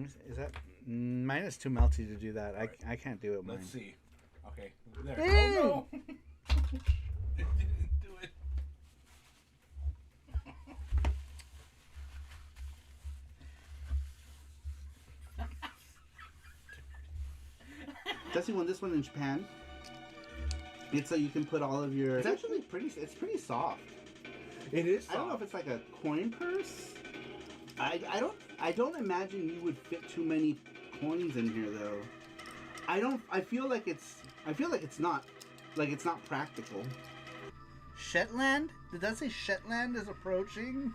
Is that mine is too melty to do that? Right. I can't do it. Mine. Let's see. Okay, there. Oh no! It didn't do it. Jesse won this one in Japan. It's so you can put all of your. It's actually pretty. It's pretty soft. It is soft. I don't know if it's like a coin purse. I don't imagine you would fit too many coins in here though. I feel like it's not practical. Shetland? Did that say Shetland is approaching?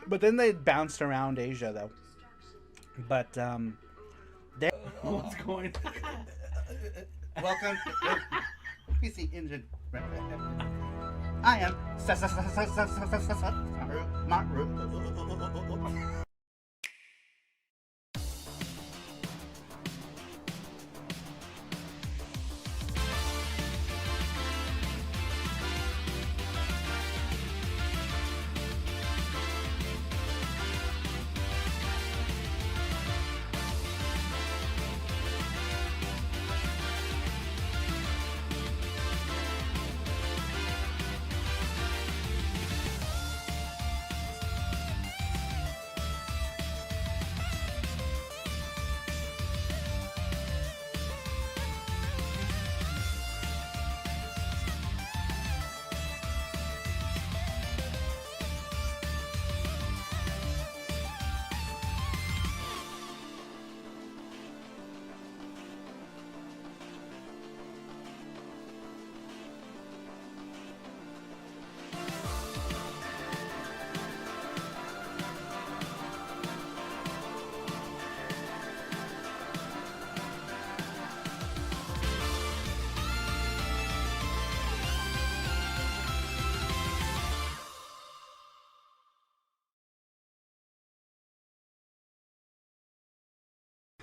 But then they bounced around Asia though. But what's going on? Welcome to PC Engine. I am Saru.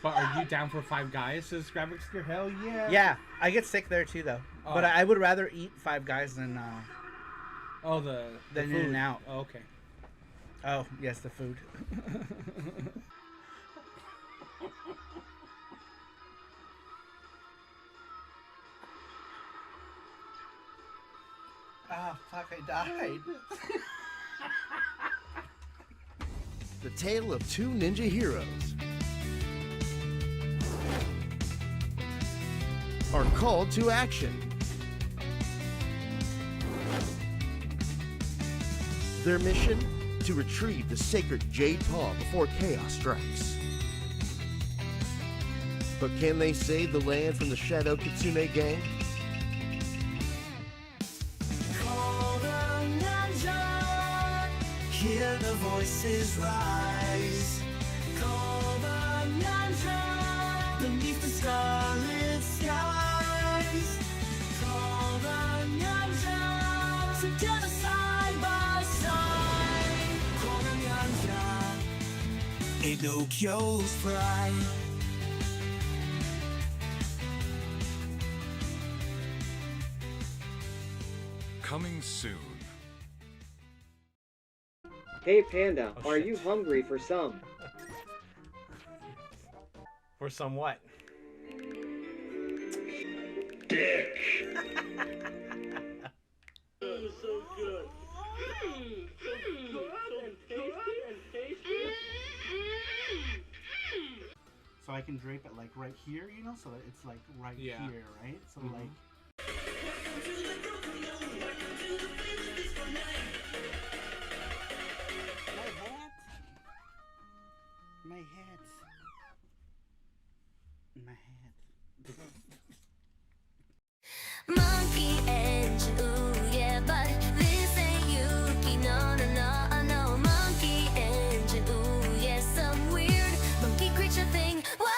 But are you down for Five Guys as graphics gear? Hell yeah. Yeah, I get sick there too though. Oh. But I would rather eat Five Guys than the than food. In-N-Out. Oh, okay. Oh yes, the food. Ah, fuck! I died. The tale of two ninja heroes are called to action. Their mission? To retrieve the sacred Jade Paw before chaos strikes. But can they save the land from the Shadow Kitsune gang? Call the ninja, hear the voices rise. Call the ninja, beneath the scarlet skies. Call the ninja, together side by side. Call the ninja, Pinocchio's pride. Coming soon. Hey Panda, are you hungry for some? For some what? Dick! So good. So good and tasty. So I can drape it like right here, you know, so that it's like right here, right? So like. My hat. My hat. Monkey engine, ooh yeah, but this ain't Yuki, no, no, no, no. Monkey engine, ooh yeah, some weird monkey creature thing, whoa.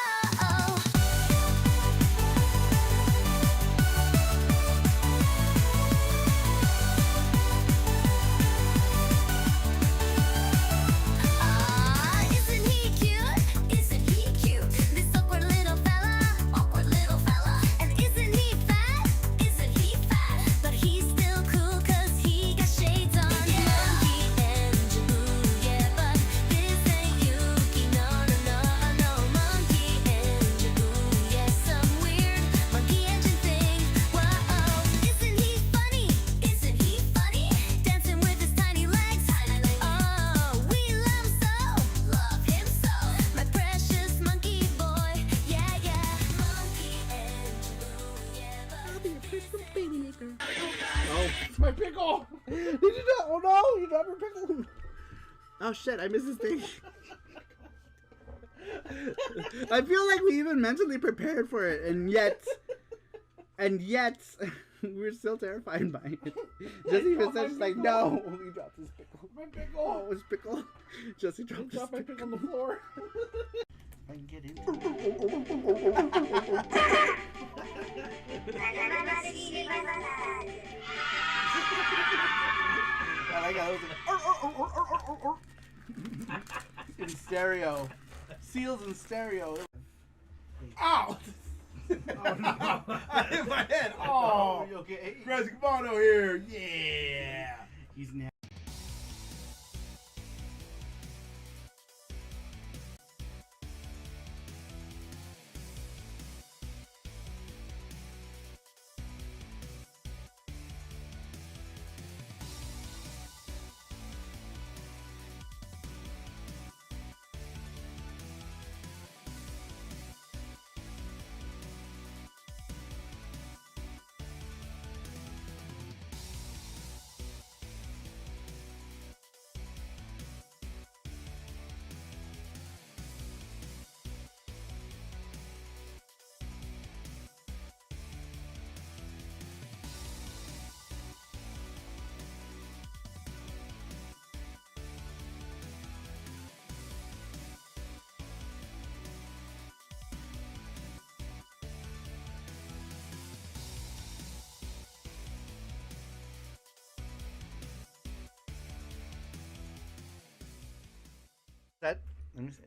Isn't he cute? Isn't he cute? This awkward little fella. Here's some baby liquor. Oh, my pickle! Did you not? Oh no! You dropped your pickle. Oh shit! I missed this thing. I feel like we even mentally prepared for it, and yet, we're still terrified by it. Jesse even said, like, no, he dropped his pickle. My pickle! Oh, his pickle. Jesse dropped his my pickle. pickle on the floor. I can get into I like how it was like, in stereo. Seals in stereo. Ow! Oh no! I hit my head. Oh, you okay? Crazy Komodo here. Yeah. He's now.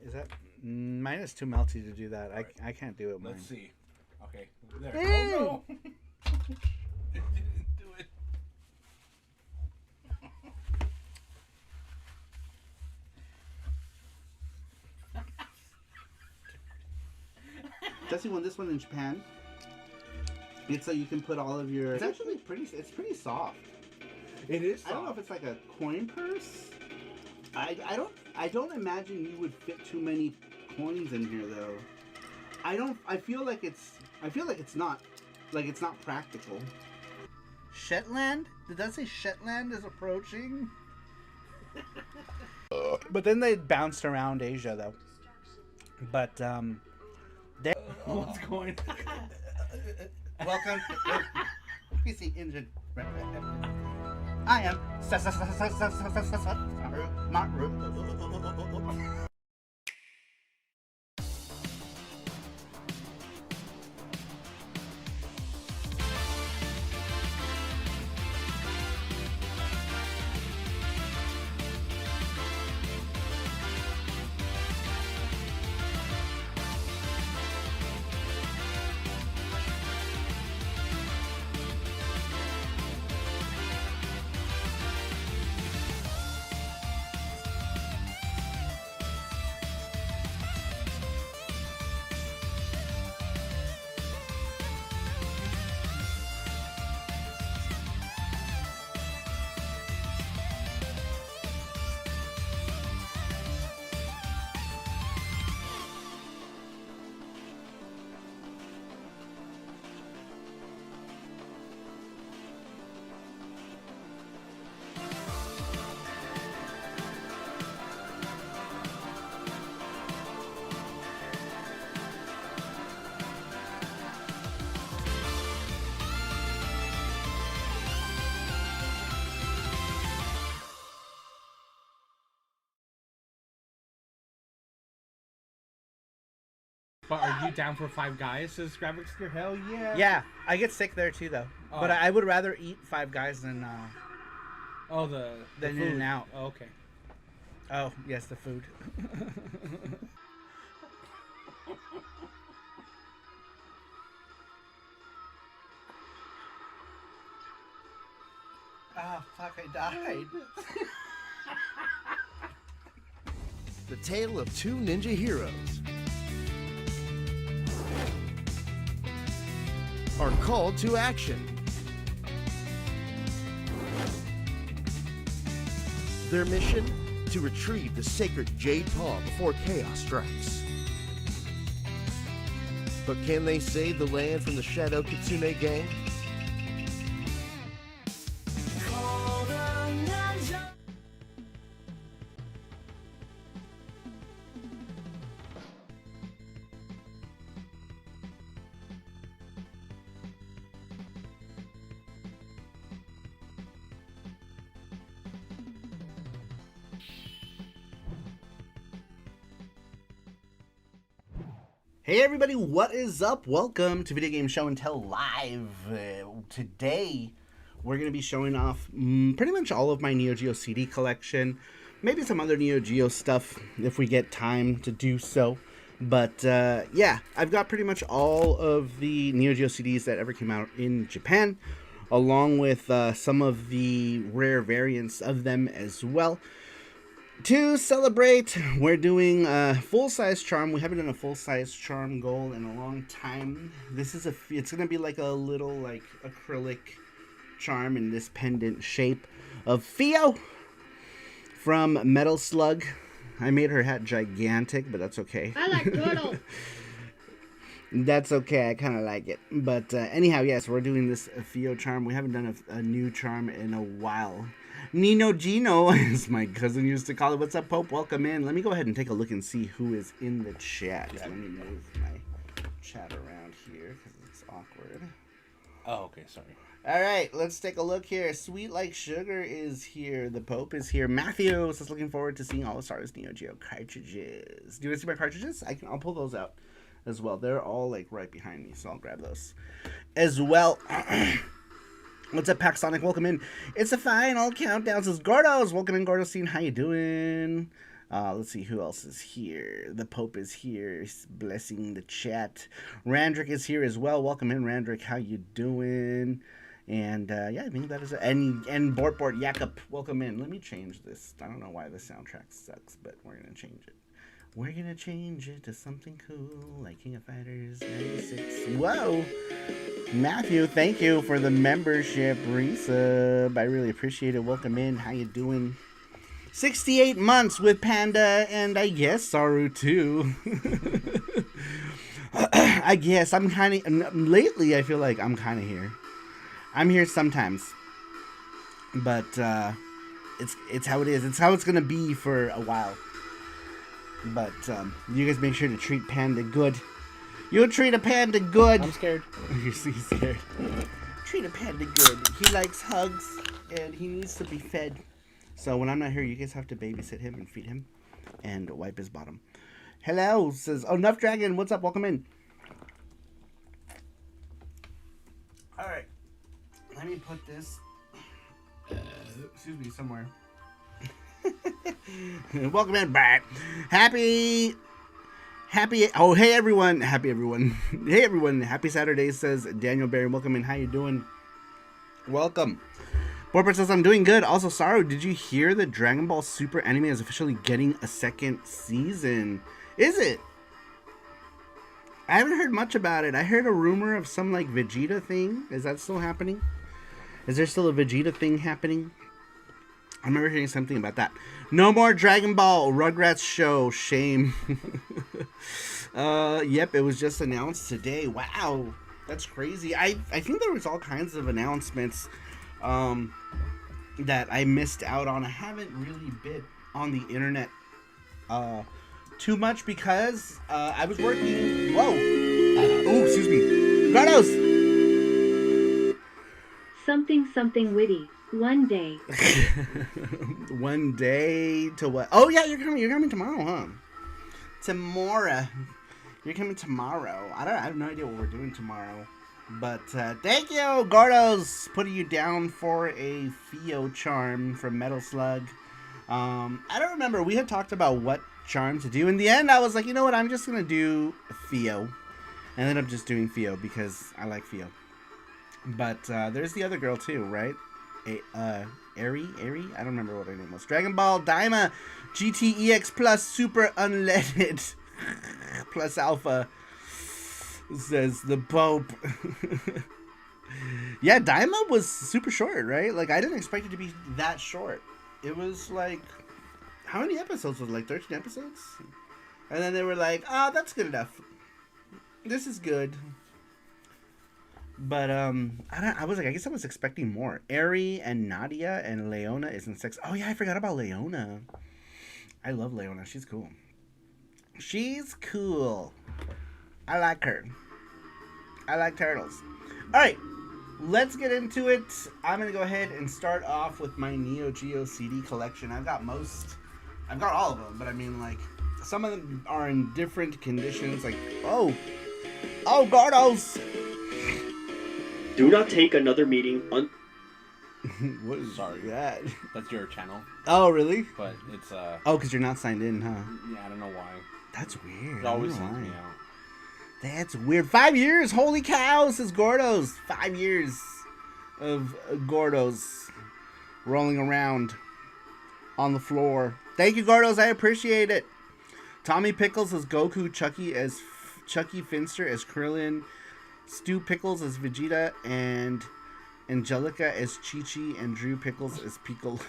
Is that mine is too melty to do that. Right. I can't do it. Mine. Let's see. Okay. There. Oh no! It didn't do it. Jesse won this one in Japan. It's so you can put all of your. It's actually pretty. It's pretty soft. It is. I don't know if it's like a coin purse. I don't imagine you would fit too many coins in here though. I feel like it's not practical. Shetland? Did that say Shetland is approaching? But then they bounced around Asia though. But they What's going on? welcome to PC Engine. I am Saru. But are you down for 5 Guys as graphics gear? Hell yeah. Yeah, I get sick there too though. Oh. But I would rather eat Five Guys than the than food. In-N-Out. Oh, okay. Oh yes, the food. Ah, fuck! I died. The tale of two ninja heroes. Are called to action. Their mission? To retrieve the sacred Jade Paw before chaos strikes. But can they save the land from the Shadow Kitsune gang? Hey everybody, what is up? Welcome to Video Game Show and Tell Live. Today, we're going to be showing off pretty much all of my Neo Geo CD collection. Maybe some other Neo Geo stuff if we get time to do so. But yeah, I've got pretty much all of the Neo Geo CDs that ever came out in Japan, along with some of the rare variants of them as well. To celebrate, we're doing a full-size charm. We haven't done a full-size charm goal in a long time. This is it's gonna be like a little like acrylic charm in this pendant shape of Theo from Metal Slug. I made her hat gigantic, but that's okay. I like turtle. That's okay. I kind of like it. But anyhow, yes, we're doing this Theo charm. We haven't done a new charm in a while. Nino Gino, as my cousin used to call it. What's up, Pope? Welcome in. Let me go ahead and take a look and see who is in the chat. Let me move my chat around here because it's awkward. Oh, okay, sorry. All right, let's take a look here. Sweet Like Sugar is here. The Pope is here. Matthew says looking forward to seeing all of Saru's Neo Geo cartridges. Do you want to see my cartridges? I'll pull those out as well. They're all like right behind me, so I'll grab those as well. What's up, Paxonic? Welcome in. It's a final countdown. Says Gordos. Welcome in, Gordos. How you doing? Let's see who else is here. The Pope is here. He's blessing the chat. Randrick is here as well. Welcome in, Randrick. How you doing? And yeah, I think that is it. And Bort Jakob, welcome in. Let me change this. I don't know why the soundtrack sucks, but we're gonna change it. We're gonna change it to something cool like King of Fighters 96. Whoa! Matthew, thank you for the membership resub. I really appreciate it. Welcome in. How you doing? 68 months with Panda and I guess Saru too. I guess I'm kind of lately. I feel like I'm kind of here. I'm here sometimes, but it's how it is. It's how it's gonna be for a while. But you guys make sure to treat Panda good. You'll treat a panda good. I'm scared. You're scared. Treat a panda good. He likes hugs and he needs to be fed. So when I'm not here, you guys have to babysit him and feed him and wipe his bottom. Hello, says Enough Dragon. What's up? Welcome in. All right. Let me put this, excuse me, somewhere. Welcome in, Brad. Oh, hey everyone. Hey everyone. Happy Saturday, says Daniel Barry. Welcome in. How you doing? Welcome. Borbert says, I'm doing good. Also, Saru, did you hear that Dragon Ball Super anime is officially getting a second season? Is it? I haven't heard much about it. I heard a rumor of some like Vegeta thing. Is that still happening? Is there still a Vegeta thing happening? I remember hearing something about that. No more Dragon Ball Rugrats show. Shame. Yep, it was just announced today. Wow, that's crazy. I think there was all kinds of announcements that I missed out on. I haven't really been on the internet too much because I was working. Whoa. Oh, excuse me. Gardos. Something witty. One day. One day to what? Oh yeah, you're coming tomorrow, huh? Tomorrow. You're coming tomorrow. I have no idea what we're doing tomorrow. But thank you, Gordos, putting you down for a Theo charm from Metal Slug. I don't remember. We had talked about what charm to do. In the end, I was like, you know what? I'm just gonna do Theo. And then I'm just doing Theo because I like Theo. But there's the other girl too, right? Eri? I don't remember what her name was. Dragon Ball Daima GTEX Plus Super Unleaded Plus Alpha, says the Pope. Yeah, Daima was super short, right? Like, I didn't expect it to be that short. It was like, how many episodes was it? Like 13 episodes? And then they were like, oh, that's good enough. This is good. But I was like, I guess I was expecting more. Eri and Nadia and Leona is in 6. Oh yeah, I forgot about Leona. I love Leona. She's cool. She's cool. I like her. I like turtles. All right, let's get into it. I'm gonna go ahead and start off with my Neo Geo CD collection. I've got all of them, but I mean, like, Some of them are in different conditions. Like, oh, Gordos. Do not take another meeting What is Sorry. that? That's your channel, Oh, really? but it's Oh, because you're not signed in, huh? yeah, I don't know why. That's weird. It I always don't know sends why. me out. That's weird. 5 years. Holy cow, says Gordos. 5 years of Gordos rolling around on the floor. Thank you, Gordos. I appreciate it. Tommy Pickles as Goku, Chucky Finster as Krillin, Stu Pickles as Vegeta, and Angelica as Chi-Chi, and Drew Pickles as Piccolo.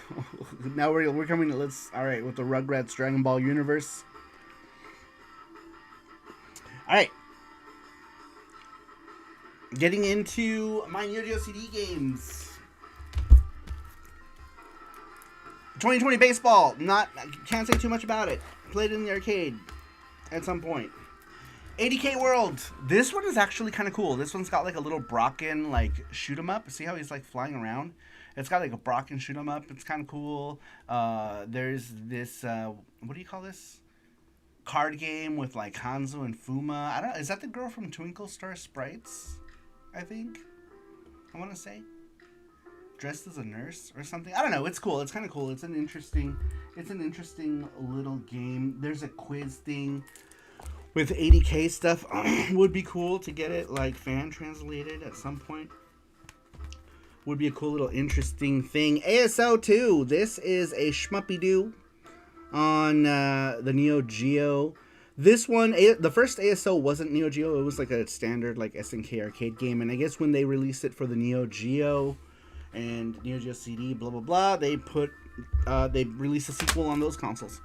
Now we're coming to with the Rugrats Dragon Ball universe. All right. Getting into my Neo Geo CD games. 2020 baseball. Can't say too much about it. Played it in the arcade at some point. 80K World. This one is actually kind of cool. This one's got like a little Brocken like shoot 'em up. See how he's like flying around? It's got like a Brocken shoot 'em up. It's kind of cool. There's this what do you call this? Card game with like Hanzo and Fuma. I don't know. Is that the girl from Twinkle Star Sprites? I think. I want to say. Dressed as a nurse or something. I don't know. It's cool. It's kind of cool. It's an interesting little game. There's a quiz thing with 80K stuff. Would be cool to get it like fan translated at some point. Would be a cool little interesting thing. ASO 2. This is a shmuppy-doo on the Neo Geo. This one, the first ASO wasn't Neo Geo. It was like a standard like SNK arcade game. And I guess when they released it for the Neo Geo and Neo Geo CD, blah blah blah, they released a sequel on those consoles.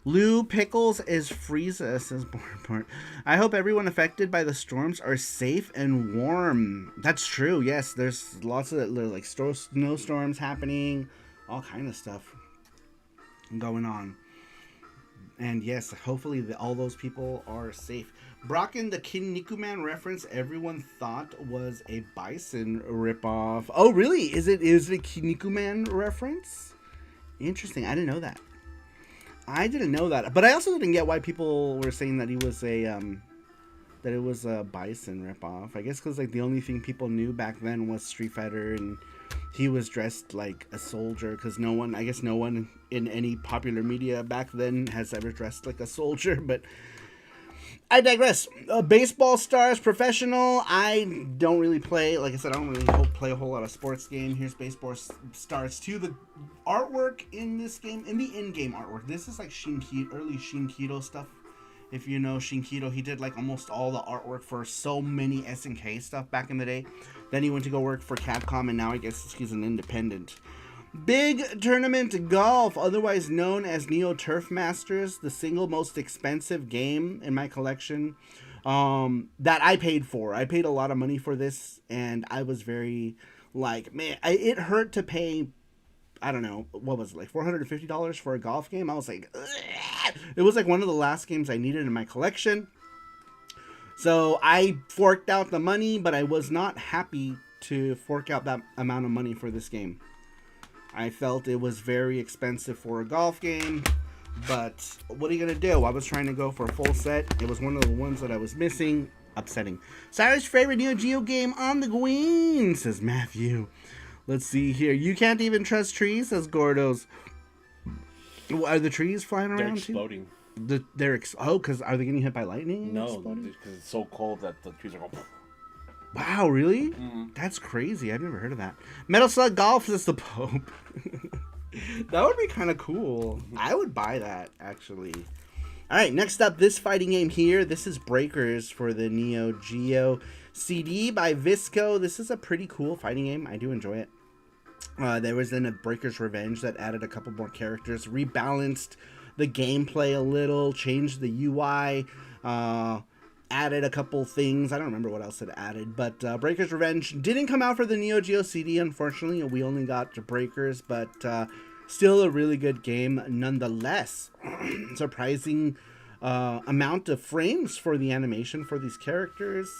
Lou Pickles is Frieza, says Part. I hope everyone affected by the storms are safe and warm. That's true. Yes, there's lots of like snowstorms happening, all kind of stuff going on. And yes, hopefully all those people are safe. Brocken, the Kinnikuman reference everyone thought was a Bison ripoff. Oh, really? Is it a Kinnikuman reference? Interesting. I didn't know that. But I also didn't get why people were saying that he was that it was a Bison ripoff. I guess because like the only thing people knew back then was Street Fighter, and he was dressed like a soldier. Because no one in any popular media back then has ever dressed like a soldier. But I digress. Baseball Stars Professional. I don't really play. Like I said, I don't really play a whole lot of sports game. Here's Baseball Stars 2. The artwork in this game, in the in-game artwork, this is like early Shinkido stuff. If you know Shinkido, he did like almost all the artwork for so many SNK stuff back in the day. Then he went to go work for Capcom, and now I guess he's an independent. Big Tournament Golf, otherwise known as Neo Turf Masters, the single most expensive game in my collection that I paid for. I paid a lot of money for this, and I was very like, man, it hurt to pay, I don't know, what was it, like $450 for a golf game? I was like, ugh. It was like one of the last games I needed in my collection. So I forked out the money, but I was not happy to fork out that amount of money for this game. I felt it was very expensive for a golf game, but what are you going to do? I was trying to go for a full set. It was one of the ones that I was missing. Upsetting. Saru's favorite Neo Geo game on the Gween, says Matthew. Let's see here. You can't even trust trees, says Gordos. Are the trees flying around? They're exploding. Because are they getting hit by lightning? No, because it's so cold that the trees are going. Wow, really? Mm-hmm. That's crazy. I've never heard of that. Metal Slug Golf is the Pope. That would be kind of cool. I would buy that, actually. All right, next up, this fighting game here. This is Breakers for the Neo Geo CD by Visco. This is a pretty cool fighting game. I do enjoy it. There was then a Breakers Revenge that added a couple more characters, rebalanced the gameplay a little, changed the UI, added a couple things. I don't remember what else it added, but Breakers Revenge didn't come out for the Neo Geo CD, unfortunately. We only got to Breakers, but still a really good game nonetheless. Surprising amount of frames for the animation for these characters.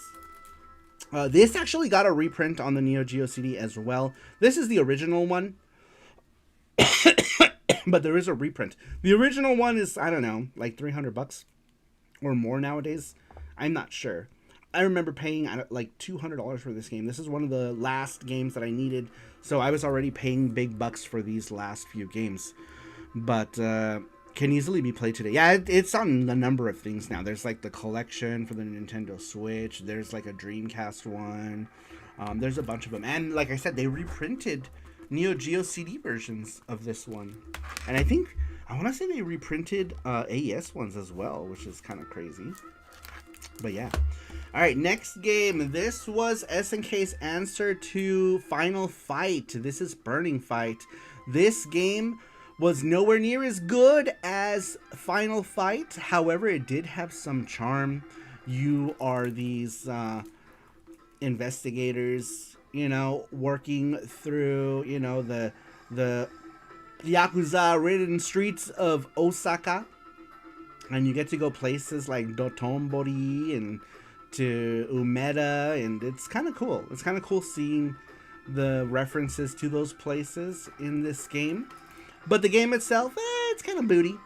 This actually got a reprint on the Neo Geo CD as well. This is the original one. But there is a reprint. The original one is, I don't know, like $300 or more nowadays. I'm not sure. I remember paying like $200 for this game. This is one of the last games that I needed, so I was already paying big bucks for these last few games. But can easily be played today. Yeah, it's on a number of things now. There's like the collection for the Nintendo Switch. There's like a Dreamcast one. There's a bunch of them. And like I said, they reprinted Neo Geo CD versions of this one. And I want to say they reprinted AES ones as well, which is kind of crazy. But yeah. All right, next game. This was SNK's answer to Final Fight. This is Burning Fight. This game was nowhere near as good as Final Fight. However, it did have some charm. You are these investigators, you know, working through, you know, the Yakuza-ridden streets of Osaka. And you get to go places like Dotonbori and to Umeda, and it's kind of cool. It's kind of cool seeing the references to those places in this game. But the game itself, it's kind of booty.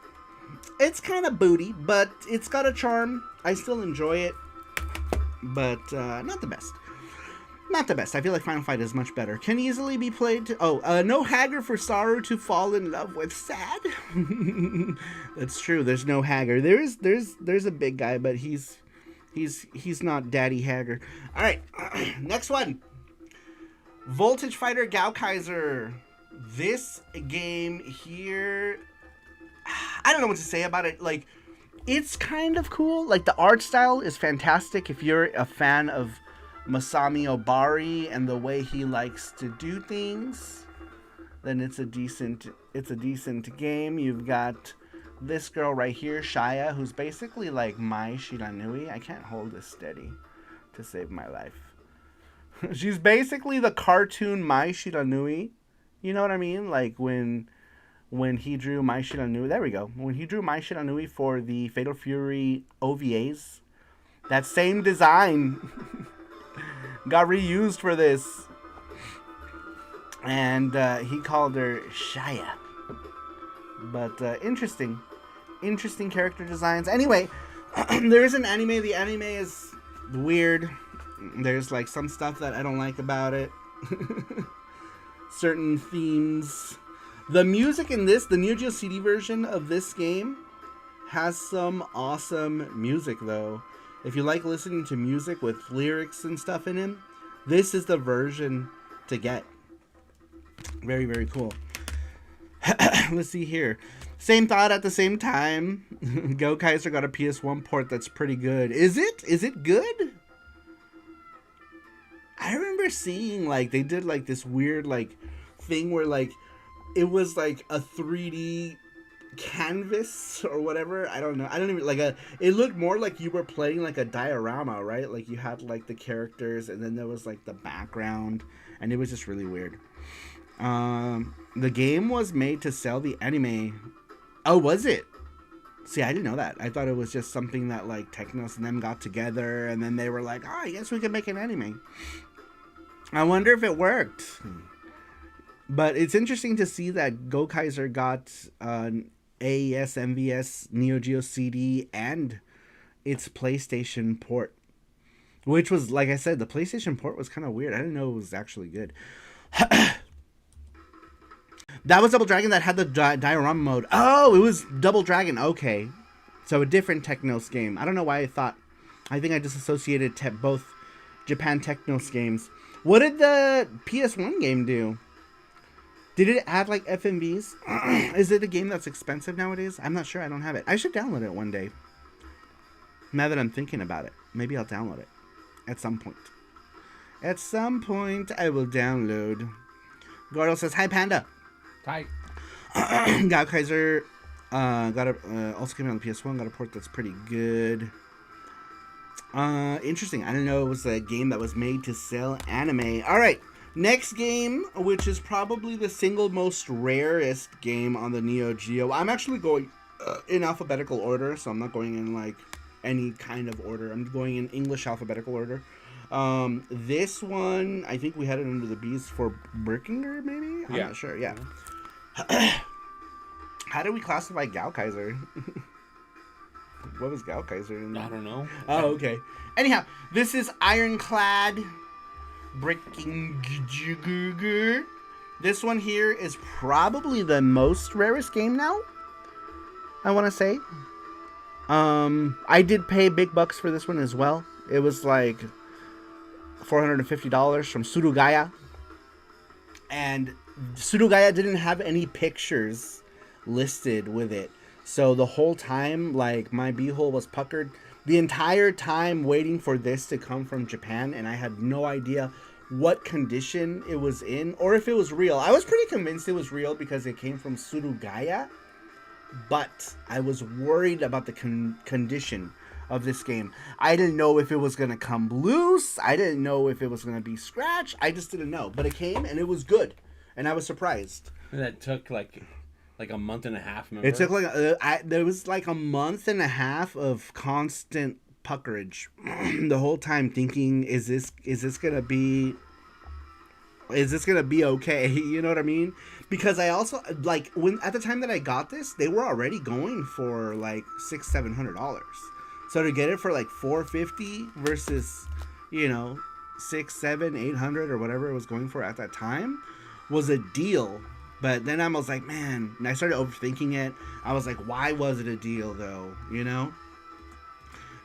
It's kind of booty, but it's got a charm. I still enjoy it, but not the best. Not the best. I feel like Final Fight is much better. Can easily be played to... no Hagger for Saru to fall in love with. Sad. That's true. There's no Hagger. There's a big guy, but he's not Daddy Hagger. All right. Next one. Voltage Fighter Gaokaiser. This game here, I don't know what to say about it. Like, it's kind of cool. Like, the art style is fantastic. If you're a fan of Masami Obari and the way he likes to do things, then it's a decent game. You've got this girl right here, Shaya, who's basically like Mai Shiranui. I can't hold this steady to save my life. She's basically the cartoon Mai Shiranui. You know what I mean? Like when he drew Mai Shiranui. There we go. When he drew Mai Shiranui for the Fatal Fury OVAs, that same design got reused for this. And he called her Shaya. But interesting character designs. Anyway, there is an anime. The anime is weird. There's like some stuff that I don't like about it. Certain themes. The music in this, the Neo Geo CD version of this game, has some awesome music though. If you like listening to music with lyrics and stuff in it, this is the version to get. Very, very cool. Let's see here. Same thought at the same time. Gaokaiser got a PS1 port that's pretty good. Is it? Is it good? I remember seeing like they did like this weird like thing where like it was like a 3D canvas or whatever. I don't know. I don't even like it looked more like you were playing like a diorama, right? Like you had like the characters and then there was like the background and it was just really weird. The game was made to sell the anime. Oh, was it? See, I didn't know that. I thought it was just something that like Technos and them got together and then they were like, oh, I guess we can make an anime. I wonder if it worked. But it's interesting to see that Gaokaiser got an AES, MVS, Neo Geo CD, and its PlayStation port. Which was, like I said, the PlayStation port was kind of weird. I didn't know it was actually good. That was Double Dragon that had the diorama mode. Oh, it was Double Dragon. Okay. So a different Technos game. I don't know why I think I just associated both Japan Technos games. What did the PS1 game do? Did it add like FMVs? Is it a game that's expensive nowadays? I'm not sure. I don't have it. I should download it one day. Now that I'm thinking about it. Maybe I'll download it. At some point. At some point, I will download. Gordo says, hi, Panda. Hi. Gaokaiser also came out on the PS1. Got a port that's pretty good. Interesting. I didn't know it was a game that was made to sell anime. Alright. Next game, which is probably the single most rarest game on the Neo Geo. I'm actually going in alphabetical order, so I'm not going in like any kind of order. I'm going in English alphabetical order. This one, I think we had it under the B's for Birkinger, maybe? I'm not sure, yeah. How do we classify Gaokaiser? What was Gaokaiser? I don't know. Oh, okay. Anyhow, this is Ironclad Breaking. This one here is probably the most rarest game now, I want to say. I did pay big bucks for this one as well. It was like $450 from Surugaya. And Surugaya didn't have any pictures listed with it. So the whole time, like, my beehole was puckered the entire time waiting for this to come from Japan, and I had no idea what condition it was in or if it was real. I was pretty convinced it was real because it came from Surugaya, but I was worried about the condition of this game. I didn't know if it was going to come loose. I didn't know if it was going to be scratched. I just didn't know. But it came, and it was good, and I was surprised. That took like a month and a half, remember? It took like there was like a month and a half of constant puckerage the whole time, thinking, is this gonna be okay? You know what I mean? Because I also, like, when at the time that I got this, they were already going for like $600-700. So to get it for like $450 versus, you know, $600-800 or whatever it was going for at that time was a deal. But then I was like, man, and I started overthinking it. I was like, why was it a deal though? You know?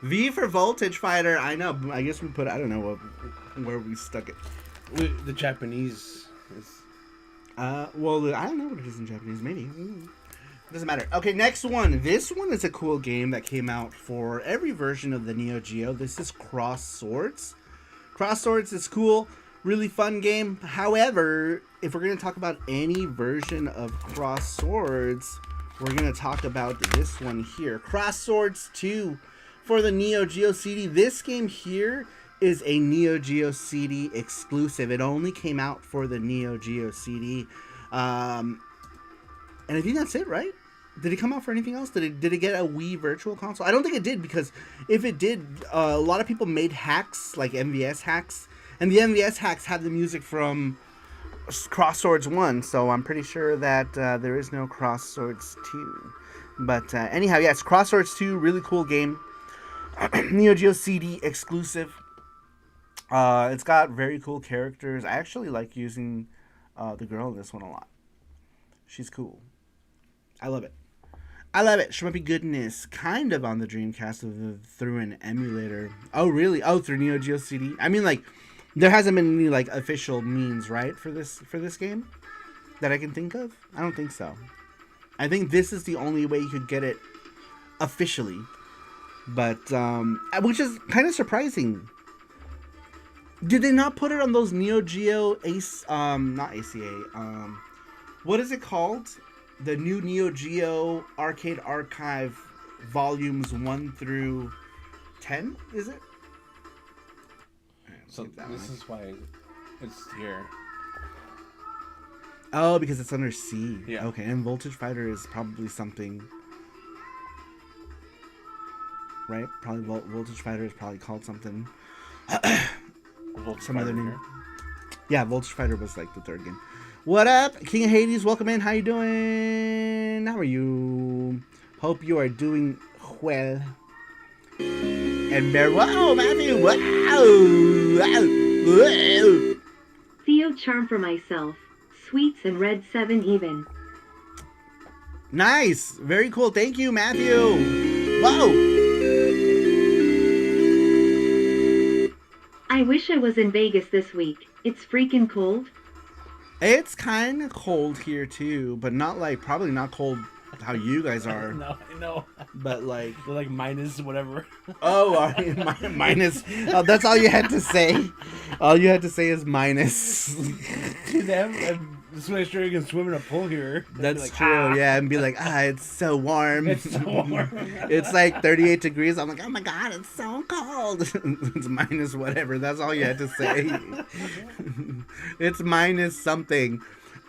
V for Voltage Fighter. I know. I guess we put, I don't know where we stuck it. The Japanese is... well, I don't know what it is in Japanese. Maybe. Doesn't matter. Okay, next one. This one is a cool game that came out for every version of the Neo Geo. This is Cross Swords. Cross Swords is cool. Really fun game. However, if we're going to talk about any version of Cross Swords, we're going to talk about this one here. Cross Swords 2 for the Neo Geo CD. This game here is a Neo Geo CD exclusive. It only came out for the Neo Geo CD. And I think that's it, right? Did it come out for anything else? Did it get a Wii Virtual Console? I don't think it did, because if it did, a lot of people made hacks, like MVS hacks. And the MVS hacks had the music from Cross Swords 1, so I'm pretty sure that there is no Cross Swords 2. But anyhow, yes, Cross Swords 2, really cool game. Neo Geo CD exclusive. It's got very cool characters. I actually like using the girl in this one a lot. She's cool. I love it. I love it. Shmuppy goodness. Kind of on the Dreamcast through an emulator. Oh, really? Oh, through Neo Geo CD? I mean, like, there hasn't been any, like, official means, right, for this game that I can think of? I don't think so. I think this is the only way you could get it officially. But, which is kind of surprising. Did they not put it on those Neo Geo not ACA, what is it called? The new Neo Geo Arcade Archive volumes 1 through 10, is it? So this is why it's here. Oh, because it's under C. Yeah. Okay, and Voltage Fighter is probably something, right? Probably Voltage Fighter is probably called something. Some other name. Here. Yeah, Voltage Fighter was like the third game. What up, King of Hades? Welcome in. How you doing? How are you? Hope you are doing well. And wow, Matthew! Wow! Theo charm for myself. Sweets and red 7 even. Nice, very cool. Thank you, Matthew. Whoa! I wish I was in Vegas this week. It's freaking cold. It's kind of cold here too, but not like, probably not cold how you guys are. No, I know. But like, they're like minus whatever. Oh, minus. Oh, that's all you had to say. All you had to say is minus. Just make sure you can swim in a pool here. That's like, true, yeah, and be like, it's so warm. It's so warm. It's like 38 degrees. I'm like, oh my god, it's so cold. It's minus whatever. That's all you had to say. It's minus something.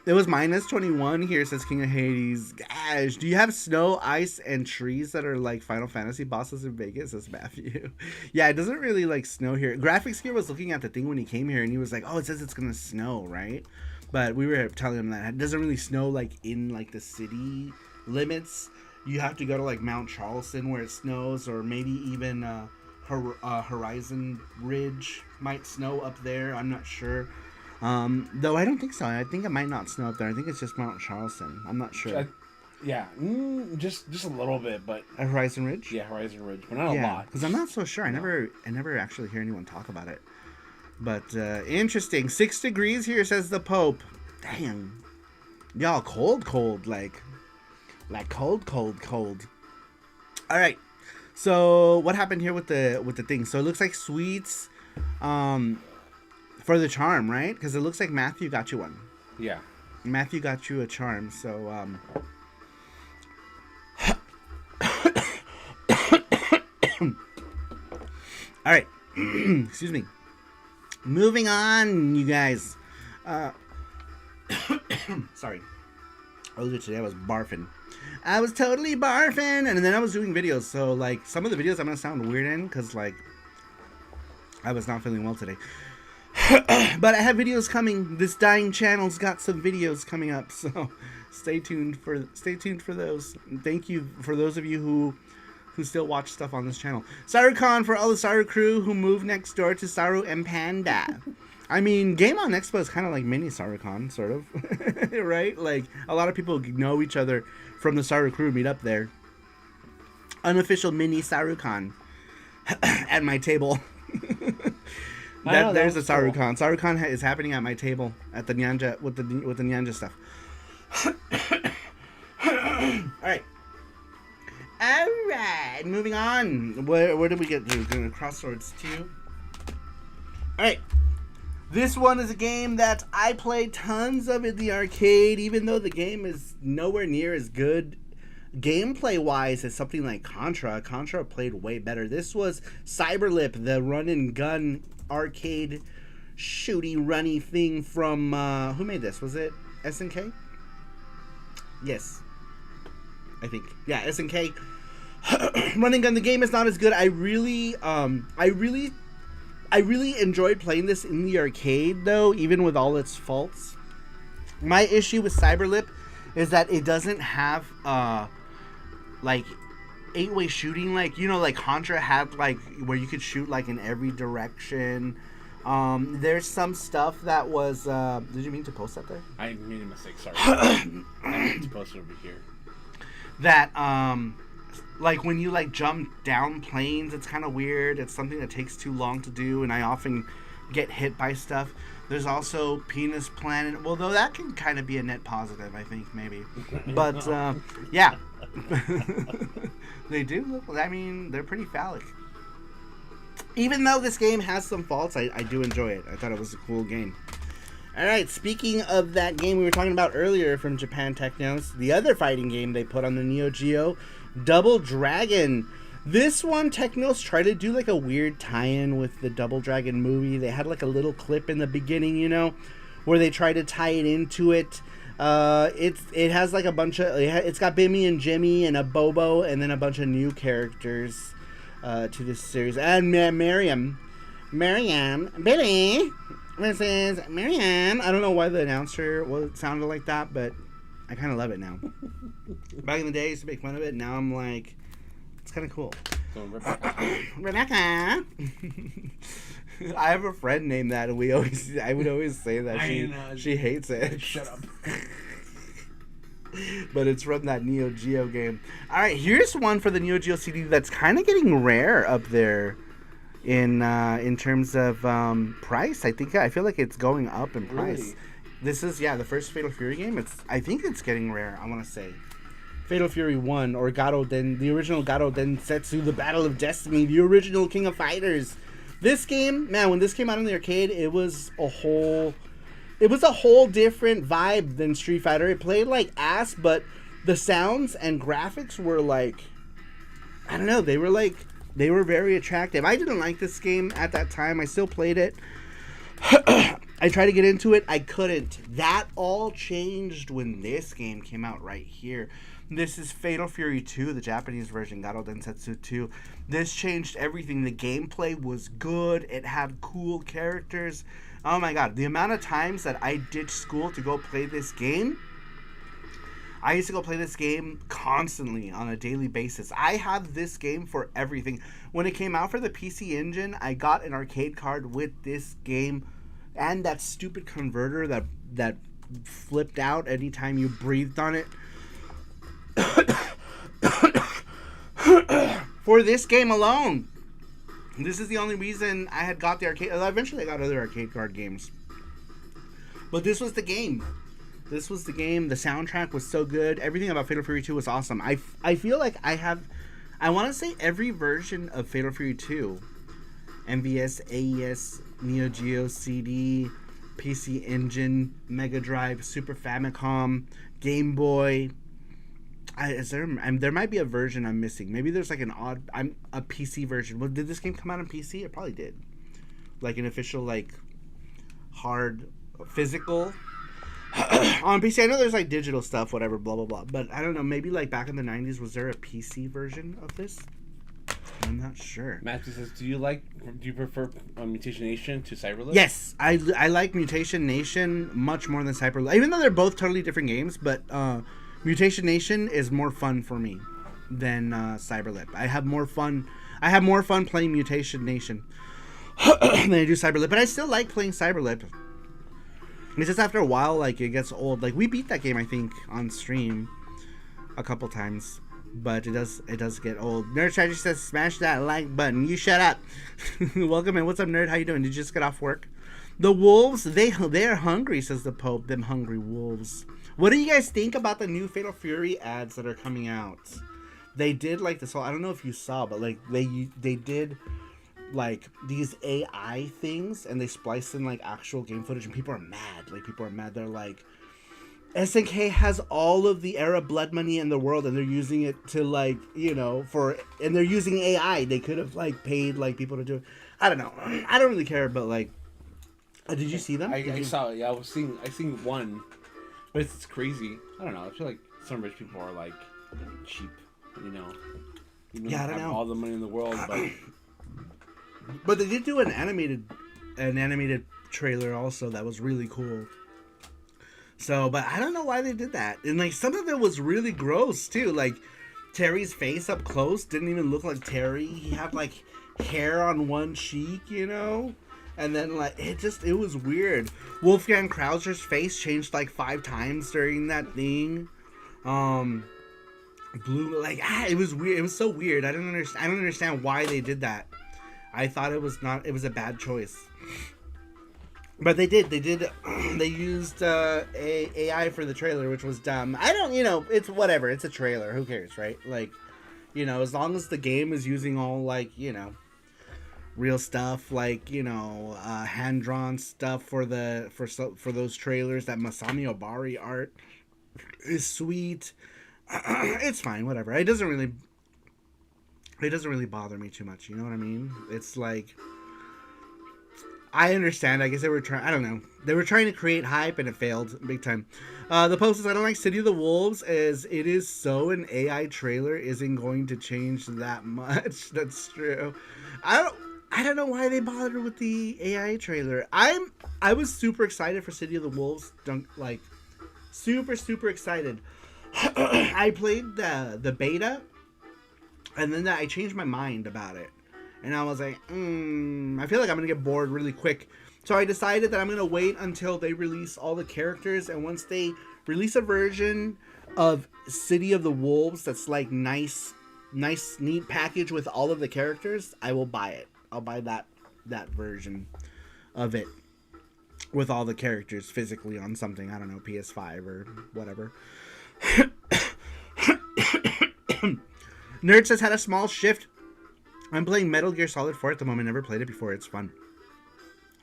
It was minus 21 here, says King of Hades. Gosh, do you have snow, ice, and trees that are like Final Fantasy bosses in Vegas? Says Matthew. Yeah, it doesn't really like snow here. Graphics Gear was looking at the thing when he came here, and he was like, oh, it says it's gonna snow, right? But we were telling him that it doesn't really snow like in like the city limits. You have to go to like Mount Charleston where it snows, or maybe even Horizon Ridge might snow up there. I'm not sure. Though I don't think so. I think it might not snow up there. I think it's just Mount Charleston. I'm not sure. Just a little bit, but At Horizon Ridge? yeah, Horizon Ridge, but not a lot. Because I'm not so sure. I never actually hear anyone talk about it. But interesting. 6 degrees here, says the Pope. Dang. Y'all cold, like cold. All right. So what happened here with the thing? So it looks like sweets, for the charm, right? Because it looks like Matthew got you one. Yeah. Matthew got you a charm. So all right. Excuse me. Moving on, you guys. Sorry. Earlier today I was barfing. I was totally barfing, and then I was doing videos. So, like, some of the videos I'm going to sound weird in because, like, I was not feeling well today. But I have videos coming. This dying channel's got some videos coming up, so stay tuned for those. Thank you for those of you who still watch stuff on this channel. SaruCon for all the Saru crew who moved next door to Saru and Panda. I mean, Game On Expo is kind of like mini SaruCon, sort of, right? Like, a lot of people know each other from the Saru crew, meet up there. Unofficial mini SaruCon at my table. There's the SaruCon. Cool. SaruCon is happening at my table at the Nyanja with the Nyanja stuff. All right, moving on. Where did we get to? We're Crossroads 2. All right. This one is a game that I played tons of in the arcade, even though the game is nowhere near as good gameplay-wise as something like Contra. Contra played way better. This was Cyberlip, the run-and-gun arcade shooty-runny thing from... who made this? Was it SNK? Yes. I think. Yeah, SNK. Run and gun. The game is not as good. I really enjoyed playing this in the arcade, though, even with all its faults. My issue with Cyberlip is that it doesn't have, like, 8-way shooting, like, you know, like Contra had, like, where you could shoot, like, in every direction. There's some stuff that was, did you mean to post that there? I made a mistake, sorry. I meant to post it over here. That, like, when you, like, jump down planes, it's kind of weird. It's something that takes too long to do, and I often get hit by stuff. There's also Penis Planet. Well, though that can kind of be a net positive, I think, maybe. But, yeah. They do look, I mean, they're pretty phallic. Even though this game has some faults, I do enjoy it. I thought it was a cool game. Alright, speaking of that game we were talking about earlier from Japan Technos, the other fighting game they put on the Neo Geo, Double Dragon. This one, Technos tried to do like a weird tie-in with the Double Dragon movie. They had like a little clip in the beginning, you know, where they tried to tie it into it. It has like a bunch of, it's got Bimmy and Jimmy and a Bobo and then a bunch of new characters to this series. And Miriam, Billy, this is Miriam. I don't know why the announcer sounded like that, but I kind of love it now. Back in the day, I used to make fun of it. Now I'm like, it's kind of cool. So Rebecca. Rebecca. I have a friend named that, and I would always say that she hates it. Shut up. But it's from that Neo Geo game. All right, here's one for the Neo Geo CD that's kind of getting rare up there in terms of price. I feel like it's going up in price. Really? This is the first Fatal Fury game. I think it's getting rare. I want to say Fatal Fury 1 or the original Garo Densetsu, the Battle of Destiny, the original King of Fighters. This game, man, when this came out in the arcade, it was a whole different vibe than Street Fighter. It played like ass, but the sounds and graphics were like, I don't know, they were very attractive. I didn't like this game at that time. I still played it. I tried to get into it. I couldn't. That all changed when this game came out right here. This is Fatal Fury 2, the Japanese version, Garo Densetsu 2. This changed everything. The gameplay was good. It had cool characters. Oh my god, the amount of times that I ditched school to go play this game, I used to go play this game constantly on a daily basis. I have this game for everything. When it came out for the PC Engine, I got an arcade card with this game and that stupid converter that flipped out anytime you breathed on it. For this game alone. This is the only reason I had got the arcade. Eventually I got other arcade card games. But this was the game. This was the game. The soundtrack was so good. Everything about Fatal Fury 2 was awesome. I feel like I want to say every version of Fatal Fury 2. MVS, AES, Neo Geo, CD, PC Engine, Mega Drive, Super Famicom, Game Boy. There might be a version I'm missing. Maybe there's like a PC version. Well, did this game come out on PC? It probably did. Like an official, like, hard, physical on PC. I know there's like digital stuff, whatever, blah blah blah. But I don't know. Maybe like back in the 90s, was there a PC version of this? I'm not sure. Matthew says, do you prefer Mutation Nation to Cyberlift? Yes, I like Mutation Nation much more than Cyberlift. Even though they're both totally different games, but Mutation Nation is more fun for me than Cyberlift. I have more fun playing Mutation Nation than I do Cyberlift. But I still like playing Cyberlift. It's just after a while, like, it gets old. Like, we beat that game, I think, on stream a couple times. But it does get old. Nerd Strategy says, smash that like button. You shut up. Welcome in. What's up, nerd? How you doing? Did you just get off work? The wolves, they're hungry, says the Pope. Them hungry wolves. What do you guys think about the new Fatal Fury ads that are coming out? They did like this whole, I don't know if you saw, but like they did like these AI things and they spliced in like actual game footage and people are mad. Like people are mad. They're like, SNK has all of the era blood money in the world and they're using it to like, you know, and they're using AI. They could have like paid like people to do it. I don't know. I don't really care, but like, did you see them? I saw it. Yeah, I seen one, but it's crazy. I don't know. I feel like some rich people are like cheap, you know. Yeah, I don't know. All the money in the world, but they did do an animated trailer also that was really cool. So, but I don't know why they did that. And like some of it was really gross too. Like Terry's face up close didn't even look like Terry. He had like hair on one cheek, you know? And then like it was weird. Wolfgang Krauser's face changed like 5 times during that thing. Blue, like it was weird. It was so weird. I don't understand why they did that. I thought it was a bad choice. But they used AI for the trailer, which was dumb. It's whatever. It's a trailer. Who cares, right? Like, you know, as long as the game is using all, like, you know, real stuff, like, you know, hand-drawn stuff for those trailers. That Masami Obari art is sweet. It's fine, whatever. It doesn't really bother me too much. You know what I mean? It's like, I understand. I guess they were trying. I don't know. They were trying to create hype, and it failed big time. The post says, "I don't like City of the Wolves, as it is so an AI trailer isn't going to change that much." That's true. I don't know why they bothered with the AI trailer. I was super excited for City of the Wolves. Like, super excited. I played the beta, and then I changed my mind about it. And I was like, I feel like I'm going to get bored really quick. So I decided that I'm going to wait until they release all the characters. And once they release a version of City of the Wolves that's like nice, neat package with all of the characters, I will buy it. I'll buy that version of it with all the characters physically on something. I don't know, PS5 or whatever. Nerd says, had a small shift. I'm playing Metal Gear Solid 4 at the moment. Never played it before. It's fun.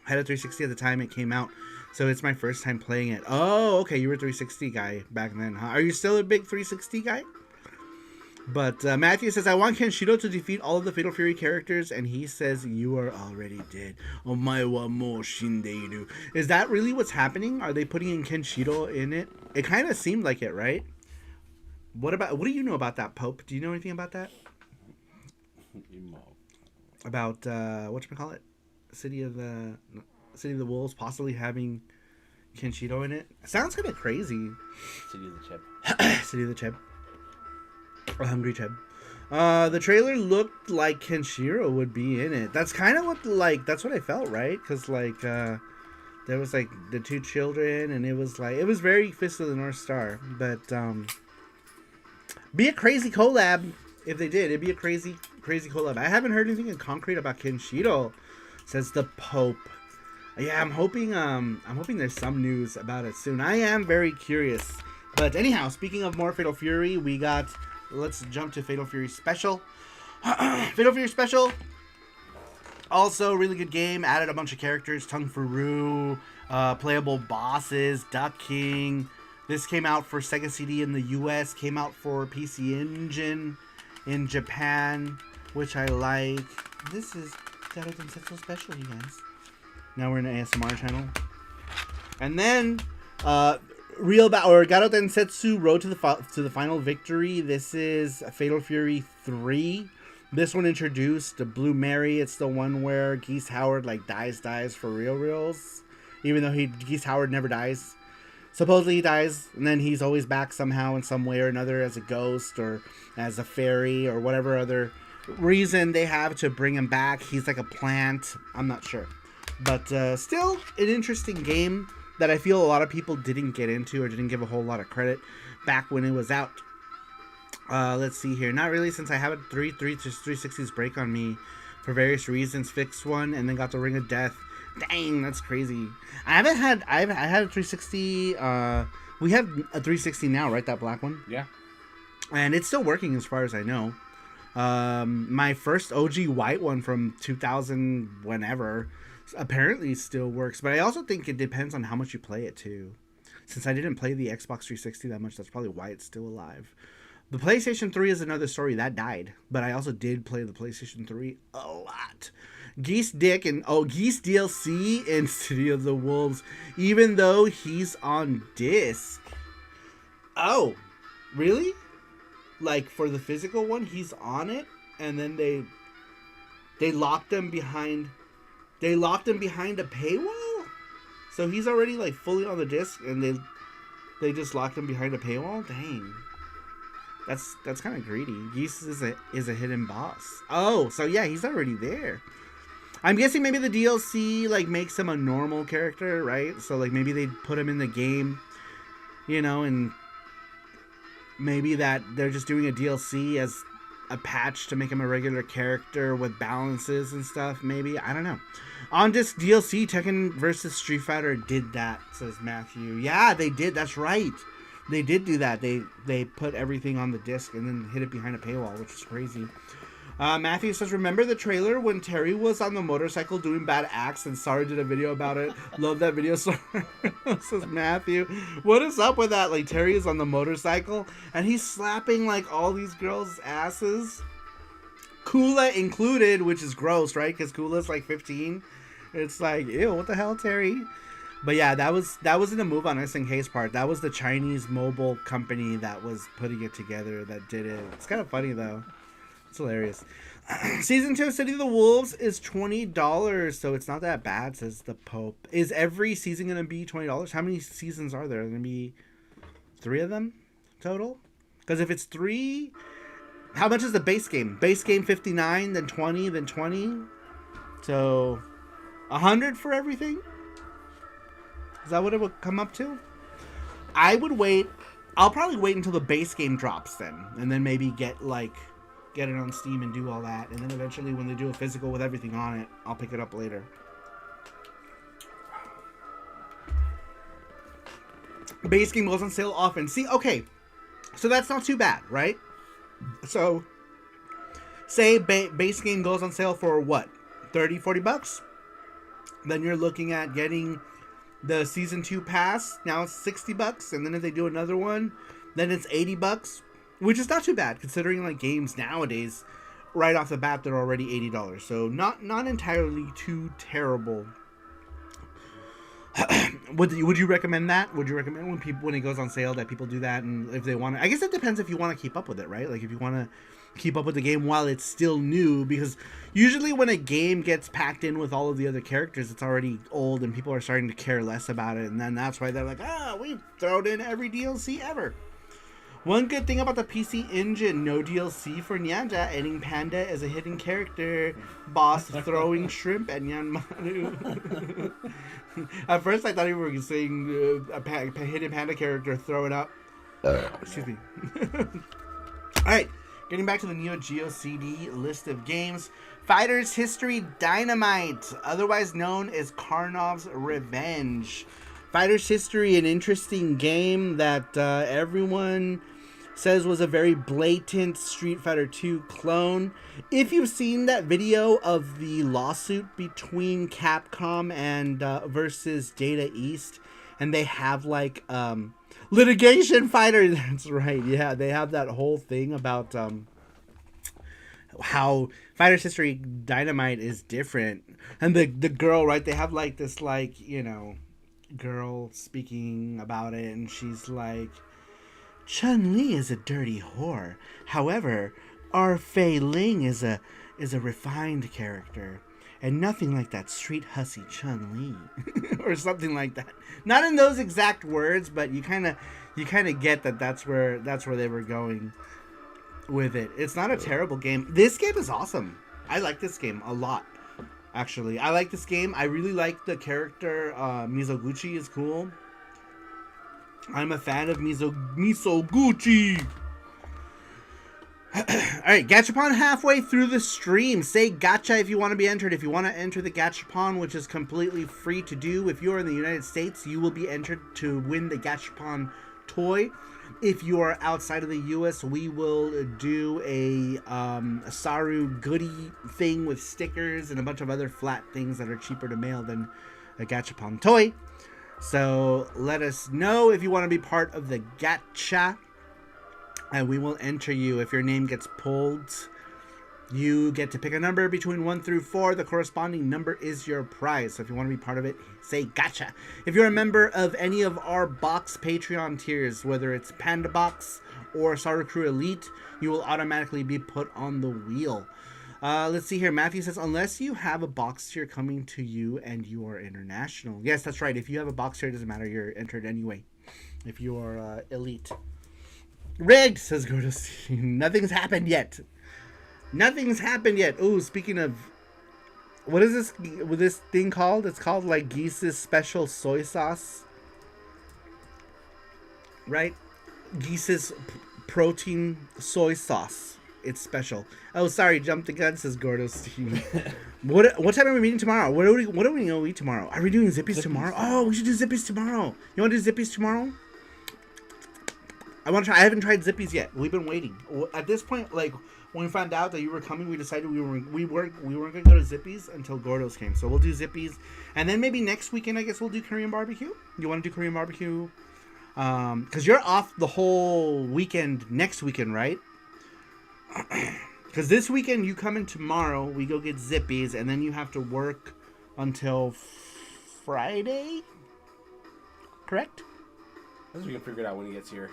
I had a 360 at the time it came out, so it's my first time playing it. Oh, okay. You were a 360 guy back then, huh? Are you still a big 360 guy? But Matthew says, I want Kenshiro to defeat all of the Fatal Fury characters, and he says, you are already dead. Omae wa mou shindeiru. Is that really what's happening? Are they putting in Kenshiro in it? It kind of seemed like it, right? What do you know about that, Pope? Do you know anything about that? About whatchamacallit? City of the Wolves possibly having Kenshiro in it. Sounds kind of crazy. City of the Chip. City of the Chip. A hungry Chip. The trailer looked like Kenshiro would be in it. That's kind of what that's what I felt, right? Because there was like the two children, and it was very Fist of the North Star. But be a crazy collab if they did. It'd be a crazy collab. I haven't heard anything in concrete about Kenshiro, says the Pope. Yeah, I'm hoping there's some news about it soon. I am very curious. But anyhow, speaking of more Fatal Fury, let's jump to Fatal Fury Special. Fatal Fury Special, also really good game. Added a bunch of characters, Tung Fu, playable bosses, Duck King. This came out for Sega CD in the US, came out for PC Engine in Japan, which I like. This is Gato Densetsu Special, you guys. Now we're in an ASMR channel. And then, Gato Densetsu Road to the Final Victory. This is Fatal Fury 3. This one introduced the Blue Mary. It's the one where Geese Howard dies for reals. Even though Geese Howard never dies. Supposedly he dies, and then he's always back somehow in some way or another as a ghost or as a fairy or whatever other reason they have to bring him back. He's like a plant. I'm not sure. But still an interesting game that I feel a lot of people didn't get into or didn't give a whole lot of credit back when it was out. Let's see here. Not really, since I have a 360s break on me for various reasons. Fixed one and then got the Ring of Death. Dang, that's crazy. I had a 360. We have a 360 now, right? That black one. Yeah. And it's still working as far as I know. My first OG white one from 2000 whenever apparently still works, but I also think it depends on how much you play it too. Since I didn't play the Xbox 360 that much, that's probably why it's still alive. The PlayStation 3 is another story. That died, but I also did play the PlayStation 3 a lot. Geese DLC in City of the Wolves, even though he's on disc. Oh, really? Like for the physical one, he's on it, and then they locked him behind a paywall. So he's already like fully on the disc, and they just locked him behind a paywall. Dang, that's kind of greedy. Geese is a hidden boss. Oh, so yeah, he's already there. I'm guessing maybe the DLC makes him a normal character, right? So maybe they put him in the game, and maybe that they're just doing a DLC as a patch to make him a regular character with balances and stuff. Maybe, I don't know. On disc DLC, Tekken vs Street Fighter did that, says Matthew. Yeah, they did. That's right. They did do that. They put everything on the disc and then hid it behind a paywall, which is crazy. Matthew says, remember the trailer when Terry was on the motorcycle doing bad acts and Saru did a video about it? Love that video, Saru. Says Matthew. What is up with that? Terry is on the motorcycle and he's slapping all these girls' asses. Kula included, which is gross, right? Because Kula's 15. It's ew, what the hell, Terry? But yeah, that wasn't a move on SNK's part. That was the Chinese mobile company that was putting it together that did it. It's kind of funny though. It's hilarious. Season 2 of City of the Wolves is $20, so it's not that bad, says the Pope. Is every season going to be $20? How many seasons are there? Are there going to be 3 of them total? Because if it's 3, how much is the base game? Base game $59, then $20, then $20. So $100 for everything? Is that what it would come up to? I would wait. I'll probably wait until the base game drops then, and then maybe get it on Steam and do all that, and then eventually when they do a physical with everything on it, I'll pick it up later. Base game goes on sale often. See, okay, so that's not too bad, right? So say base game goes on sale for what, 30-40 bucks? Then you're looking at getting the season 2 pass. Now it's 60 bucks, and then if they do another one, then it's 80 bucks. Which is not too bad, considering games nowadays, right off the bat, they're already $80. So not entirely too terrible. Would you recommend that? Would you recommend when it goes on sale that people do that? And if they want to, I guess it depends if you want to keep up with it, right? If you want to keep up with the game while it's still new, because usually when a game gets packed in with all of the other characters, it's already old and people are starting to care less about it, and then that's why they're like, we've thrown in every DLC ever. One good thing about the PC Engine, no DLC for Nyanja, adding Panda as a hidden character, boss throwing shrimp at Nyanmaru. At first I thought you were saying a hidden Panda character throwing up. Excuse me. Alright, getting back to the Neo Geo CD list of games. Fighters History Dynamite, otherwise known as Karnov's Revenge. Fighters History, an interesting game that everyone says was a very blatant Street Fighter 2 clone. If you've seen that video of the lawsuit between Capcom and versus Data East, and they have like litigation fighter. That's right. Yeah, they have that whole thing about how Fighters History Dynamite is different, and the girl, right? They have like this girl speaking about it, and she's like, Chun-Li is a dirty whore. However, our Fei Ling is a refined character, and nothing like that street hussy Chun-Li, or something like that. Not in those exact words, but you kind of get that that's where they were going with it. It's not a terrible game. This game is awesome. I like this game a lot. Actually, I like this game. I really like the character. Mizoguchi is cool. I'm a fan of Mizoguchi. Alright, Gachapon halfway through the stream. Say gacha if you want to be entered. If you want to enter the Gachapon, which is completely free to do. If you're in the United States, you will be entered to win the Gachapon toy. If you are outside of the US, we will do a Saru goodie thing with stickers and a bunch of other flat things that are cheaper to mail than a Gachapon toy. So let us know if you want to be part of the gacha, and we will enter you. If your name gets pulled, you get to pick a number between 1 through 4. The corresponding number is your prize. So if you want to be part of it, say gacha. If you're a member of any of our box Patreon tiers, whether it's Panda Box or SaruPro Elite, you will automatically be put on the wheel. Let's see here. Matthew says, unless you have a box tier coming to you and you are international. Yes, that's right. If you have a box tier, it doesn't matter. You're entered anyway. If you are elite. Rigged, says Gordo. Nothing's happened yet. Nothing's happened yet. Ooh, speaking of, what is this thing called? It's called like Geese's special soy sauce. Right? Geese's protein soy sauce. It's special. Oh, sorry, jump the gun, says Gordo Steve. What time are we meeting tomorrow? What do we going to eat tomorrow? Are we doing Zippies tomorrow? Oh, we should do Zippies tomorrow. You want to do Zippies tomorrow? I want to try. I haven't tried Zippies yet. We've been waiting. At this point, like when we found out that you were coming, we decided we weren't going to go to Zippies until Gordo's came. So we'll do Zippies, and then maybe next weekend I guess we'll do Korean barbecue. You want to do Korean barbecue? Because you're off the whole weekend next weekend, right? Because this weekend you come in tomorrow, we go get Zippies, and then you have to work until Friday? Correct? I think we can figure it out when he gets here.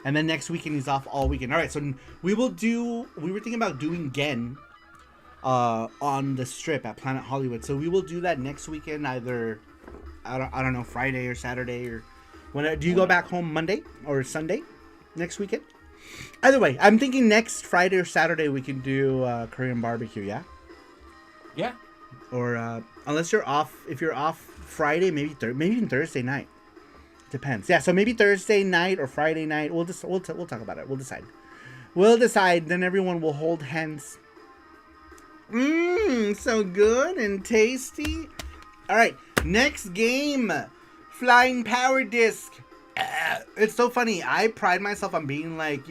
And then next weekend he's off all weekend. Alright, so we were thinking about doing Gen on the strip at Planet Hollywood. So we will do that next weekend, either, I don't know, Friday or Saturday, or whenever. Do you go back home Monday or Sunday next weekend? Either way, I'm thinking next Friday or Saturday we can do Korean barbecue, yeah? Yeah. Or unless you're off, if you're off Friday, maybe even Thursday night. Depends. Yeah, so maybe Thursday night or Friday night. We'll talk about it. We'll decide. Then everyone will hold hands. So good and tasty. All right, next game, Flying Power Disc. It's so funny. I pride myself on being like,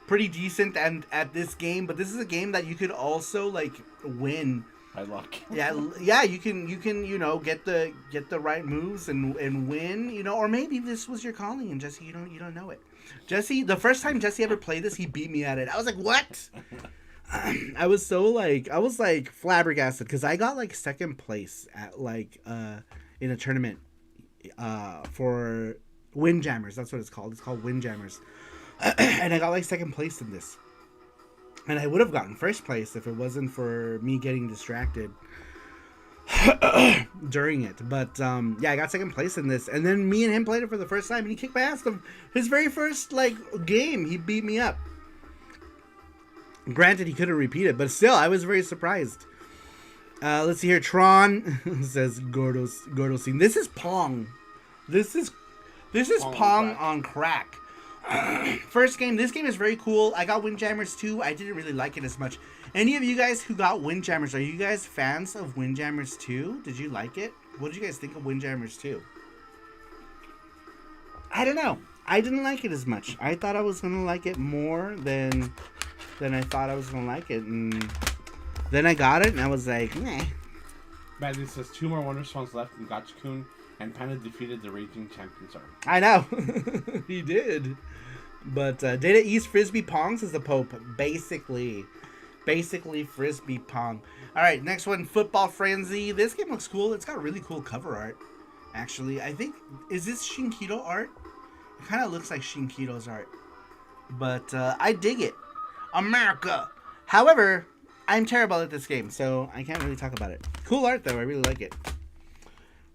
pretty decent and at this game, but this is a game that you could also like win by luck. Yeah, you can get the right moves and win, or maybe this was your calling and Jesse, you don't know it. Jesse, the first time Jesse ever played this, he beat me at it. I was like, what? I was flabbergasted because I got like second place at like in a tournament for Windjammers. That's what it's called. It's called Windjammers. And I got like second place in this. And I would have gotten first place if it wasn't for me getting distracted during it. But yeah, I got second place in this. And then me and him played it for the first time, and he kicked my ass. His very first game, he beat me up. Granted, he couldn't repeat it, but still, I was very surprised. Let's see here. Tron says Gordo scene. This is Pong. This is Pong on crack. First game. This game is very cool. I got Windjammers 2. I didn't really like it as much. Any of you guys who got Windjammers, are you guys fans of Windjammers 2? Did you like it? What did you guys think of Windjammers 2? I don't know. I didn't like it as much. I thought I was gonna like it more than I thought I was gonna like it, and then I got it, and I was like, meh. Badly says 2 more Wonder Swans left in Gotcha-kun, and Panda defeated the Raging Champion Saru. I know. He did. But Data East Frisbee Pong says the Pope. Basically Frisbee Pong. Alright, next one, Football Frenzy. This game looks cool. It's got really cool cover art, actually. I think, is this Shinkido art? It kind of looks like Shinkido's art. But I dig it. America! However, I'm terrible at this game, so I can't really talk about it. Cool art, though. I really like it.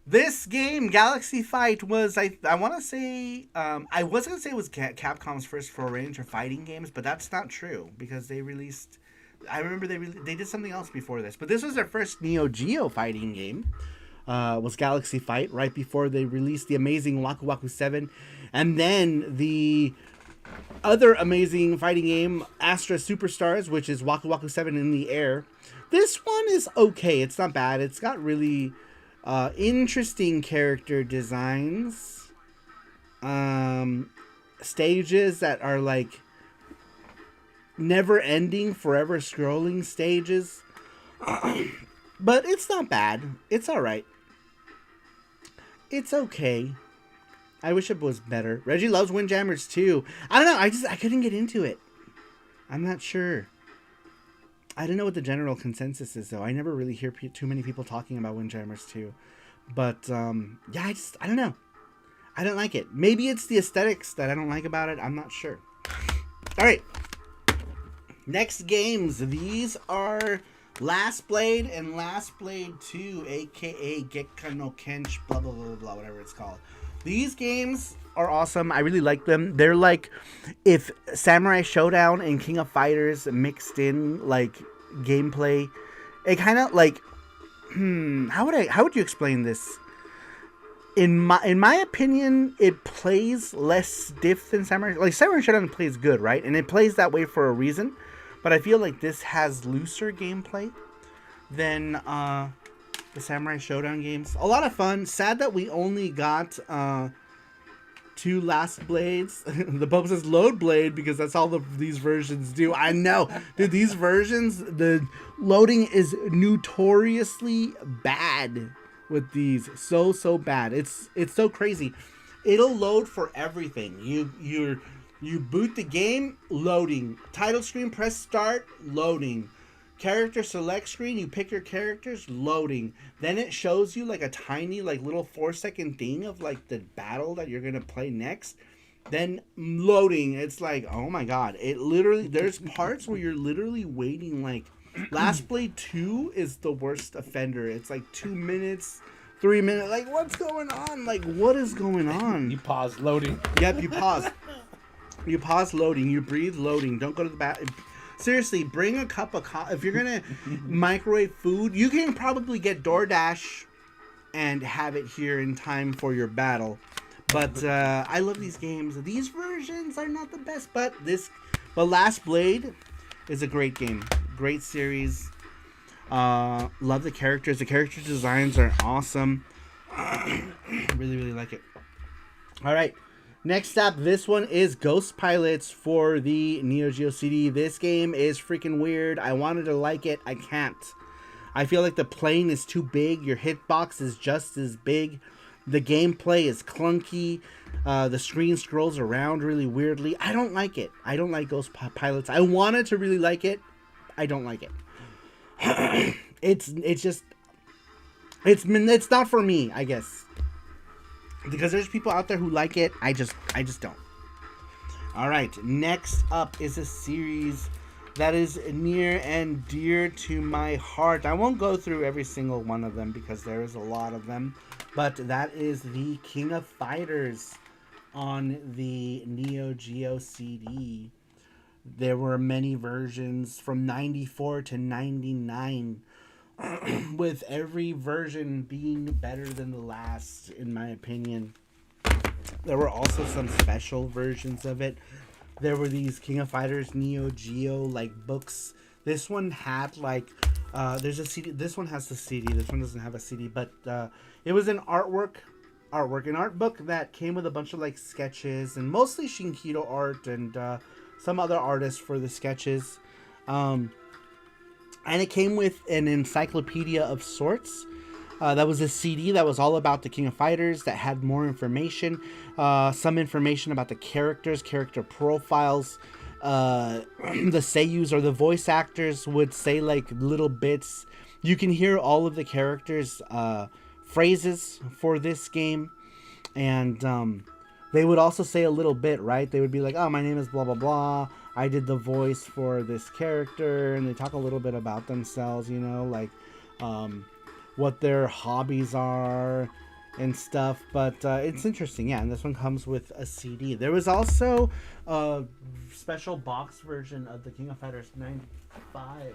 This game, Galaxy Fight, was, I want to say, I was going to say it was Capcom's first foray into fighting games, but that's not true, because they released, I remember they did something else before this, but this was their first Neo Geo fighting game, was Galaxy Fight, right before they released the amazing Waku Waku 7, and then the other amazing fighting game, Astra Superstars, which is Waku Waku 7 in the air. This one is okay. It's not bad. It's got really interesting character designs. Stages that are like never ending, forever scrolling stages. But it's not bad. It's alright. It's okay. I wish it was better. Reggie loves Windjammers too. I don't know. I couldn't get into it. I'm not sure. I don't know what the general consensus is, though. I never really hear too many people talking about Windjammers 2. But, yeah, I don't know. I don't like it. Maybe it's the aesthetics that I don't like about it. I'm not sure. Alright. Next games. These are Last Blade and Last Blade 2, a.k.a. Gekka no Kenshi, blah, blah, blah, blah, whatever it's called. These games are awesome. I really like them. They're like if Samurai Showdown and King of Fighters mixed in like gameplay. It kind of like how would you explain this? In my opinion, it plays less stiff than Samurai. Like Samurai Showdown plays good, right? And it plays that way for a reason. But I feel like this has looser gameplay than the Samurai Showdown games. A lot of fun. Sad that we only got 2 Last Blades. The Pope says load blade because that's all these versions do. I know. Dude, these versions, the loading is notoriously bad with these. So bad. It's so crazy. It'll load for everything. You boot the game, loading. Title screen, press start, loading. Character select screen, you pick your characters, loading. Then it shows you like a tiny like little 4-second thing of like the battle that you're gonna play next. Then loading. It's like, oh my god. It literally, there's parts where you're literally waiting. Like Last Blade 2 is the worst offender. It's like 2 minutes, 3 minutes. Like what's going on? Like what is going on? You pause loading. Yep, you pause. You pause loading. You breathe loading. Don't go to the bathroom. Seriously, bring a cup of coffee. If you're going to microwave food, you can probably get DoorDash and have it here in time for your battle. But I love these games. These versions are not the best, but Last Blade is a great game. Great series. Love the characters. The character designs are awesome. Really like it. All right. Next up, this one is Ghost Pilots for the Neo Geo CD. This game is freaking weird. I wanted to like it. I can't. I feel like the plane is too big. Your hitbox is just as big. The gameplay is clunky. The screen scrolls around really weirdly. I don't like it. I don't like Ghost Pilots. I wanted to really like it. I don't like it. It's not for me, I guess. Because there's people out there who like it. I just don't. Alright, next up is a series that is near and dear to my heart. I won't go through every single one of them because there is a lot of them, but that is the King of Fighters on the Neo Geo CD. There were many versions from 94 to 99, with every version being better than the last, in my opinion. There were also some special versions of it. There were these King of Fighters Neo Geo like books. This one had like there's a CD. This one has the CD. This one doesn't have a CD, but it was an an art book that came with a bunch of like sketches and mostly Shinkido art and some other artists for the sketches. And it came with an encyclopedia of sorts. That was a CD that was all about the King of Fighters, that had more information, some information about the characters, character profiles. The seiyus or the voice actors would say like little bits. You can hear all of the characters' phrases for this game, and they would also say a little bit, right? They would be like, oh, my name is blah blah blah, I did the voice for this character, and they talk a little bit about themselves, you know, like what their hobbies are and stuff. But it's interesting, yeah. And this one comes with a CD. There was also a special box version of the King of Fighters 95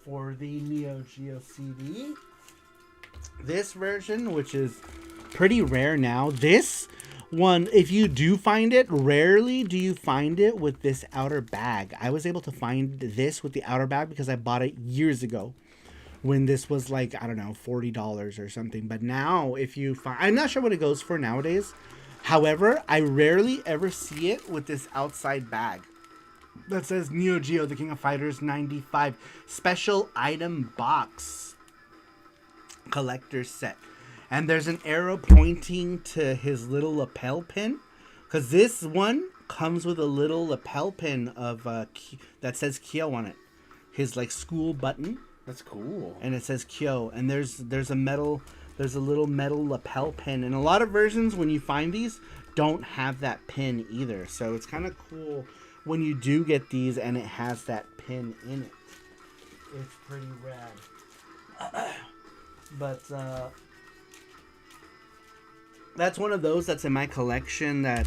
for the Neo Geo CD. This version, which is pretty rare now, this one, if you do find it, rarely do you find it with this outer bag. I was able to find this with the outer bag because I bought it years ago when this was like, I don't know, $40 or something. But now if you find, I'm not sure what it goes for nowadays. However, I rarely ever see it with this outside bag that says Neo Geo, the King of Fighters 95 special item box collector's set. And there's an arrow pointing to his little lapel pin, because this one comes with a little lapel pin of that says Kyo on it. His like school button. That's cool. And it says Kyo, and there's a little metal lapel pin. And a lot of versions, when you find these, don't have that pin either. So it's kind of cool when you do get these and it has that pin in it. It's pretty rad. But that's one of those that's in my collection that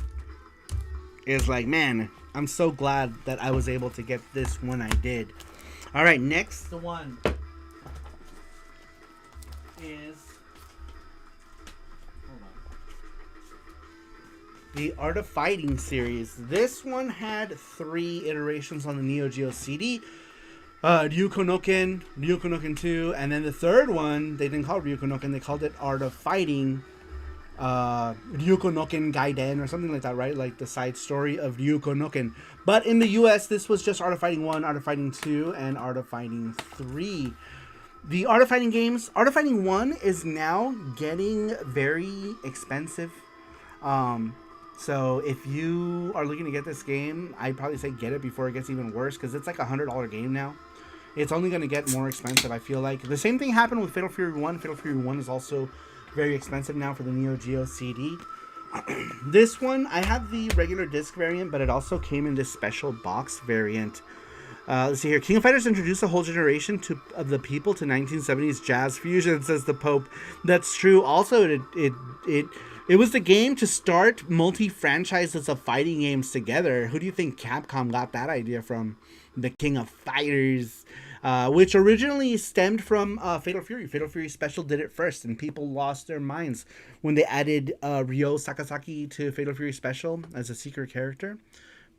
is like, man, I'm so glad that I was able to get this when I did. All right, next one is the Art of Fighting series. This one had 3 iterations on the Neo Geo CD. Ryukonoken, Ryukonoken 2, and then the third one, they didn't call it Ryukonoken, they called it Art of Fighting. Ryukonoken Gaiden or something like that, right? Like the side story of Ryukonoken. But in the US, this was just Art of Fighting 1, Art of Fighting 2, and Art of Fighting 3. The Art of Fighting games, Art of Fighting 1 is now getting very expensive. So if you are looking to get this game, I'd probably say get it before it gets even worse, because it's like a $100 game now. It's only going to get more expensive, I feel like. The same thing happened with Fatal Fury 1. Fatal Fury 1 is also very expensive now for the Neo Geo CD. This one, I have the regular disc variant, but it also came in this special box variant. Let's see here. King of Fighters introduced a whole generation of the people to 1970s jazz fusion, says the Pope. That's true. Also, it was the game to start multi-franchises of fighting games together. Who do you think Capcom got that idea from? The King of Fighters, which originally stemmed from Fatal Fury. Fatal Fury Special did it first, and people lost their minds when they added Ryo Sakazaki to Fatal Fury Special as a secret character.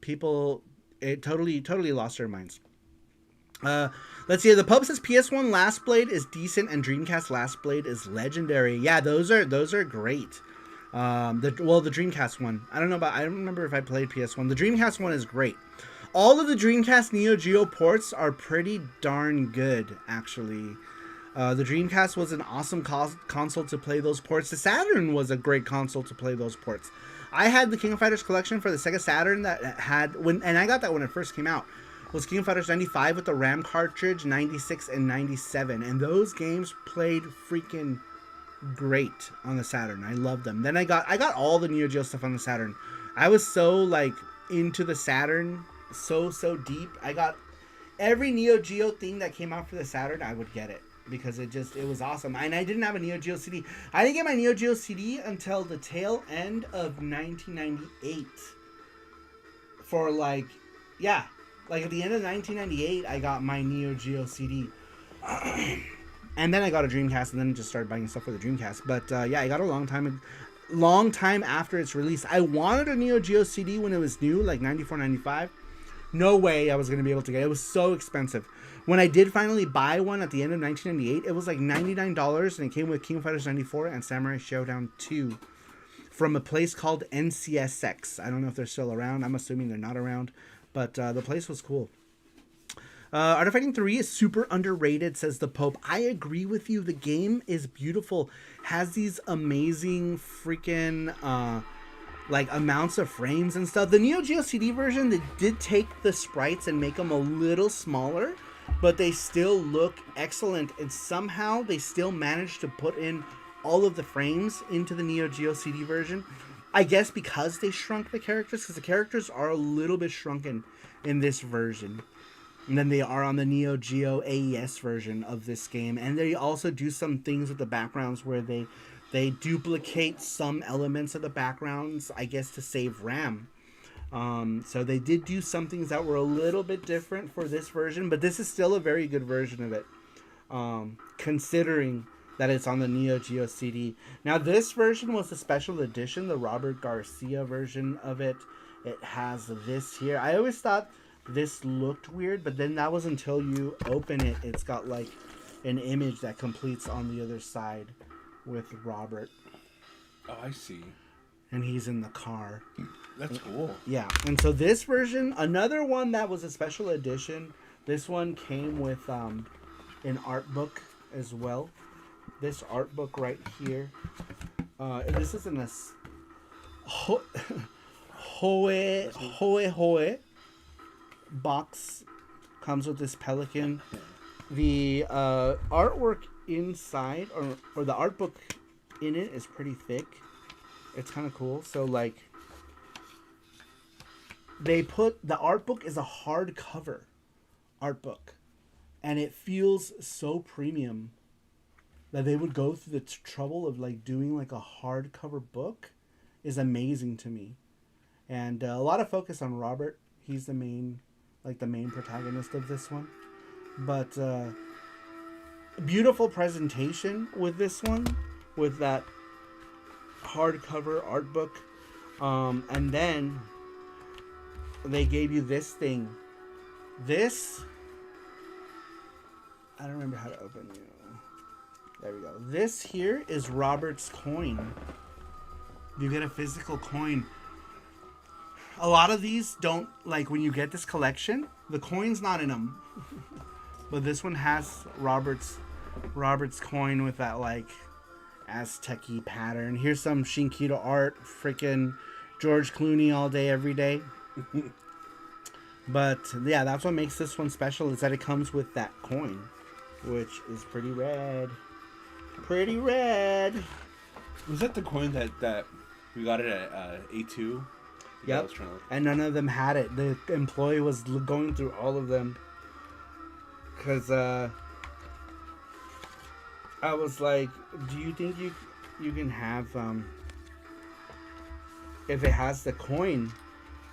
People, it totally lost their minds. Let's see. The Pope says PS1 Last Blade is decent and Dreamcast Last Blade is legendary. Yeah, those are great. The Dreamcast one. I don't remember if I played PS1. The Dreamcast one is great. All of the Dreamcast Neo Geo ports are pretty darn good, actually. The Dreamcast was an awesome console to play those ports. The Saturn was a great console to play those ports. I had the King of Fighters collection for the Sega Saturn that had, and I got that when it first came out, was King of Fighters 95 with the RAM cartridge, 96 and 97. And those games played freaking great on the Saturn. I loved them. Then I got all the Neo Geo stuff on the Saturn. I was so like into the Saturn, so deep. I got every Neo Geo thing that came out for the Saturn, I would get it because it was awesome. And I didn't have a Neo Geo CD. I didn't get my Neo Geo CD until the tail end of 1998. For like at the end of 1998, I got my Neo Geo CD. And then I got a Dreamcast, and then just started buying stuff for the Dreamcast. But I got a long time after its release. I wanted a Neo Geo CD when it was new, like 94, 95. No way I was going to be able to get it. It was so expensive. When I did finally buy one at the end of 1998, it was like $99, and it came with King of Fighters 94 and Samurai Showdown 2 from a place called NCSX. I don't know if they're still around. I'm assuming they're not around, but the place was cool. Art of Fighting 3 is super underrated, says the Pope. I agree with you. The game is beautiful. Has these amazing freaking amounts of frames and stuff. The Neo Geo CD version, they did take the sprites and make them a little smaller, but they still look excellent. And somehow they still managed to put in all of the frames into the Neo Geo CD version. I guess because they shrunk the characters, because the characters are a little bit shrunken in this version. And then they are on the Neo Geo AES version of this game. And they also do some things with the backgrounds where they duplicate some elements of the backgrounds, I guess, to save RAM. So they did do some things that were a little bit different for this version. But this is still a very good version of it. Considering that it's on the Neo Geo CD. Now this version was a special edition, the Robert Garcia version of it. It has this here. I always thought this looked weird, but then that was until you open it. It's got like an image that completes on the other side with Robert. Oh, I see. And he's in the car. That's cool. Yeah. And so this version, another one that was a special edition, this one came with an art book as well. This art book right here. This is in a Hoe box. Comes with this pelican. The artwork inside, or the art book in it, is pretty thick. It's kind of cool. So like, they put the art book is a hardcover art book, and it feels so premium that they would go through the trouble of like doing like a hardcover book is amazing to me. And a lot of focus on Robert. He's the main protagonist of this one. But beautiful presentation with this one, with that hardcover art book. And then they gave you this thing. This, I don't remember how to open it. There we go. This here is Robert's coin. You get a physical coin. A lot of these don't, like when you get this collection, the coin's not in them. But this one has Robert's coin with that like Aztec-y pattern. Here's some Shinkido art. Freaking George Clooney all day, every day. But yeah, that's what makes this one special, is that it comes with that coin, which is pretty rad. Pretty red. Was that the coin that we got it at A2? Yep. And none of them had it. The employee was going through all of them. Because I was like, do you think you can have, if it has the coin?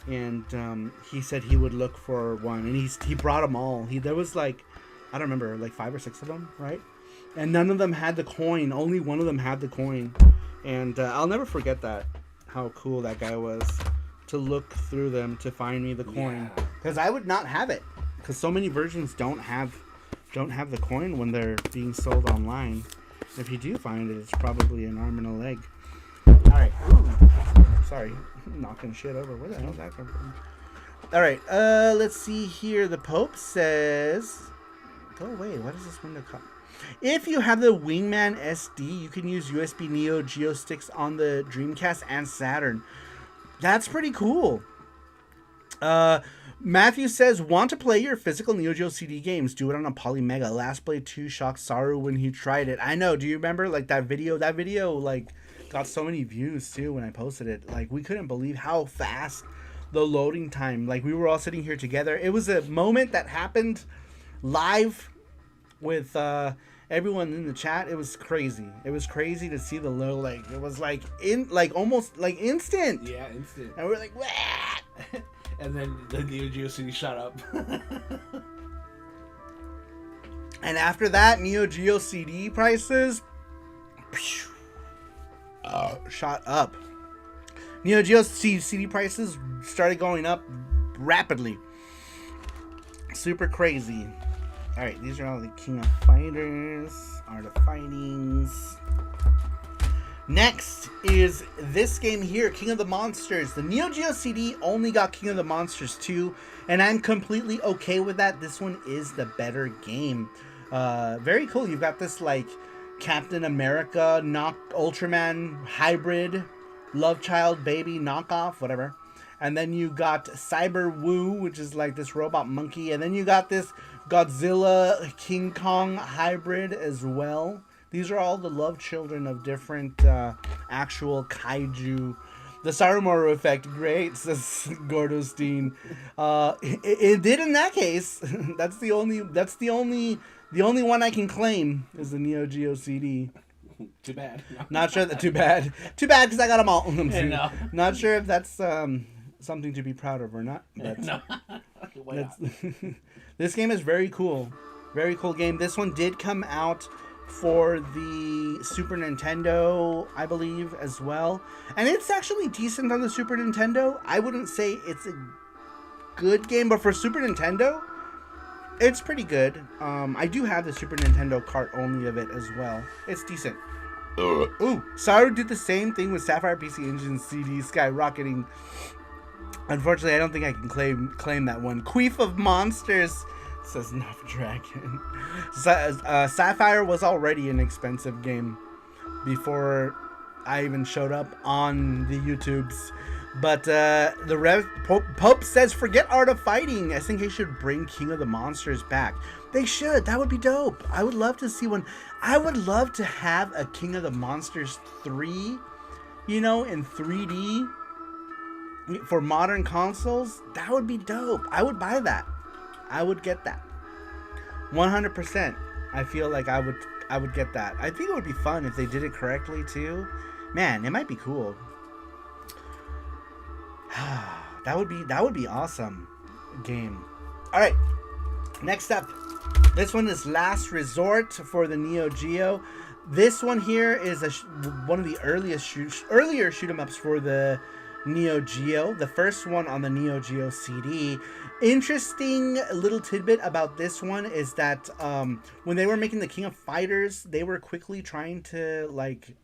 And he said he would look for one. And he brought them all. There was like, I don't remember, like 5 or 6 of them, right? And none of them had the coin. Only one of them had the coin. And I'll never forget that. How cool that guy was to look through them to find me the coin. Because I would not have it. Because so many versions don't have the coin when they're being sold online. If you do find it, it's probably an arm and a leg. Alright. Sorry. I'm knocking shit over. Where the hell did that come from? Alright. Let's see here. The Pope says... Go away. Why does this window come? If you have the Wingman SD, you can use USB Neo Geo sticks on the Dreamcast and Saturn. That's pretty cool. Matthew says, want to play your physical Neo Geo CD games? Do it on a Poly Mega. Last Blade 2 shocked Saru when he tried it. I know. Do you remember like that video? That video like got so many views too when I posted it. Like we couldn't believe how fast the loading time. Like, we were all sitting here together. It was a moment that happened live with everyone in the chat. It was crazy. It was crazy to see the low. Like, it was like almost like instant. Yeah, instant. And we were like, what? And then the Neo Geo CD shot up. And after that, Neo Geo CD prices shot up. Neo Geo CD prices started going up rapidly. Super crazy. Alright, these are all the King of Fighters, Art of Fightings. Next is this game here, King of the Monsters. The Neo Geo CD only got King of the Monsters 2, and I'm completely okay with that. This one is the better game. Very cool. You've got this like Captain America, Ultraman hybrid, Love Child baby knockoff, whatever. And then you got Cyber Woo, which is like this robot monkey. And then you got this Godzilla King Kong hybrid as well. These are all the love children of different actual kaiju. The Sarumoru effect, great, says Gordostein. It did in that case. That's the only one I can claim is the Neo Geo CD. Too bad. No. Not sure that. Too bad because I got them all. No. Not sure if that's something to be proud of or not. But no. Why not? This game is very cool. Very cool game. This one did come out for the Super Nintendo, I believe, as well. And it's actually decent on the Super Nintendo. I wouldn't say it's a good game, but for Super Nintendo, it's pretty good. I do have the Super Nintendo cart only of it as well. It's decent. Ooh, Saru did the same thing with Sapphire PC Engine CD skyrocketing. Unfortunately, I don't think I can claim that one. Queef of Monsters says Nuff Dragon. Sapphire was already an expensive game before I even showed up on the YouTubes. But Pope says, forget Art of Fighting. I think they should bring King of the Monsters back. They should. That would be dope. I would love to see one. I would love to have a King of the Monsters 3, you know, in 3D for modern consoles. That would be dope. I would buy that. I would get that. 100%. I feel like I would get that. I think it would be fun if they did it correctly too. Man, it might be cool. That would be awesome game. All right, next up, this one is Last Resort for the Neo Geo. This one here is one of the earlier shoot 'em ups for the Neo Geo. The first one on the Neo Geo CD. Interesting little tidbit about this one is that when they were making the King of Fighters, they were quickly trying to like,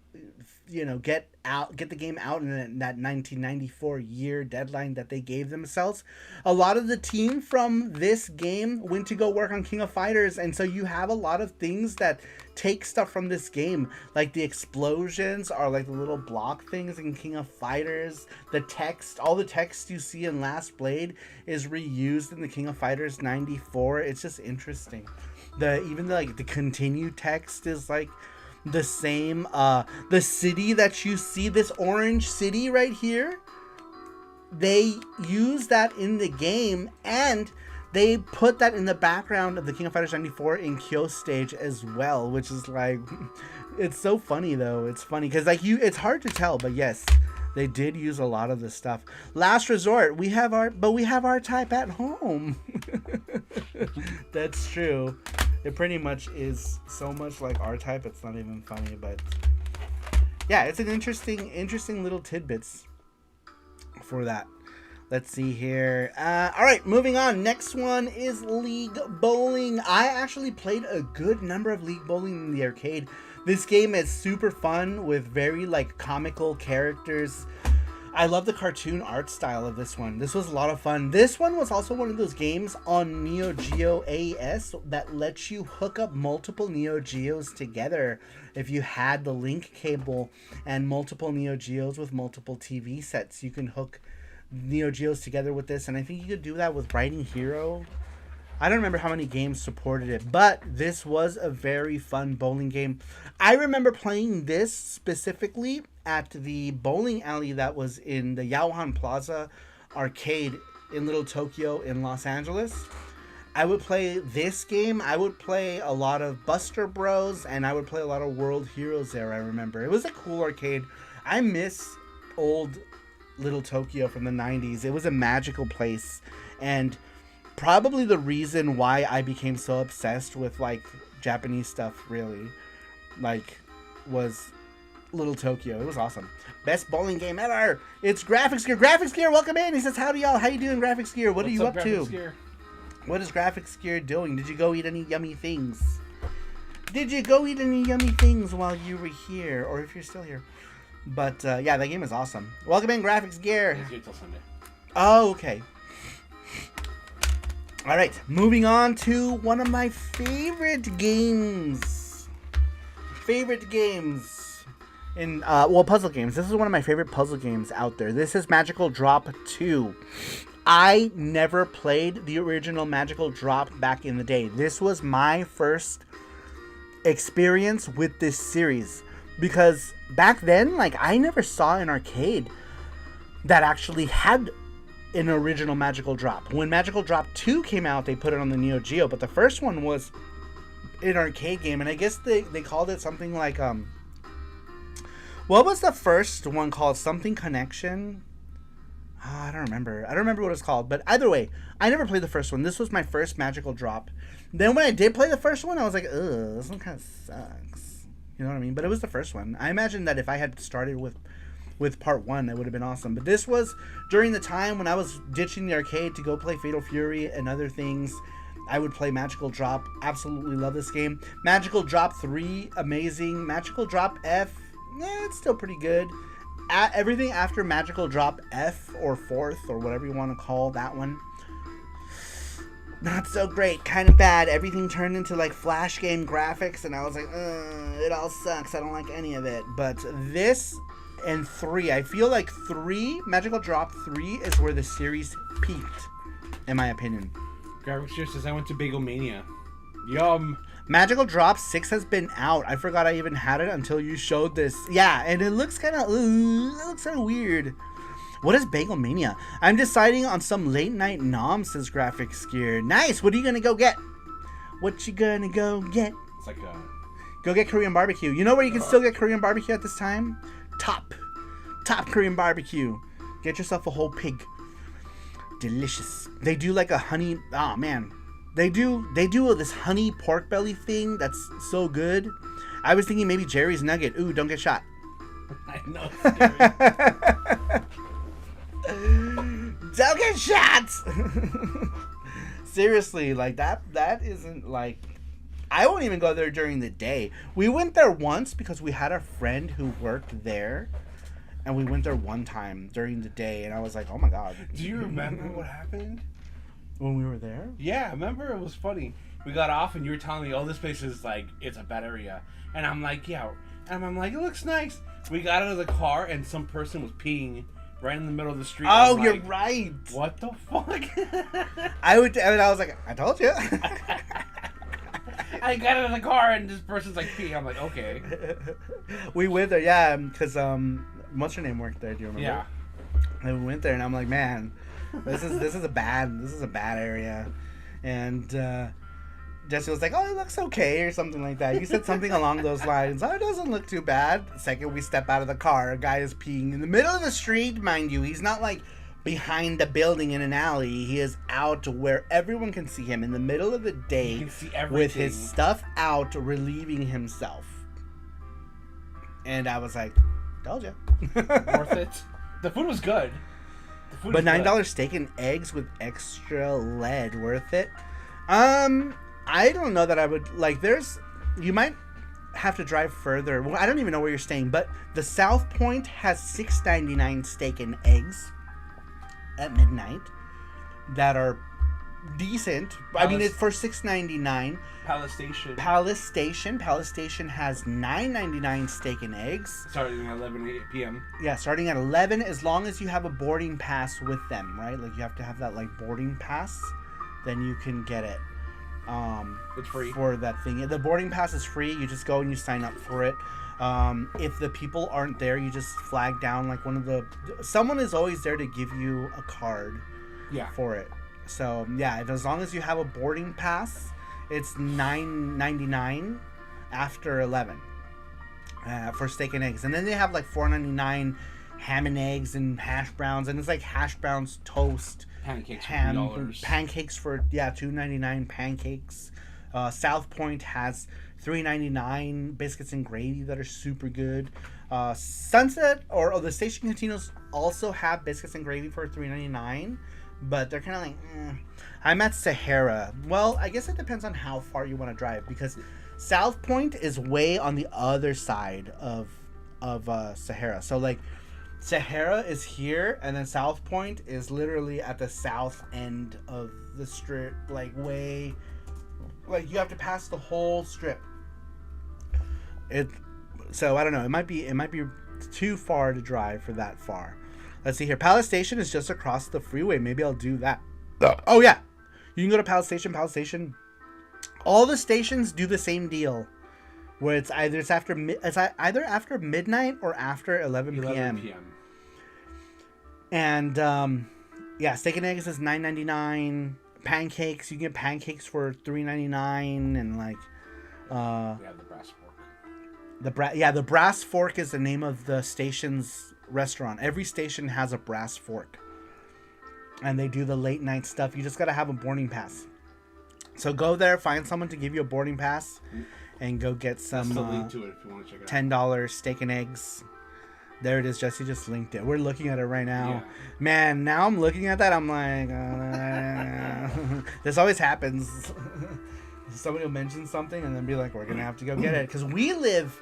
you know, get the game out in that 1994 year deadline that they gave themselves. A lot of the team from this game went to go work on King of Fighters, and so you have a lot of things that take stuff from this game, like the explosions are like the little block things in King of Fighters. The text, all the text you see in Last Blade is reused in the King of Fighters 94. It's just interesting. Even the continue text is like the same. The city that you see, this orange city right here, they use that in the game, and they put that in the background of the King of Fighters 94 in Kyo stage as well, which is like, it's so funny though. It's funny because like it's hard to tell, but yes, they did use a lot of the stuff. Last Resort, we have our type at home. That's true. It pretty much is so much like R-Type, it's not even funny, but yeah, it's an interesting little tidbits for that. Let's see here. All right, moving on. Next one is League Bowling. I actually played a good number of League Bowling in the arcade. This game is super fun with very like comical characters. I love the cartoon art style of this one. This was a lot of fun. This one was also one of those games on Neo Geo AES that lets you hook up multiple Neo Geos together. If you had the link cable and multiple Neo Geos with multiple TV sets, you can hook Neo Geos together with this. And I think you could do that with Riding Hero. I don't remember how many games supported it, but this was a very fun bowling game. I remember playing this specifically at the bowling alley that was in the Yaohan Plaza arcade in Little Tokyo in Los Angeles, I would play this game. I would play a lot of Buster Bros, and I would play a lot of World Heroes there, I remember. It was a cool arcade. I miss old Little Tokyo from the 90s. It was a magical place, and probably the reason why I became so obsessed with, like, Japanese stuff, really, like, was Little Tokyo. It was awesome. Best bowling game ever. It's Graphics Gear. Graphics Gear, welcome in. He says, howdy, y'all. How you doing, Graphics Gear? What are you up to? Gear? What is Graphics Gear doing? Did you go eat any yummy things? Did you go eat any yummy things while you were here? Or if you're still here. But, yeah, that game is awesome. Welcome in, Graphics Gear. It's here till Sunday. Oh, okay. All right, moving on to one of my favorite games. Puzzle games. This is one of my favorite puzzle games out there. This is Magical Drop 2. I never played the original Magical Drop back in the day. This was my first experience with this series. Because back then, like, I never saw an arcade that actually had an original Magical Drop. When Magical Drop 2 came out, they put it on the Neo Geo, but the first one was an arcade game, and I guess they called it something like, what was the first one called? Something Connection? Oh, I don't remember what it's called, but either way, I never played the first one. This was my first Magical Drop. Then when I did play the first one, I was like, ugh, this one kind of sucks. You know what I mean? But it was the first one. I imagine that if I had started with part 1, that would have been awesome. But this was during the time when I was ditching the arcade to go play Fatal Fury and other things. I would play Magical Drop. Absolutely love this game. Magical Drop 3, amazing. Magical Drop F, it's still pretty good. Everything after Magical Drop F or 4th or whatever you want to call that one, not so great, kind of bad. Everything turned into like flash game graphics, and I was like, it all sucks. I don't like any of it. But this and 3, I feel like Magical Drop 3 is where the series peaked, in my opinion. Graphics Gear says I went to Bagel Mania. Yum. Magical Drop 6 has been out. I forgot I even had it until you showed this. Yeah, and it looks kind of weird. What is Bagel Mania? I'm deciding on some late night nom, says Graphics Gear. Nice. What are you gonna go get? What you gonna go get? It's like a... Go get Korean barbecue. You know where you can still get Korean barbecue at this time? Top Korean barbecue. Get yourself a whole pig. Delicious. They do like a honey. Oh man. They do this honey pork belly thing that's so good. I was thinking maybe Jerry's Nugget. Ooh, don't get shot. I know. Don't get shot. Seriously, like that isn't like, I won't even go there during the day. We went there once because we had a friend who worked there, and we went there one time during the day, and I was like, oh my god. Do you remember what happened? When we were there? Yeah, remember? It was funny. We got off and you were telling me, oh, this place is like, it's a bad area. And I'm like, yeah. And I'm like, it looks nice. We got out of the car and some person was peeing right in the middle of the street. Oh, you're right. What the fuck? I was like, I told you. I got out of the car and this person's like peeing. I'm like, okay. We went there, yeah, because what's her name worked there? Do you remember? Yeah. And we went there and I'm like, man, this is a bad area. And Jesse was like, oh, it looks okay, or something like that. You said something along those lines. Oh, it doesn't look too bad. The second we step out of the car, a guy is peeing in the middle of the street, mind you. He's not like behind a building in an alley. He is out where everyone can see him in the middle of the day. You can see everything. With his stuff out, relieving himself. And I was like, told you. Worth it. The food was good. But $9 steak and eggs with extra lead, worth it? I don't know that I would, like, you might have to drive further. Well, I don't even know where you're staying, but the South Point has $6.99 steak and eggs at midnight that are decent. I mean, it's for $6.99. Palace Station. Palace Station has $9.99 steak and eggs. Starting at 11 p.m. Yeah, starting at 11, as long as you have a boarding pass with them, right? Like, you have to have that, like, boarding pass, then you can get it. It's free for that thing. The boarding pass is free. You just go and you sign up for it. If the people aren't there, you just flag down like someone is always there to give you a card for it. So yeah, as long as you have a boarding pass, it's $9.99 after 11 for steak and eggs, and then they have like $4.99 ham and eggs and hash browns, and it's like hash browns, toast, pancakes, pancakes for $2.99 pancakes. South Point has $3.99 biscuits and gravy that are super good. Sunset or the Station Cantinos also have biscuits and gravy for $3.99, but they're kind of like, I'm at Sahara. Well, I guess it depends on how far you want to drive, because South Point is way on the other side of Sahara. So like Sahara is here, and then South Point is literally at the south end of the strip, like way, like you have to pass the whole strip. So I don't know. It might be too far to drive for that far. Let's see here. Palace Station is just across the freeway. Maybe I'll do that. Oh yeah, you can go to Palace Station. All the stations do the same deal, where it's either after midnight or after 11 p.m. And yeah, steak and eggs is $9.99. Pancakes, you get pancakes for $3.99, and like we have the brass fork. The Brass Fork is the name of the station's restaurant. Every station has a brass fork, and they do the late night stuff. You just gotta have a boarding pass. So go there, find someone to give you a boarding pass, and go get some That's the link to it if you want to check it out. $10 steak and eggs. There it is. Jesse just linked it. We're looking at it right now. Yeah. Man, now I'm looking at that. I'm like, this always happens. Somebody will mention something and then be like, we're gonna have to go get it, because we live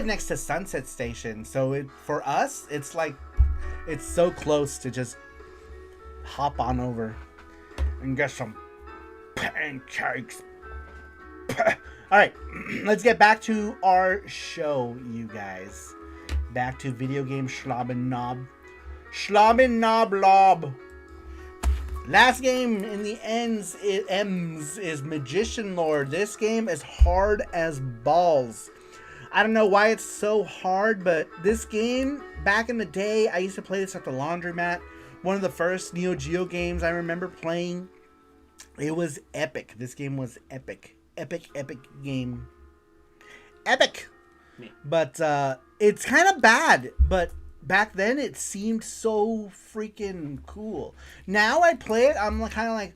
next to Sunset Station. So for us, it's like, it's so close to just hop on over and get some pancakes. All right, let's get back to our show, you guys. Back to video game Schlobben Knob. Schlobben Knob Lob. Last game in the ends is Magician Lord. This game is hard as balls. I don't know why it's so hard, but this game, back in the day, I used to play this at the laundromat. One of the first Neo Geo games I remember playing. It was epic. This game was epic. Epic game. Epic! But it's kind of bad, but back then it seemed so freaking cool. Now I play it, I'm kind of like,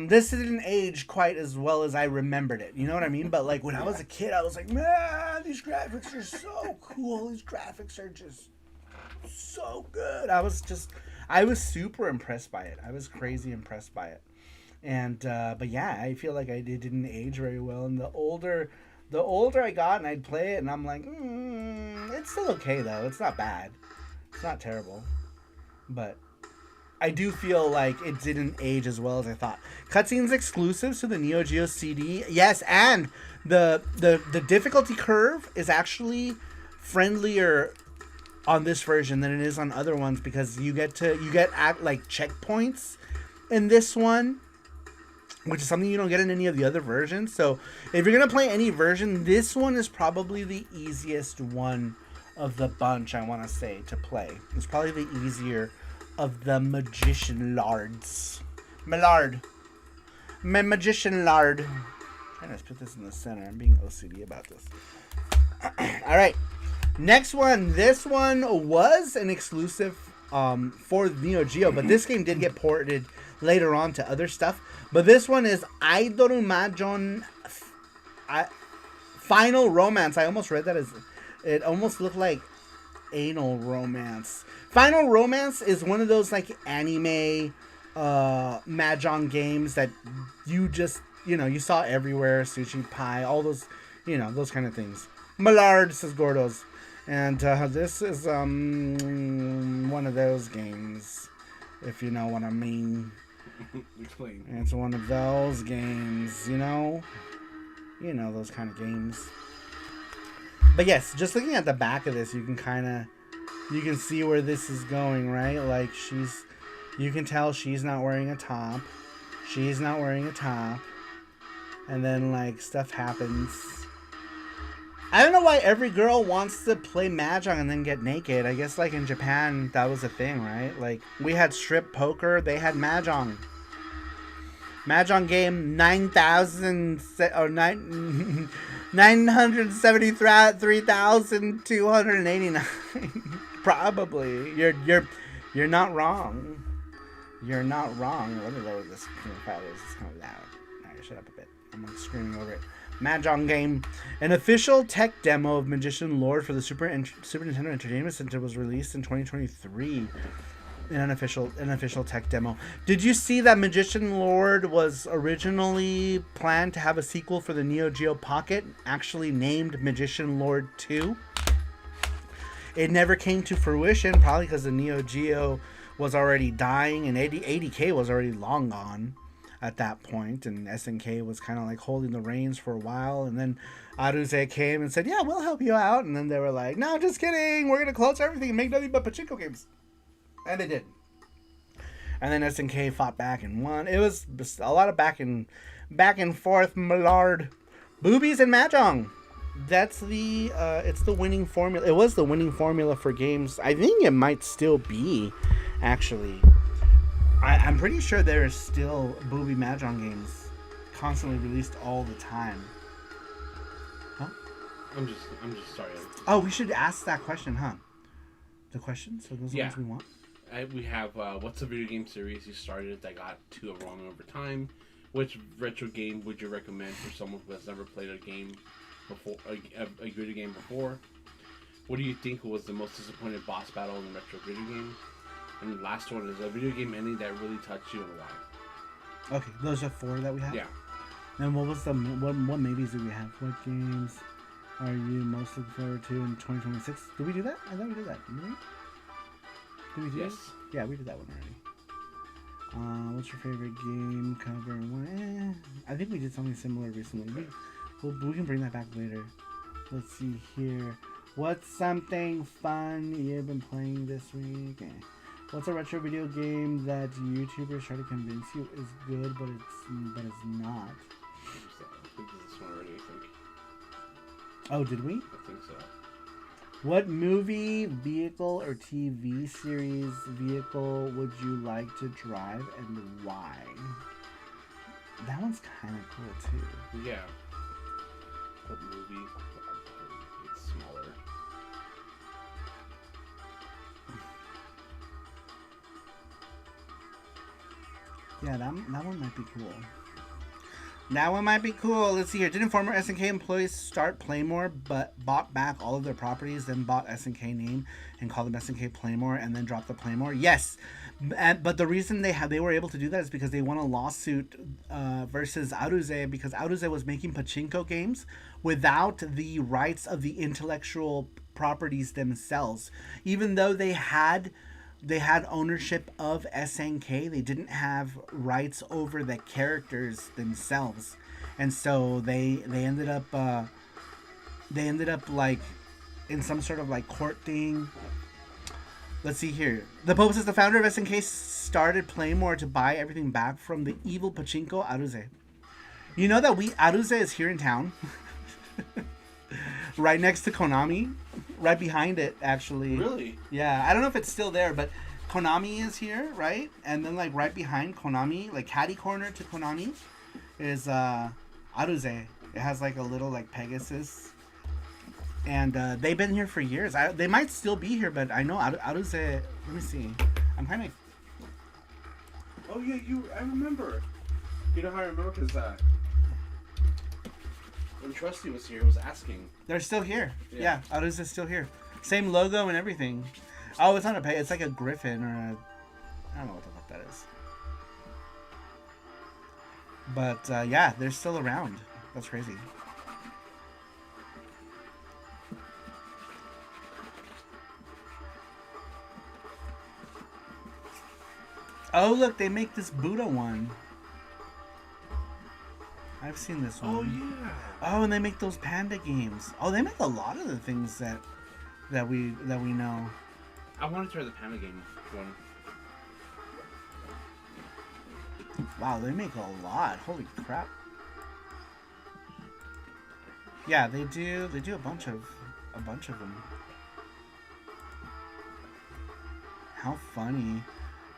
this didn't age quite as well as I remembered it. You know what I mean? But like when I was a kid, I was like, man, these graphics are so cool. These graphics are just so good. I was super impressed by it. I was crazy impressed by it. And but yeah, I feel like it didn't age very well. And the older I got, and I'd play it, and I'm like, it's still okay though. It's not bad. It's not terrible. But I do feel like it didn't age as well as I thought. Cutscenes exclusives to the Neo Geo CD. Yes, and the difficulty curve is actually friendlier on this version than it is on other ones, because you get like checkpoints in this one, which is something you don't get in any of the other versions. So if you're going to play any version, this one is probably the easiest one of the bunch, I want to say, to play. It's probably the easier of the Magician Lords. My Magician Lord. I'm trying to put this in the center. I'm being OCD about this. Alright. Next one. This one was an exclusive for Neo Geo, but this game did get ported later on to other stuff. But this one is Aidoru Mahjong Final Romance. I almost read that as, it almost looked like anal romance. Final Romance is one of those like anime Mahjong games that you just, you saw everywhere. Sushi Pie, all those, those kind of things. Malard, says Gordos. And this is one of those games, if you know what I mean. Explain. It's one of those games, those kind of games. But yes, just looking at the back of this, you can see where this is going, right? Like you can tell she's not wearing a top. She's not wearing a top. And then like stuff happens. I don't know why every girl wants to play Mahjong and then get naked. I guess like in Japan that was a thing, right? Like we had strip poker, they had Mahjong. Mahjong game 973,289. Probably. You're not wrong. You're not wrong. Let me lower this file. It's kind of loud. Alright, shut up a bit. I'm like screaming over it. Mahjong game. An official tech demo of Magician Lord for the Super Nintendo Entertainment Center was released in 2023. An official tech demo. Did you see that Magician Lord was originally planned to have a sequel for the Neo Geo Pocket, actually named Magician Lord 2? It never came to fruition, probably because the Neo Geo was already dying and 80K was already long gone at that point, and SNK was kind of like holding the reins for a while, and then Aruze came and said, yeah, we'll help you out, and then they were like, no, just kidding, we're gonna close everything and make nothing but pachinko games. And they did. And then SNK fought back and won. It was a lot of back and forth, my lord. Boobies and Mahjong. That's the it's the winning formula. It was the winning formula for games. I think it might still be, actually. I'm pretty sure there is still booby Mahjong games constantly released all the time. Huh? I'm just sorry. Oh, we should ask that question, huh? The question? So those are the ones we want? We have, what's a video game series you started that got too wrong over time? Which retro game would you recommend for someone who has never played a game before, a video game before? What do you think was the most disappointing boss battle in the retro video game? And the last one is a video game ending that really touched you and why. Okay, those are 4 that we have? Yeah. And what was what maybes did we have? What games are you most looking forward to in 2026? Did we do that? I thought we did that, didn't we? Did we do Yes. it? Yeah, we did that one already. What's your favorite game cover? I think we did something similar recently. We can bring that back later. Let's see here. What's something fun you've been playing this week? What's a retro video game that YouTubers try to convince you is good, but it's not? We did this one already, I think. Oh, did we? I think so. What movie, vehicle, or TV series vehicle would you like to drive and why? That one's kind of cool too. Yeah. What movie? It's smaller. Yeah, that one might be cool. That one might be cool. Let's see here. Didn't former SNK employees start Playmore, but bought back all of their properties, then bought SNK name and called them SNK Playmore, and then dropped the Playmore? Yes. But the reason they were able to do that is because they won a lawsuit versus Aruze, because Aruze was making pachinko games without the rights of the intellectual properties themselves. Even though they had ownership of SNK, they didn't have rights over the characters themselves, and so they ended up like in some sort of like court thing. Let's see here. The Pope says the founder of SNK started Playmore to buy everything back from the evil pachinko Aruze. You know that Aruze is here in town, right next to Konami. Right behind it, actually. Really? Yeah, I don't know if it's still there, but Konami is here, right? And then, like, right behind Konami, like, catty corner to Konami, is Aruze. It has, like, a little, like, Pegasus. And they've been here for years. They might still be here, but I know Aruze... Let me see. I'm kind of... Oh, yeah, I remember. You know how I remember? Because, when Trusty was here, he was asking. They're still here. Yeah, Aruze is still here. Same logo and everything. Oh, it's not a peg. It's like a griffin or a... I don't know what the fuck that is. But, yeah, they're still around. That's crazy. Oh, look, they make this Buddha one. I've seen this one. Oh, yeah. Oh, and they make those panda games. Oh, they make a lot of the things that we know. I want to try the panda game one. Wow, they make a lot. Holy crap. Yeah, they do a bunch of them. How funny.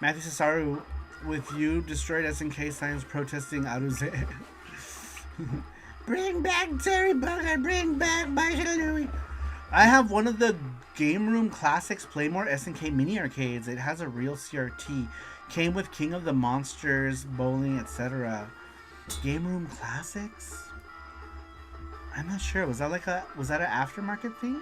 Matthew Saru, with you destroyed SNK signs protesting Aruze. Bring back Terry Bugger, bring back Michael Louis. I have one of the Game Room Classics Playmore SNK mini arcades. It has a real CRT. Came with King of the Monsters, bowling, etc. Game Room Classics? I'm not sure. Was that an aftermarket thing?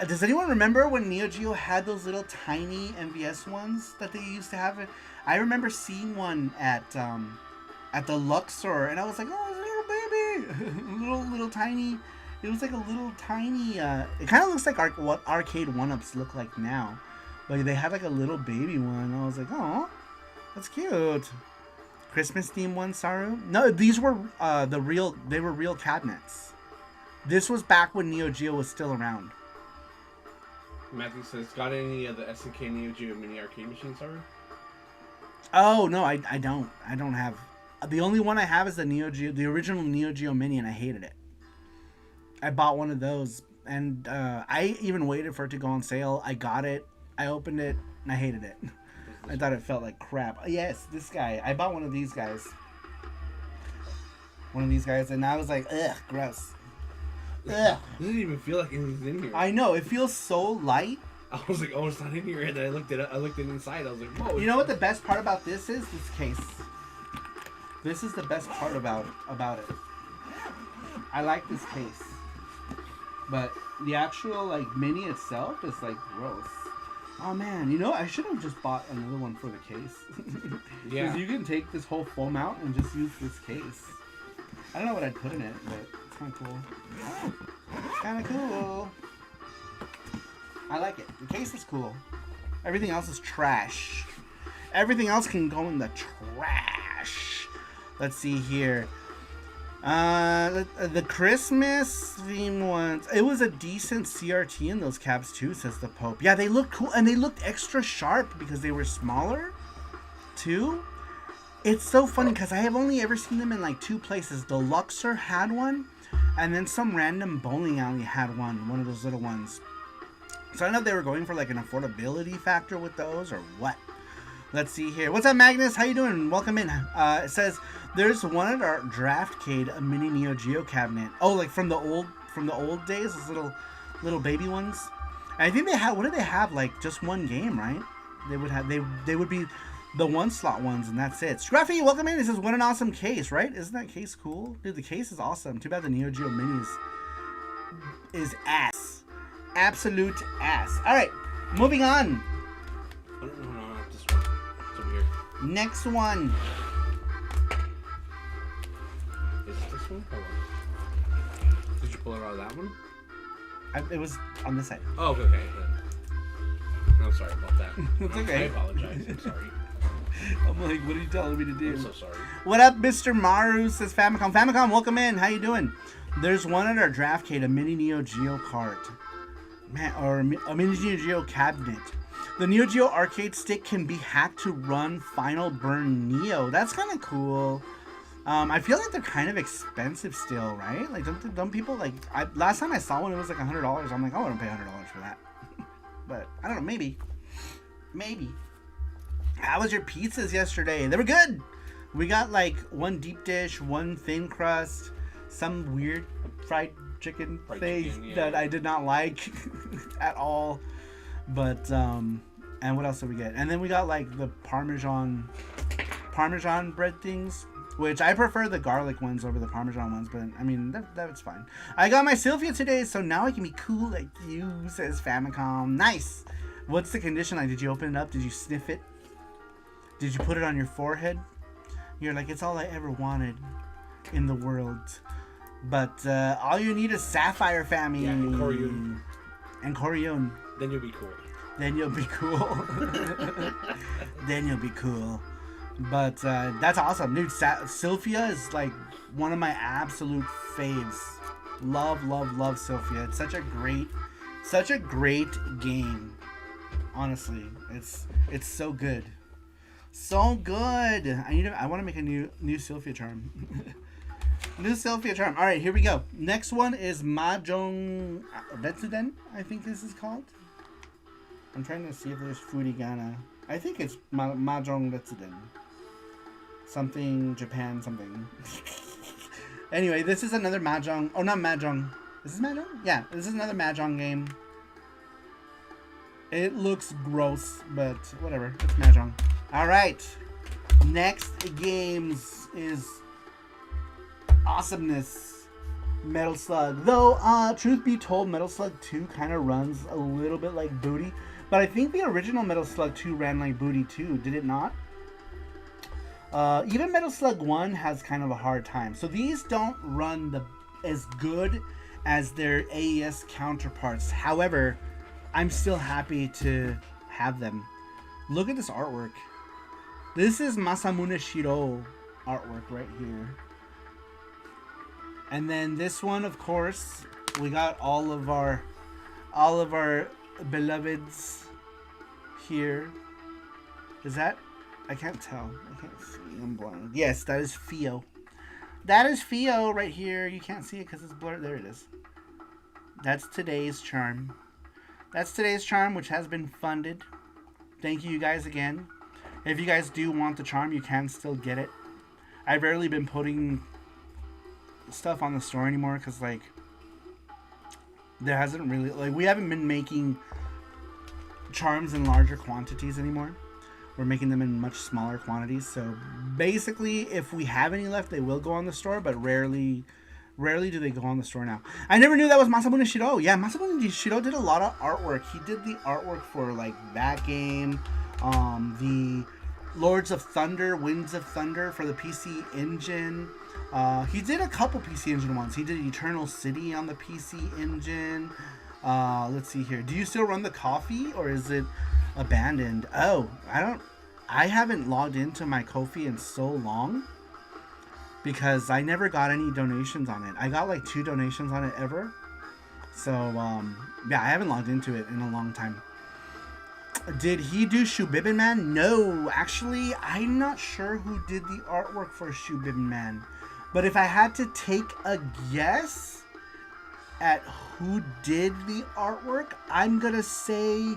Does anyone remember when Neo Geo had those little tiny MVS ones that they used to have? I remember seeing one at the Luxor, and I was like, oh, it's a little baby, little tiny. It was like a little tiny. It kind of looks like what arcade one-ups look like now, but they had like a little baby one. I was like, oh, that's cute. Christmas theme one, Saru? No, these were They were real cabinets. This was back when Neo Geo was still around. Matthew says, got any of the SNK Neo Geo mini arcade machines, Saru? Oh no, I don't. I don't have. The only one I have is the original Neo Geo Mini, and I hated it. I bought one of those, and I even waited for it to go on sale. I got it, I opened it, and I hated it. I thought it felt like crap. Yes, this guy. I bought one of these guys. And I was like, ugh, gross. Ugh. It doesn't even feel like anything's in here. I know, it feels so light. I was like, oh, it's not in here. And then I looked it inside. I was like, whoa. You know what the best part about this is? This case. This is the best part about it. I like this case. But the actual mini itself is gross. Oh man, I should have just bought another one for the case. Yeah. Because you can take this whole foam out and just use this case. I don't know what I'd put in it, but it's kind of cool. It's kind of cool. I like it. The case is cool. Everything else is trash. Everything else can go in the trash. Let's see here. The Christmas theme ones. It was a decent CRT in those cabs too, says the Pope. Yeah, they looked cool, and they looked extra sharp because they were smaller too. It's so funny because I have only ever seen them in two places. The Luxor had one, and then some random bowling alley had one of those little ones. So I don't know if they were going for an affordability factor with those or what. Let's see here. What's up, Magnus? How you doing? Welcome in. It says there's one at our Draftcade, a mini Neo Geo cabinet. Oh, from the old days, those little baby ones. And I think they had. What did they have? Just one game, right? They would be the one slot ones, and that's it. Scruffy, welcome in. It says what an awesome case, right? Isn't that case cool, dude? The case is awesome. Too bad the Neo Geo Minis is ass. Absolute ass. All right, moving on. No, not this one. It's over here. Next one. Is it this one? Hold on. Did you pull it out of that one? It was on this side. Oh, okay. I'm sorry about that. It's okay. I apologize. I'm sorry. I'm like, what are you telling me to do? I'm so sorry. What up, Mr. Maru, says Famicom. Famicom, welcome in. How you doing? There's one at our Draftcade, a mini Neo Geo cart. Man, or a mini Neo Geo cabinet. The Neo Geo arcade stick can be hacked to run Final Burn Neo. That's kind of cool. I feel like they're kind of expensive still, right? Don't people last time I saw one, it was $100. I'm like, I wouldn't pay $100 for that. But I don't know, maybe. How was your pizzas yesterday? They were good. We got one deep dish, one thin crust, some weird fried chicken thing that I did not like at all. But and what else did we get? And then we got the Parmesan bread things, which I prefer the garlic ones over the Parmesan ones, but I mean that's fine. I got my Sylvia today, so now I can be cool like you, says Famicom. Nice. What's the condition like? Did you open it up? Did you sniff it? Did you put it on your forehead? You're like, it's all I ever wanted in the world. But all you need is Sapphire Family. Yeah, and Koryun. And Koryun. Then you'll be cool. Then you'll be cool. Then you'll be cool. But that's awesome. Dude, Sylphia is one of my absolute faves. Love Sylphia. It's such a great game. Honestly, it's so good. So good. I want to make a new Sylphia charm. New Sylphia charm. All right, here we go. Next one is Mahjong Retsuden, I think this is called. I'm trying to see if there's Furigana. I think it's Mahjong Retsuden. Something Japan something. Anyway, this is another Mahjong. Oh, not Mahjong. Is this Mahjong? Yeah, this is another Mahjong game. It looks gross, but whatever. It's Mahjong. All right. Next games is Awesomeness Metal Slug. Though, truth be told, Metal Slug 2 kind of runs a little bit like Booty. But I think the original Metal Slug 2 ran like Booty too. Did it not? Even Metal Slug 1 has kind of a hard time. So these don't run as good as their AES counterparts. However, I'm still happy to have them. Look at this artwork. This is Masamune Shiro artwork right here. And then this one, of course, we got all of our beloveds here. Is that? I can't tell. I can't see. I'm blind. Yes, that is Fio. That is Fio right here. You can't see it because it's blurred. There it is. That's today's charm. That's today's charm, which has been funded. Thank you guys again. If you guys do want the charm, you can still get it. I've rarely been putting stuff on the store anymore because, like, there hasn't really, like, we haven't been making charms in larger quantities anymore. We're making them in much smaller quantities. So basically, if we have any left, they will go on the store, but rarely do they go on the store now. I never knew that was Masamune Shiro. Yeah, Masamune Shiro did a lot of artwork. He did the artwork for, like, that game, the Lords of Thunder, Winds of Thunder for the PC Engine. He did a couple PC Engine ones. He did Eternal City on the PC Engine. Let's see here. Do you still run the Ko-fi, or is it abandoned? Oh, I haven't logged into my Ko-fi in so long because I never got any donations on it. I got like 2 donations on it ever. So, yeah, I haven't logged into it in a long time. Did he do Shubibin Man? No, actually, I'm not sure who did the artwork for Shubibin Man. But if I had to take a guess at who did the artwork, I'm gonna say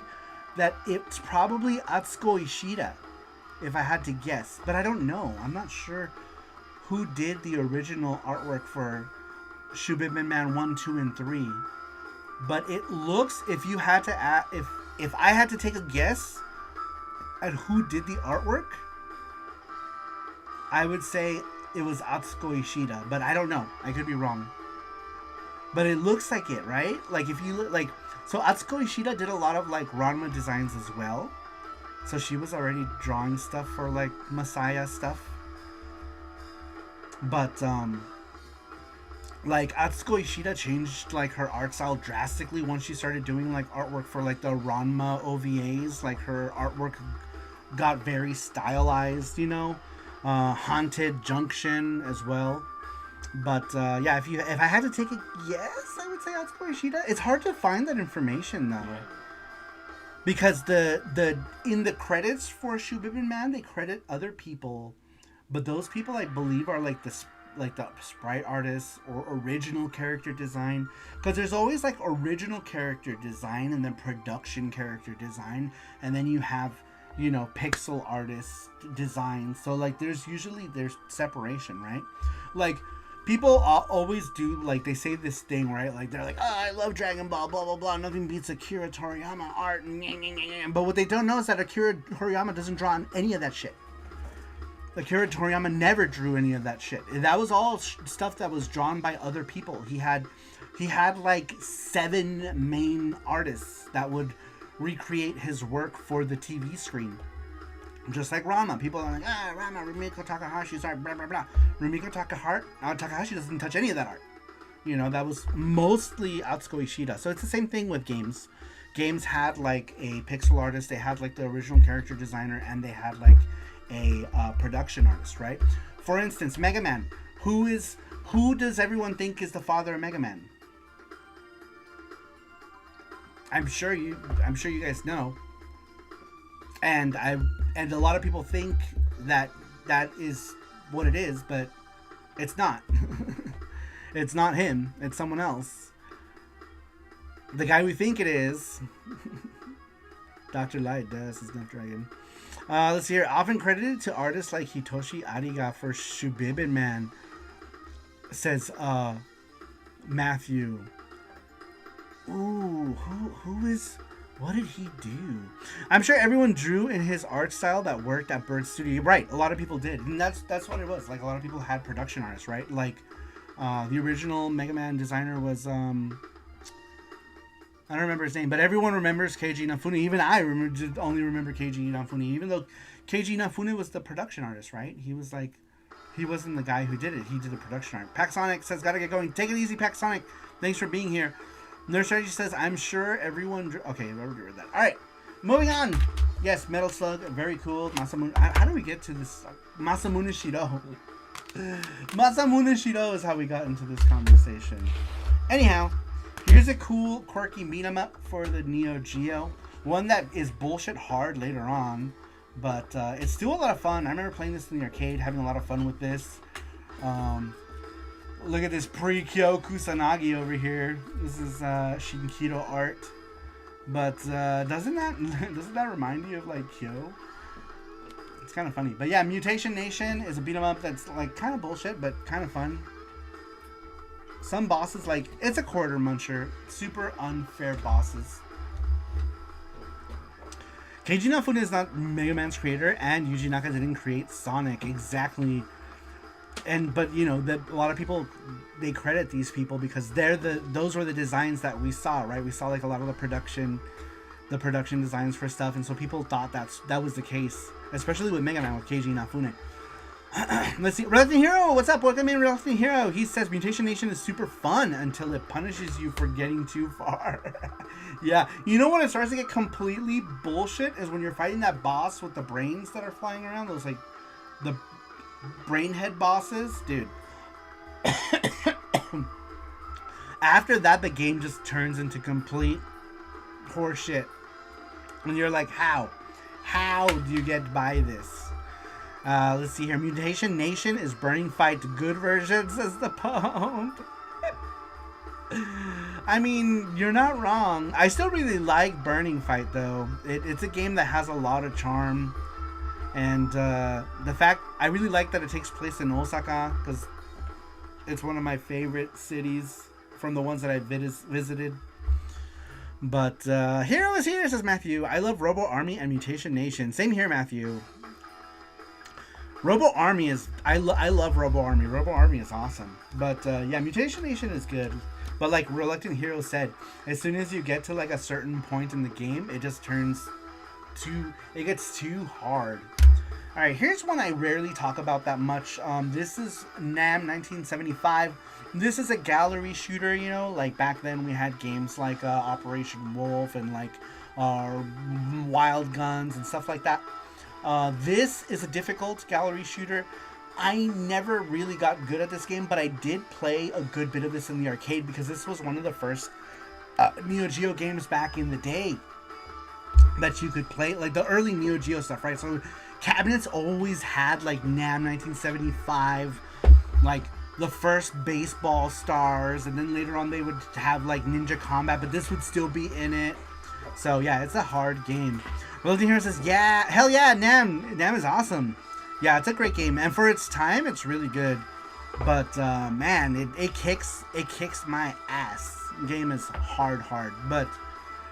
that it's probably Atsuko Ishida, if I had to guess. But I don't know. I'm not sure who did the original artwork for Shubibin Man 1, 2, and 3. But it looks, if you had to if I had to take a guess at who did the artwork, I would say it was Atsuko Ishida, but I don't know. I could be wrong. But it looks like it, right? Like, if you look, like, so Atsuko Ishida did a lot of, like, Ranma designs as well. So she was already drawing stuff for, like, Messiah stuff. But, like, Atsuko Ishida changed, like, her art style drastically once she started doing, like, artwork for, like, the Ranma OVAs. Like, her artwork got very stylized, you know? Haunted Junction as well. But, yeah, if I had to take a guess, I would say Atsuko Ishida. It's hard to find that information, though. Yeah. Because in the credits for Shubibin Man, they credit other people. But those people, I believe, are, like, the sprite artists or original character design, because there's always, like, original character design and then production character design, and then you have, you know, pixel artist design. So, like, there's separation, right? Like, people always do, like, they say this thing, right? Like, they're like, oh, I love Dragon Ball, blah blah blah, nothing beats Akira Toriyama art, but what they don't know is that Akira Toriyama doesn't draw on any of that shit. Akira Toriyama never drew any of that shit. That was all stuff that was drawn by other people. He had like 7 main artists that would recreate his work for the TV screen. Just like Ranma. People are like, Ranma, Rumiko Takahashi's art, blah, blah, blah. Rumiko Takahashi doesn't touch any of that art. You know, that was mostly Atsuko Ishida. So it's the same thing with games. Games had, like, a pixel artist, they had, like, the original character designer, and they had, like, a production artist, right? For instance, Mega Man. Who does everyone think is the father of Mega Man? I'm sure you guys know. And a lot of people think that is what it is, but it's not. It's not him. It's someone else. The guy we think it is. Dr. Light does his Snapdragon. Let's see here. Often credited to artists like Hitoshi Ariga for Shubibin Man, says Matthew. Ooh, who is... What did he do? I'm sure everyone drew in his art style that worked at Bird Studio. Right, a lot of people did. And that's what it was. Like, a lot of people had production artists, right? Like, the original Mega Man designer was... I don't remember his name, but everyone remembers Keiji Inafune. Even I only remember Keiji Inafune, even though Keiji Inafune was the production artist, right? He was like... He wasn't the guy who did it. He did the production art. Paxonic says, gotta get going. Take it easy, Paxonic. Thanks for being here. Nerd Strategy says, I'm sure everyone... Okay, I've already read that. Alright, moving on. Yes, Metal Slug, very cool. Masamune... How do we get to this? Masamune Shiro. Masamune Shiro is how we got into this conversation. Anyhow, here's a cool, quirky beat-em-up for the Neo Geo. One that is bullshit hard later on, but it's still a lot of fun. I remember playing this in the arcade, having a lot of fun with this. Look at this pre-Kyo Kusanagi over here. This is Shinkido art. But doesn't that remind you of like Kyo? It's kind of funny. But yeah, Mutation Nation is a beat 'em up that's like kind of bullshit, but kind of fun. Some bosses, like, it's a quarter muncher. Super unfair bosses. Keiji Inafune is not Mega Man's creator, and Yuji Naka didn't create Sonic exactly. But you know that a lot of people, they credit these people because those were the designs that we saw, right? We saw like a lot of the production designs for stuff, and so people thought that was the case, especially with Mega Man with Keiji Inafune. Let's see, Reluctant Hero, what's up? Welcome in, Reluctant Hero. He says Mutation Nation is super fun until it punishes you for getting too far. Yeah, you know when it starts to get completely bullshit is when you're fighting that boss with the brains that are flying around. Those like the brainhead bosses, dude. After that, the game just turns into complete horseshit. And you're like, how do you get by this? Let's see here. Mutation Nation is Burning Fight good version, says the Pump. I mean, you're not wrong. I still really like Burning Fight, though. It's a game that has a lot of charm. And the fact, I really like that it takes place in Osaka, because it's one of my favorite cities from the ones that I visited. But Hero is here, says Matthew. I love Robo Army and Mutation Nation. Same here, Matthew. Robo Army is... I love Robo Army. Robo Army is awesome. But yeah, Mutation Nation is good. But like Reluctant Hero said, as soon as you get to like a certain point in the game, it just turns too... It gets too hard. Alright, here's one I rarely talk about that much. This is NAM 1975. This is a gallery shooter, you know? Like back then we had games like Operation Wolf and like Wild Guns and stuff like that. This is a difficult gallery shooter. I never really got good at this game, but I did play a good bit of this in the arcade because this was one of the first Neo Geo games back in the day that you could play, like the early Neo Geo stuff, right? So cabinets always had like NAM 1975, like the first baseball stars, and then later on they would have like Ninja Combat, but this would still be in it. So yeah, it's a hard game. Reluctant Hero says, yeah, hell yeah, NAM is awesome. Yeah, it's a great game, and for its time, it's really good. But man, it kicks my ass. The game is hard, but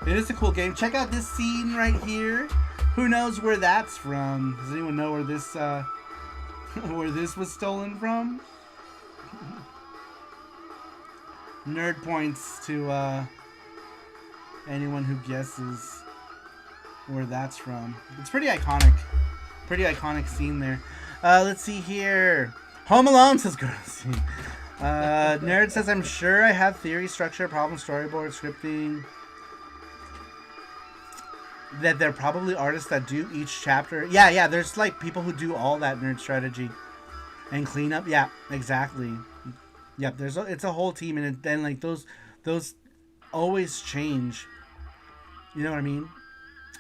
it is a cool game. Check out this scene right here. Who knows where that's from? Does anyone know where this where this was stolen from? Nerd points to anyone who guesses where that's from. It's pretty iconic. Pretty iconic scene there. Let's see here. Home Alone says girl scene. Nerd says, I'm sure I have theory, structure, problem, storyboard, scripting. That they're probably artists that do each chapter. Yeah, there's like people who do all that Nerd Strategy and cleanup. Yeah, exactly. Yep, it's a whole team, and then like those always change. You know what I mean?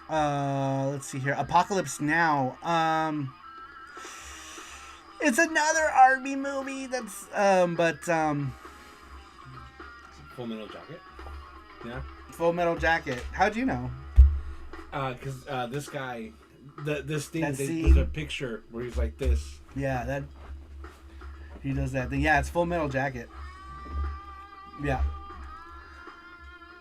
Let's see here. Apocalypse Now. It's another army movie that's Full Metal Jacket. Yeah. Full Metal Jacket. How'd you know? Because this guy, this thing, That there's scene? a picture where he's like this. Yeah, that he does that thing. Yeah, it's Full Metal Jacket. Yeah,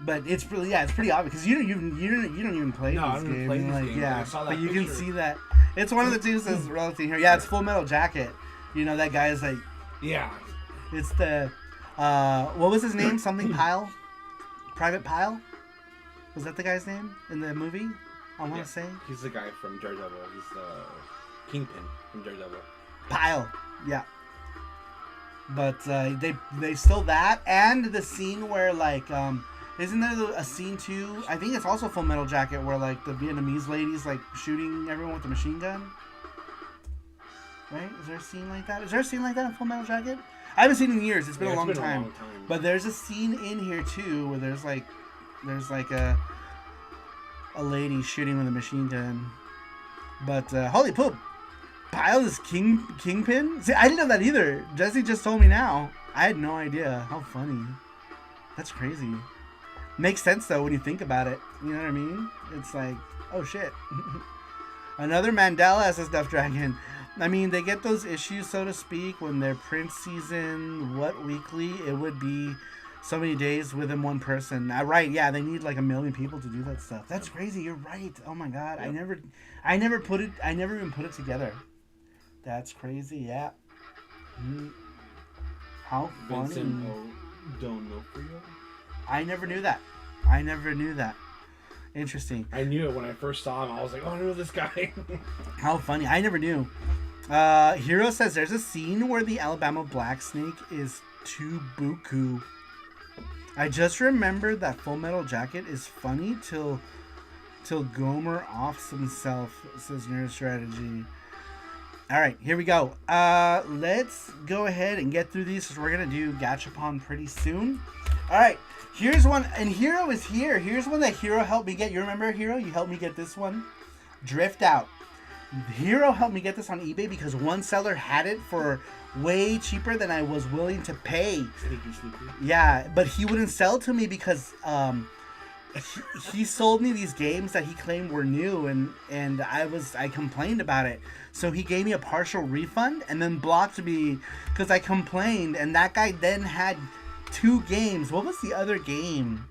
but it's pretty obvious because you don't even play No, I this don't even game. play this Like, game, yeah, but I saw that but you can picture. see that it's one of the two says relative here. Yeah, it's Full Metal Jacket. You know that guy is like, Yeah. it's the what was his name? Something Pyle, Private Pyle. Was that the guy's name in the movie? I want to say He's the guy from Daredevil. He's the Kingpin from Daredevil. Pyle. Yeah. But they stole that and the scene where like isn't there a scene too? I think it's also Full Metal Jacket where like the Vietnamese lady's like shooting everyone with a machine gun. Right? Is there a scene like that? Is there a scene like that in Full Metal Jacket? I haven't seen it in years. It's been a long time. But there's a scene in here too where there's like a lady shooting with a machine gun. But holy poop. Pyle is Kingpin? See, I didn't know that either. Jesse just told me now. I had no idea. How funny. That's crazy. Makes sense though when you think about it. You know what I mean? It's like, oh shit. Another Mandela as a stuffed dragon. I mean, they get those issues, so to speak, when they're Prince season, weekly? It would be so many days within one person. Right, yeah, they need like 1 million people to do that stuff. That's crazy. You're right. Oh my god. Yep. I never even put it together. That's crazy, yeah. How funny. Vincent D'Onofrio? I never knew that. Interesting. I knew it when I first saw him. I was like, oh, I know this guy. How funny. I never knew. Hero says there's a scene where the Alabama Black Snake is Tubuku. I just remembered that Full Metal Jacket is funny till Gomer offs himself, says Nerd Strategy. All right, here we go. Let's go ahead and get through these because we're going to do Gachapon pretty soon. All right, here's one. And Hero is here. Here's one that Hero helped me get. You remember, Hero? You helped me get this one? Drift Out. Hero helped me get this on eBay because one seller had it for way cheaper than I was willing to pay. Sneaky. Yeah, but he wouldn't sell to me because he sold me these games that he claimed were new, and I complained about it. So he gave me a partial refund and then blocked me because I complained. And that guy then had 2 games. What was the other game?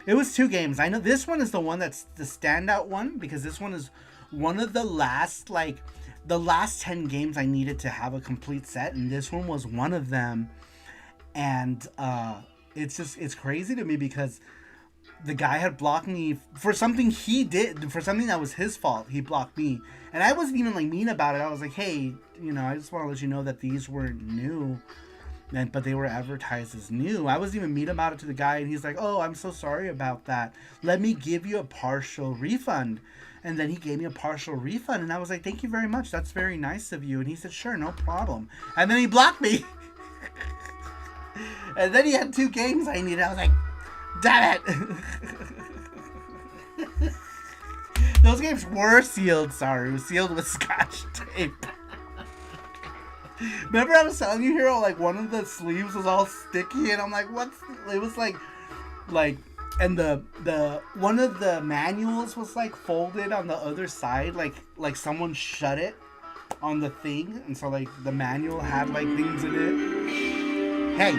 It was 2 games. I know this one is the one that's the standout one because this one is one of the last 10 games I needed to have a complete set, and this one was one of them. And it's crazy to me because the guy had blocked me for something he did, for something that was his fault. He blocked me, and I wasn't even like mean about it. I was like, hey, I just want to let you know that these weren't new, but they were advertised as new. I wasn't even mean about it to the guy, and he's like, oh, I'm so sorry about that. Let me give you a partial refund. And then he gave me a partial refund, and I was like, thank you very much. That's very nice of you. And he said, sure, no problem. And then he blocked me. And then he had 2 games I needed. I was like, damn it. Those games were sealed, Saru. Sealed with Scotch tape. Remember I was telling you, Hero, like one of the sleeves was all sticky, and I'm like, what's... It was like... And the one of the manuals was like folded on the other side, like someone shut it on the thing, and so like the manual had like things in it. Hey,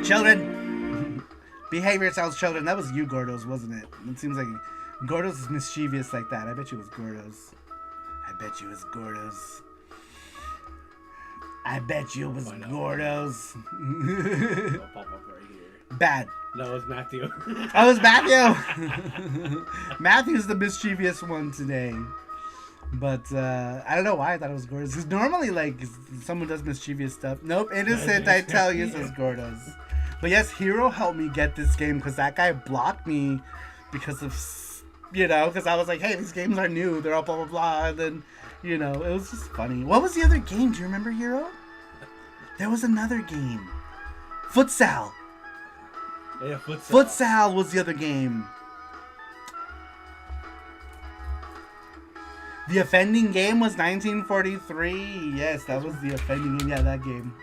children, behave yourselves, children. That was you, Gordos, wasn't it? It seems like Gordos is mischievous like that. I bet you it was Gordos. I bet you it was Gordos. I bet you it was Gordos. I'll pop up right here. Bad. That was Matthew. I was Matthew. Matthew's the mischievous one today. But I don't know why I thought it was Gordos. Because normally, like, someone does mischievous stuff. Nope, innocent, I tell you, says Gordos. But yes, Hero helped me get this game because that guy blocked me because of, because I was like, hey, these games are new. They're all blah, blah, blah. And then, it was just funny. What was the other game? Do you remember, Hero? There was another game. Futsal. Yeah, Futsal. Futsal was the other game. The offending game was 1943. Yes, that was the offending game. Yeah, that game.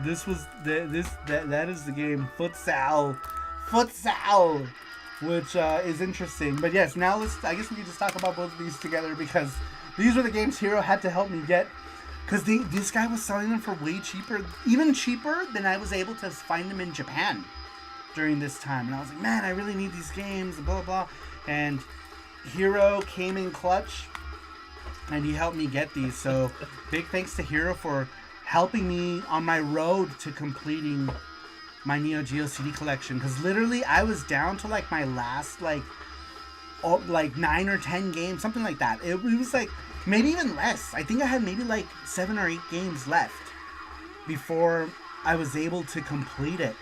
This was that is the game futsal, which is interesting. But yes, now I guess we can just talk about both of these together because these were the games Hero had to help me get. Because this guy was selling them for way cheaper, even cheaper than I was able to find them in Japan during this time. And I was like, man, I really need these games, blah, blah, blah. And Hero came in clutch, and he helped me get these. So big thanks to Hero for helping me on my road to completing my Neo Geo CD collection. Because literally, I was down to like my last like 9 or 10 games, something like that. It was like maybe even less. I think I had maybe like 7 or 8 games left before I was able to complete it.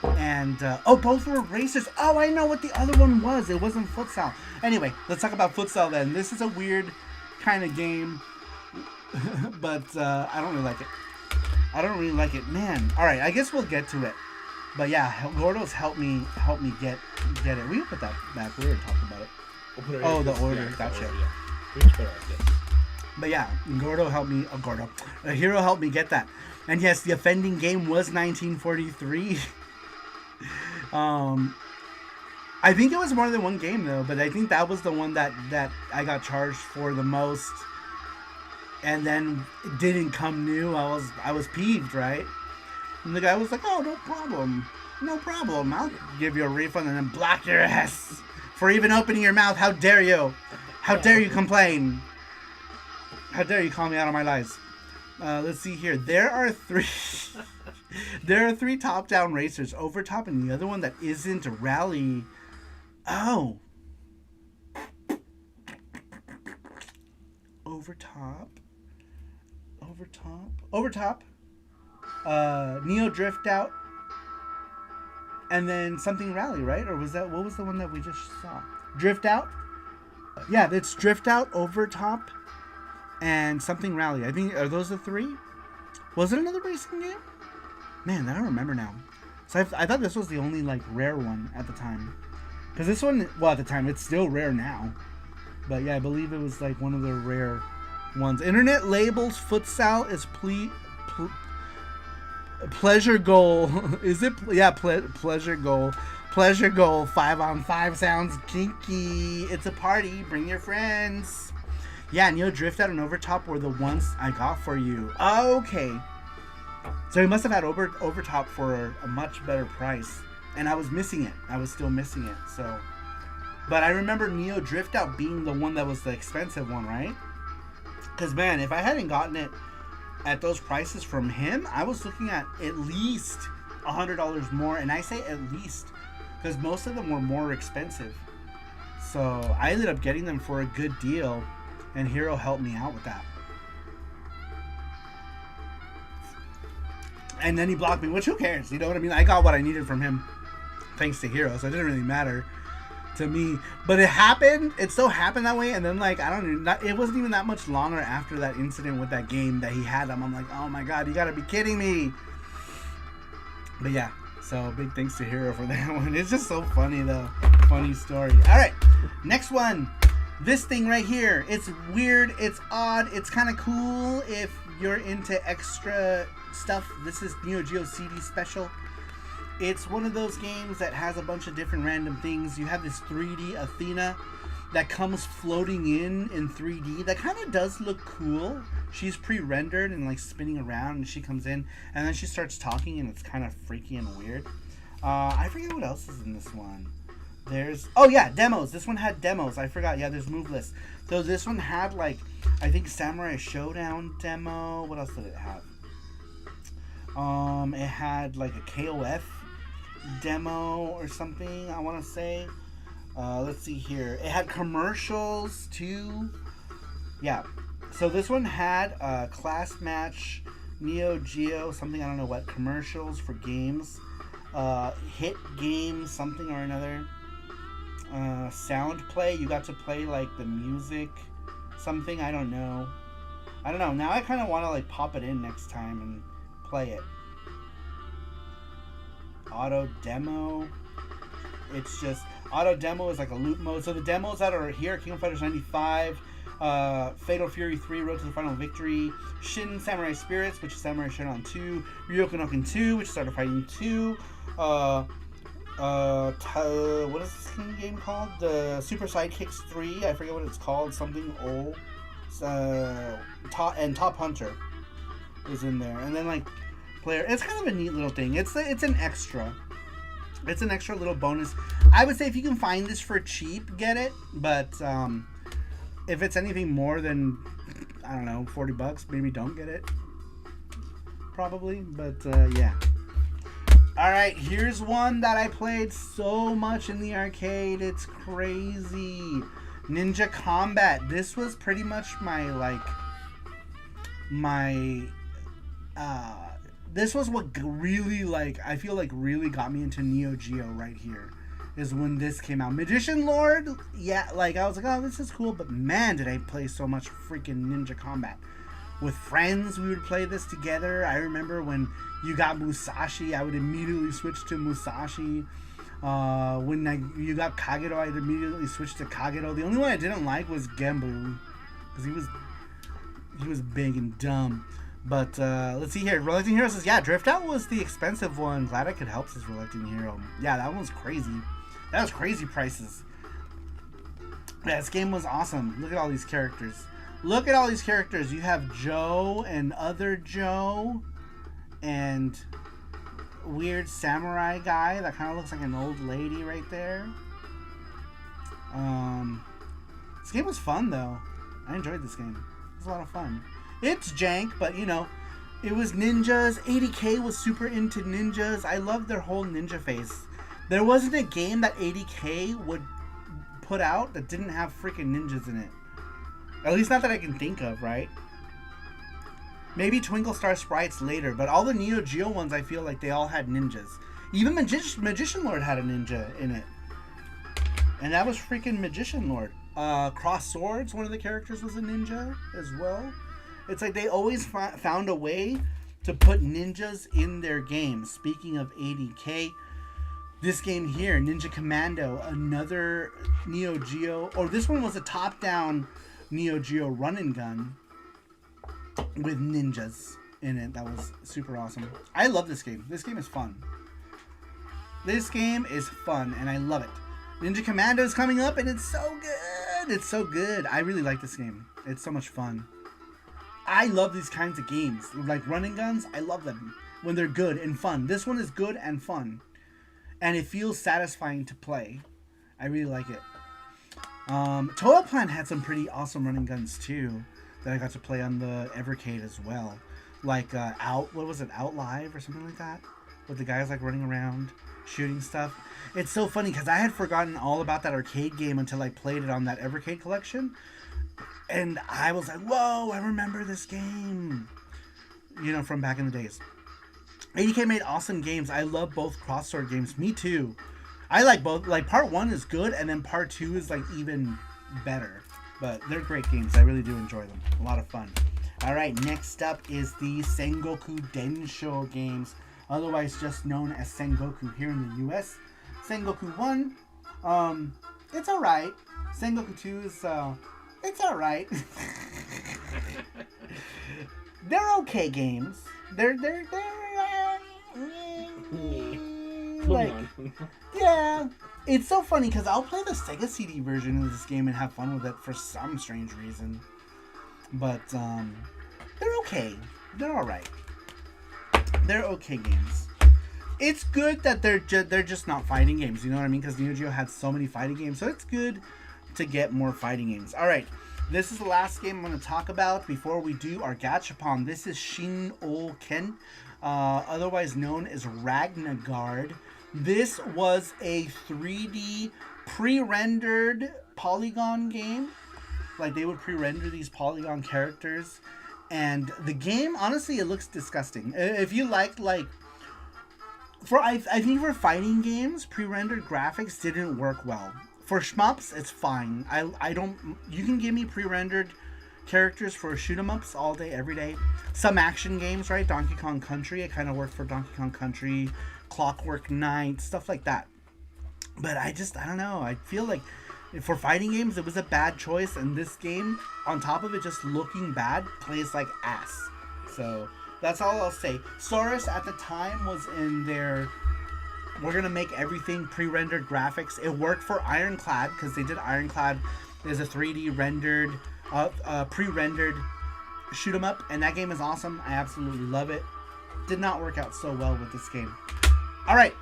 And both were racers. Oh, I know what the other one was. It wasn't futsal. Anyway, let's talk about futsal then. This is a weird kind of game, but I don't really like it. Man, all right, I guess we'll get to it. But yeah, Gordo's helped me get it. We can put that back. We already talked about it. We'll put it Oh, in the this. order. Yeah, Gotcha. the order, yeah. We just put it like this. But yeah, Gordo helped me. Hero helped me get that. And yes, the offending game was 1943. I think it was more than one game though, but I think that was the one that I got charged for the most. And then it didn't come new. I was peeved, right? And the guy was like, "Oh, no problem. I'll give you a refund and then block your ass for even opening your mouth. How dare you? How dare you complain? How dare you call me out on my lies?" Let's see here. There are 3 top-down racers, Overtop, and the other one that isn't Rally. Oh. Overtop. Neo Drift Out. And then something Rally, right? Or what was the one that we just saw? Drift Out? Yeah, it's Drift Out, Overtop, and something Rally. I think, are those the 3? Was it another racing game? Man, I don't remember now. So I thought this was the only like rare one at the time. Because this one, well, at the time, it's still rare now. But yeah, I believe it was like one of the rare ones. Internet labels futsal is pleasure goal. Is it? Yeah, pleasure goal. Pleasure goal. 5-on-5 sounds kinky. It's a party. Bring your friends. Yeah, Neo Drift Out and Overtop were the ones I got for you. Okay. So he must have had Overtop for a much better price. And I was missing it. I was still missing it. So, but I remember Neo Drift Out being the one that was the expensive one, right? Because, man, if I hadn't gotten it at those prices from him, I was looking at least $100 more. And I say at least because most of them were more expensive. So I ended up getting them for a good deal. And Hero helped me out with that. And then he blocked me, which who cares? You know what I mean? I got what I needed from him thanks to Hero, so it didn't really matter to me. But it happened. It still happened that way. And then, like, it wasn't even that much longer after that incident with that game that he had them. I'm like, oh my god, you gotta be kidding me. But yeah, so big thanks to Hero for that one. It's just so funny, though. Funny story. All right, next one. This thing right here. It's weird. It's odd. It's kind of cool if you're into extra stuff. This is Neo Geo CD Special. It's one of those games that has a bunch of different random things. You have this 3D Athena that comes floating in 3D. That kind of does look cool. She's pre-rendered and like spinning around, and she comes in and then she starts talking, and it's kind of freaky and weird. I forget what else is in this one. Oh yeah, demos. This one had demos. I forgot. Yeah, there's move lists. So this one had like, I think Samurai Showdown demo. What else did it have? It had like a KOF demo or something, I want to say. Let's see here. It had commercials too. Yeah. So this one had class match, Neo Geo, something, I don't know what, commercials for games. Hit games, something or another. Sound play, you got to play like the music, something, I don't know. Now I kind of want to like pop it in next time and play it. Auto demo. It's just auto demo is like a loop mode. So the demos that are here: King of Fighters 95, Fatal Fury 3, Road to the Final Victory, Shin Samurai Spirits, which is Samurai Shodown 2, Ryokunoken 2, which is Art of Fighting 2, what is this game called? The Super Sidekicks 3, I forget what it's called, something old. Top Hunter is in there, and then like player. It's kind of a neat little thing. It's an extra. It's an extra little bonus. I would say if you can find this for cheap, get it. But if it's anything more than, I don't know, $40, maybe don't get it. Probably, but yeah. All right, here's one that I played so much in the arcade. It's crazy. Ninja Combat. This was pretty much this was what really, like, I feel like really got me into Neo Geo right here, is when this came out. Magician Lord, yeah, like, I was like, oh, this is cool, but man, did I play so much freaking Ninja Combat. With friends, we would play this together. I remember when you got Musashi, I would immediately switch to Musashi. When you got Kageto, I'd immediately switch to Kageto. The only one I didn't like was Genbu, because he was big and dumb. But let's see here. Reluctant Hero says, yeah, Drift Out was the expensive one. Glad I could help this Reluctant Hero. Yeah, that one's crazy. That was crazy prices. Yeah, this game was awesome. Look at all these characters. Look at all these characters. You have Joe and other Joe and weird samurai guy that kind of looks like an old lady right there. This game was fun though. I enjoyed this game. It was a lot of fun. It's jank, but you know, it was ninjas. 80K was super into ninjas. I loved their whole ninja face. There wasn't a game that 80K would put out that didn't have freaking ninjas in it. At least not that I can think of, right? Maybe Twinkle Star Sprites later, but all the Neo Geo ones, I feel like they all had ninjas. Even Magician Lord had a ninja in it. And that was freaking Magician Lord. Cross Swords, one of the characters was a ninja as well. It's like they always found a way to put ninjas in their games. Speaking of 80K, this game here, Ninja Commando, another Neo Geo, or this one was a top-down Neo Geo run and gun with ninjas in it. That was super awesome. I love this game. This game is fun. This game is fun, and I love it. Ninja Commando is coming up, and it's so good. It's so good. I really like this game. It's so much fun. I love these kinds of games. Like running guns, I love them when they're good and fun. This one is good and fun. And it feels satisfying to play. I really like it. Total Plan had some pretty awesome running guns too that I got to play on the Evercade as well. Like what was it, Out Live or something like that? With the guys like running around shooting stuff. It's so funny because I had forgotten all about that arcade game until I played it on that Evercade collection. And I was like, whoa, I remember this game. You know, from back in the days. 80K made awesome games. I love both cross-sword games. Me too. I like both. Like, part 1 is good, and then part 2 is, like, even better. But they're great games. I really do enjoy them. A lot of fun. Alright, next up is the Sengoku Densho games. Otherwise just known as Sengoku here in the US. Sengoku 1, it's alright. Sengoku 2 is, it's alright. They're okay games. They're like, yeah. It's so funny because I'll play the Sega CD version of this game and have fun with it for some strange reason. But they're okay. They're alright. They're okay games. It's good that they're just not fighting games. You know what I mean? Because Neo Geo had so many fighting games, so it's good to get more fighting games. All right, this is the last game I'm going to talk about before we do our Gachapon. This is Shin O Ken, otherwise known as Ragnagard. This was a 3D pre-rendered polygon game. Like, they would pre-render these polygon characters. And the game, honestly, it looks disgusting. If you like I think for fighting games, pre-rendered graphics didn't work well. For shmups, it's fine. I don't. You can give me pre-rendered characters for shoot 'em ups all day, every day. Some action games, right? Donkey Kong Country, it kind of worked for Donkey Kong Country, Clockwork Knight, stuff like that. But I don't know. I feel like For fighting games, it was a bad choice, and this game, on top of it just looking bad, plays like ass. So that's all I'll say. Saurus at the time was in their, we're gonna make everything pre-rendered graphics. It worked for Ironclad because they did Ironclad as a 3D rendered, pre-rendered shoot 'em up, and that game is awesome. I absolutely love it. Did not work out so well with this game. All right,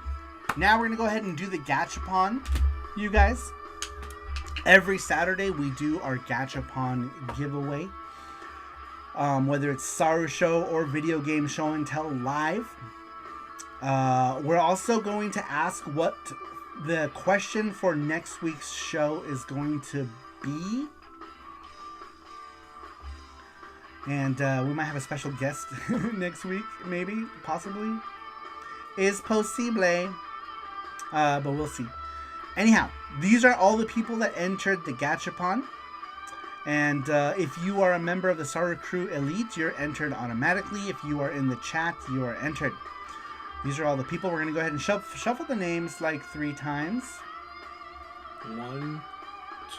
now we're gonna go ahead and do the Gachapon, you guys. Every Saturday we do our Gachapon giveaway. Whether it's Saru Show or Video Game Show and Tell live. We're also going to ask what the question for next week's show is going to be. And we might have a special guest next week, maybe, possibly. Is possible. But we'll see. Anyhow, these are all the people that entered the Gachapon. And if you are a member of the Saru Crew Elite, you're entered automatically. If you are in the chat, you are entered. These are all the people. We're going to go ahead and shuffle the names like 3 times. 1,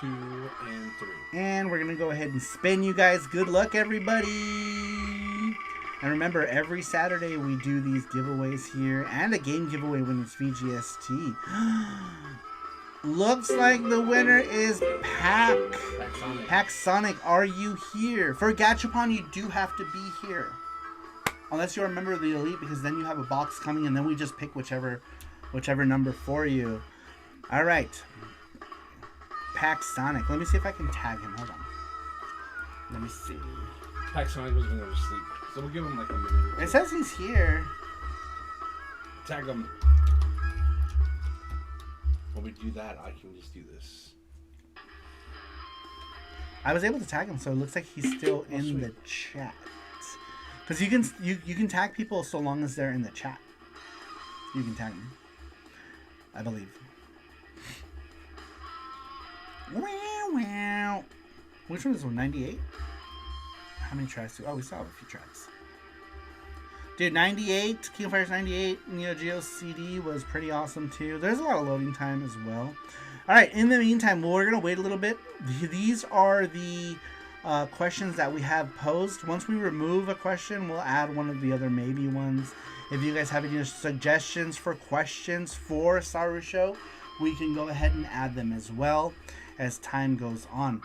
2, and 3. And we're going to go ahead and spin, you guys. Good luck, everybody. And remember, every Saturday we do these giveaways here. And a game giveaway when it's VGS&T. Looks like the winner is Pack Sonic. Are you here? For Gachapon, you do have to be here. Unless you're a member of the Elite, because then you have a box coming and then we just pick whichever number for you. Alright. Pack Sonic. Let me see if I can tag him. Hold on. Let me see. Pack Sonic was going to go to sleep. So we'll give him like a minute. It says he's here. Tag him. When we do that, I can just do this. I was able to tag him, so it looks like he's still in the chat. Because you can tag people so long as they're in the chat. You can tag them, I believe. Wow. Which one is one? 98? How many tracks do? Oh, we still have a few tracks. Dude, 98, King of Fighters 98, Neo Geo CD was pretty awesome too. There's a lot of loading time as well. Alright, in the meantime, we're going to wait a little bit. These are the questions that we have posed. Once we remove a question, we'll add one of the other maybe ones. If you guys have any suggestions for questions for Saru Show, we can go ahead and add them as well as time goes on.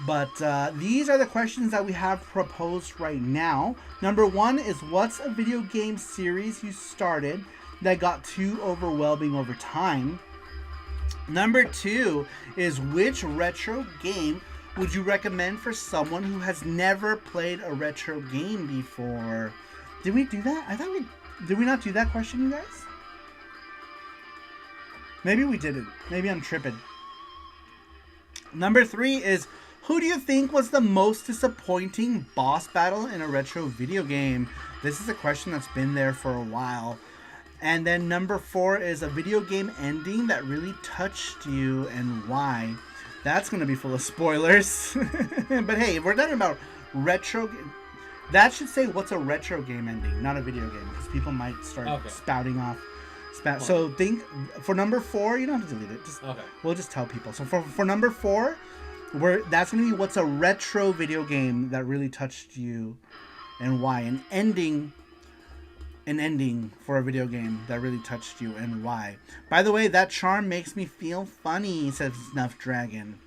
But these are the questions that we have proposed right now. Number 1 is, what's a video game series you started that got too overwhelming over time? Number 2 is, which retro game would you recommend for someone who has never played a retro game before? Did we do that? I thought did we not do that question, you guys? Maybe we didn't. Maybe I'm tripping. Number 3 is, who do you think was the most disappointing boss battle in a retro video game? This is a question that's been there for a while. And then number 4 is, a video game ending that really touched you and why? That's going to be full of spoilers. But hey, if we're talking about retro, that should say what's a retro game ending, not a video game, because people might start spouting off. So think for number 4, you don't have to delete it. We'll just tell people. So for number 4, that's gonna be what's a retro video game that really touched you and why. An ending for a video game that really touched you and why. By the way, that charm makes me feel funny, says Snuff Dragon.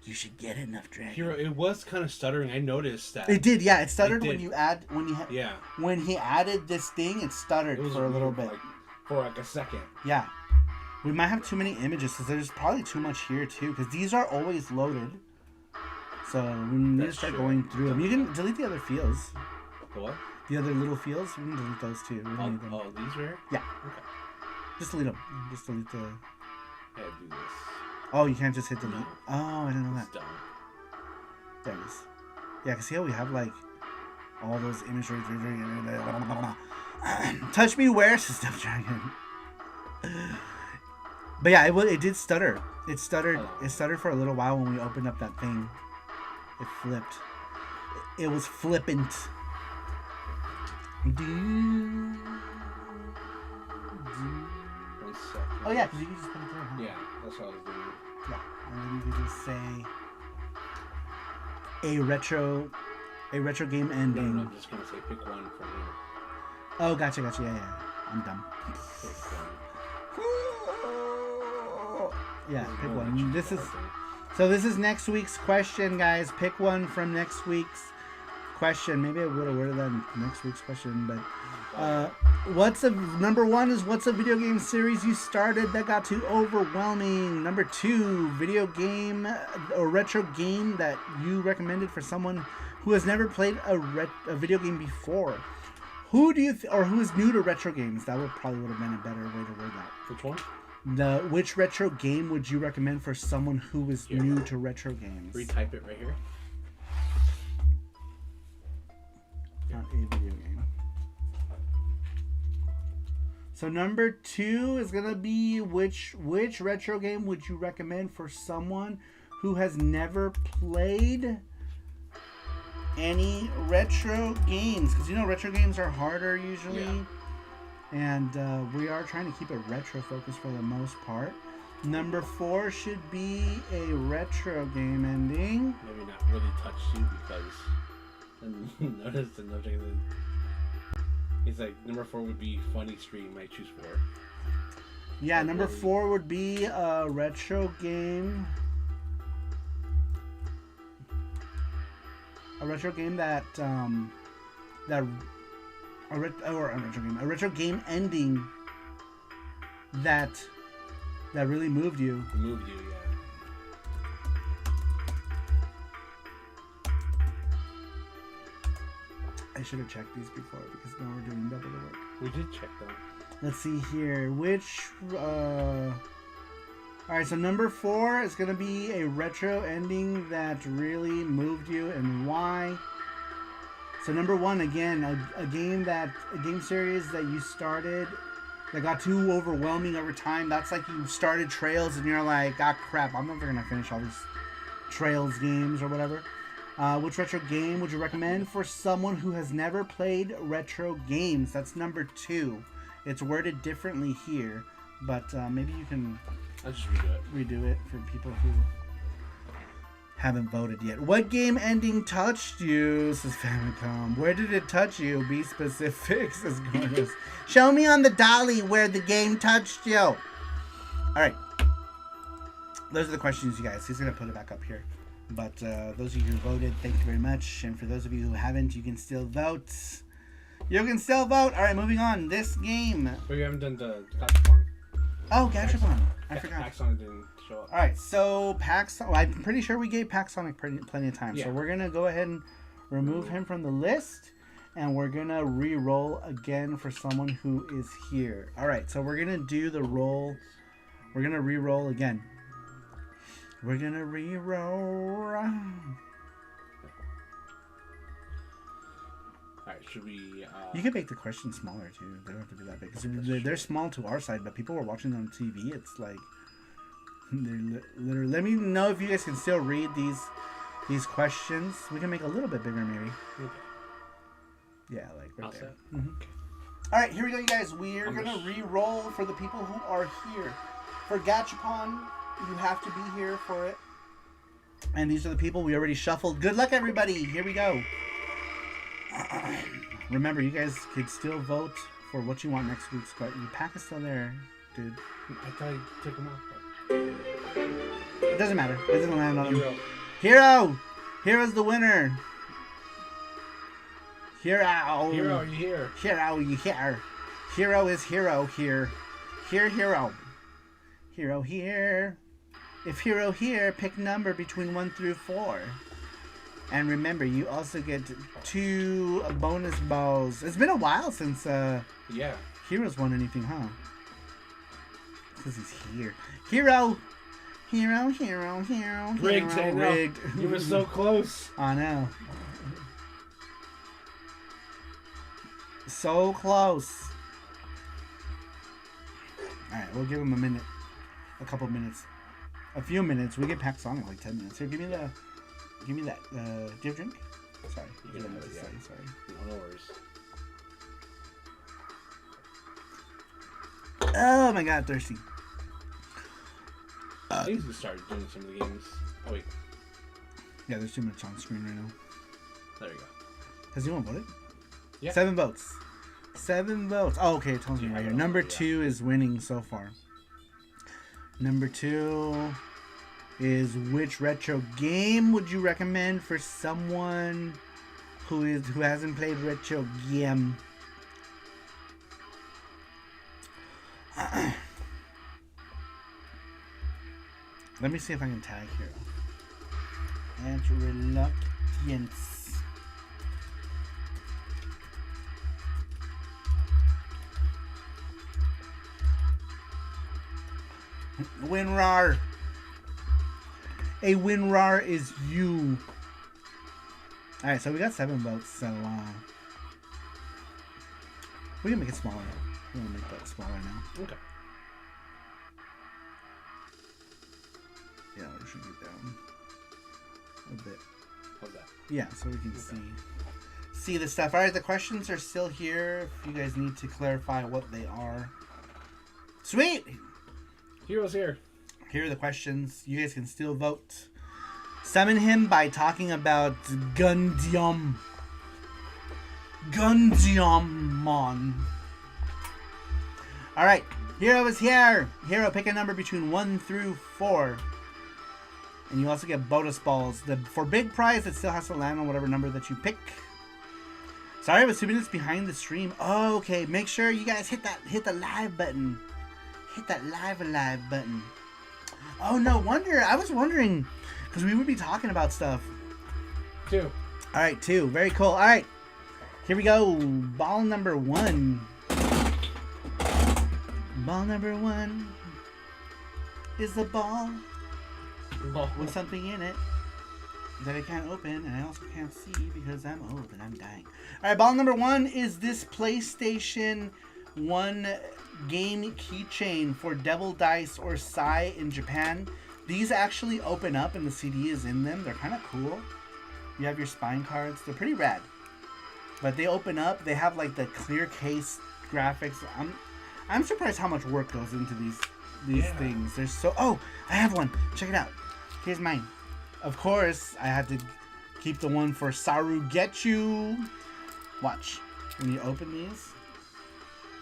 You should get it, Snuff Dragon. Hero, it was kind of stuttering. I noticed that. It did, yeah. It stuttered when he added this thing. It stuttered for a little bit. For like a second. Yeah. We might have too many images because there's probably too much here too, because these are always loaded. So we need to start going through them. You can delete the other fields. The what? The other little fields. We can delete those too. We don't need them. Oh, these are? Yeah. Okay. Just delete them. Just delete the... I had to do this. Oh, you can't just hit delete? No. Oh, I didn't know that. It's dumb. There it is. Yeah, because see how we have like all those imagery. Touch me where, Snuff Dragon. But yeah, it did stutter. It stuttered. It stuttered for a little while when we opened up that thing. It flipped. It was flippant. One second. Oh yeah, because you can just put it there. Huh? Yeah, that's what I was doing. Yeah, and then you could just say a retro game ending. No, I'm just gonna say pick one from here. Oh, gotcha. Yeah. I'm dumb. Pick one. Yeah, pick one. This is next week's question, guys. Pick one from next week's question. Maybe I would have worded that in next week's question, but number one is what's a video game series you started that got too overwhelming? Number two, video game or retro game that you recommended for someone who has never played a video game before. Who do you who is new to retro games? That would have been a better way to word that. Which one? Which retro game would you recommend for someone who is new to retro games? Retype it right here. Not a video game. So number two is gonna be which retro game would you recommend for someone who has never played any retro games? Because retro games are harder usually. Yeah. And we are trying to keep it retro focused for the most part. Number four should be a retro game ending. Maybe not really touch you because notice the note. It's like number four would be funny stream. I choose four. Yeah, like number four would be a retro game. A retro game that a retro game ending that really moved you. Moved you, yeah. I should have checked these before because now we're doing double the work. We did check them. Let's see here. Alright, so number four is going to be a retro ending that really moved you and why. So number one, again, a game series that you started that got too overwhelming over time. That's like you started Trails and you're like, ah, crap, I'm never going to finish all these Trails games or whatever. Which retro game would you recommend for someone who has never played retro games? That's number two. It's worded differently here, but maybe you can I'll just redo it for people who haven't voted yet. What game ending touched you? Says Famicom. Where did it touch you? Be specific, says Gorgeous. Show me on the dolly where the game touched you. Alright. Those are the questions, you guys. He's going to put it back up here. But those of you who voted, thank you very much. And for those of you who haven't, you can still vote. You can still vote. Alright, moving on. This game. But you haven't done the Gachapon. Oh, Gachapon. I forgot. Paxsonic didn't show up. Alright, so I'm pretty sure we gave Paxsonic plenty of time. Yeah. So we're going to go ahead and remove him from the list. And we're going to re-roll again for someone who is here. Alright, so we're going to do the roll. We're going to re-roll again. We're going to re-roll. Alright, should we... You can make the questions smaller, too. They don't have to be that big. Because they're small to our side, but people are watching them on TV. It's like... They're literally... Let me know if you guys can still read these questions. We can make a little bit bigger, maybe. Okay. Yeah, like right there. Mm-hmm. Okay. Alright, here we go, you guys. We're going to re-roll for the people who are here. For Gachapon, you have to be here for it. And these are the people we already shuffled. Good luck, everybody. Here we go. Remember, you guys could still vote for what you want next week's question. Your pack is still there, dude. I thought you took them off. It doesn't matter. It doesn't land on him. Hero! Hero's the winner. Hero, you here? Hero, you here? Hero is hero here. Here, hero. Hero here. If hero here, pick number between 1 through 4. And remember, you also get 2 bonus balls. It's been a while since Hero's won anything, huh? Because he's here. Hero! Hero, hero, hero, rigged, hero, rigged. You were so close. I know. So close. Alright, we'll give him a minute. A couple minutes. A few minutes. We get Paxsonic like 10 minutes. Here, give me that. Do you have a drink? Sorry. Sorry. No worries. Oh my god, thirsty. I need to start doing some of the games. Oh wait, Yeah, there's too much on screen right now. there you go. Has anyone voted? Yeah. 7 votes. 7 votes. Oh, okay, it tells me right here. Number 2 is winning so far. Number 2 is which retro game would you recommend for someone who hasn't played retro game? Let me see if I can tag here. And reluctance. WinRAR. A WinRAR is you. Alright, so we got 7 votes, so we can make it smaller. We're gonna make that smaller now. Okay. Yeah, we should get down a bit. How's that? Yeah, so we can see the stuff. Alright, the questions are still here. If you guys need to clarify what they are. Sweet! Heroes here. Here are the questions. You guys can still vote. Summon him by talking about Gundyum. Gundyummon. Alright, Hero is here. Hero, pick a number between 1 through 4. And you also get bonus balls. For big prize, it still has to land on whatever number that you pick. Sorry, I was 2 minutes behind the stream. Oh, okay. Make sure you guys hit the live button. Hit that live button. Oh, no wonder. I was wondering, because we would be talking about stuff. 2. Alright, 2. Very cool. Alright. Here we go. Ball number 1. Ball number 1 is the ball with something in it that I can't open, and I also can't see because I'm old and I'm dying. Alright, ball number 1 is this PlayStation 1 game keychain for Devil Dice or Sai in Japan. These actually open up and the CD is in them. They're kind of cool. You have your spine cards. They're pretty rad. But they open up. They have like the clear case graphics. I'm surprised how much work goes into these things. They're so... Oh, I have one. Check it out. Here's mine. Of course, I have to keep the one for Saru Get You. Watch. When you open these,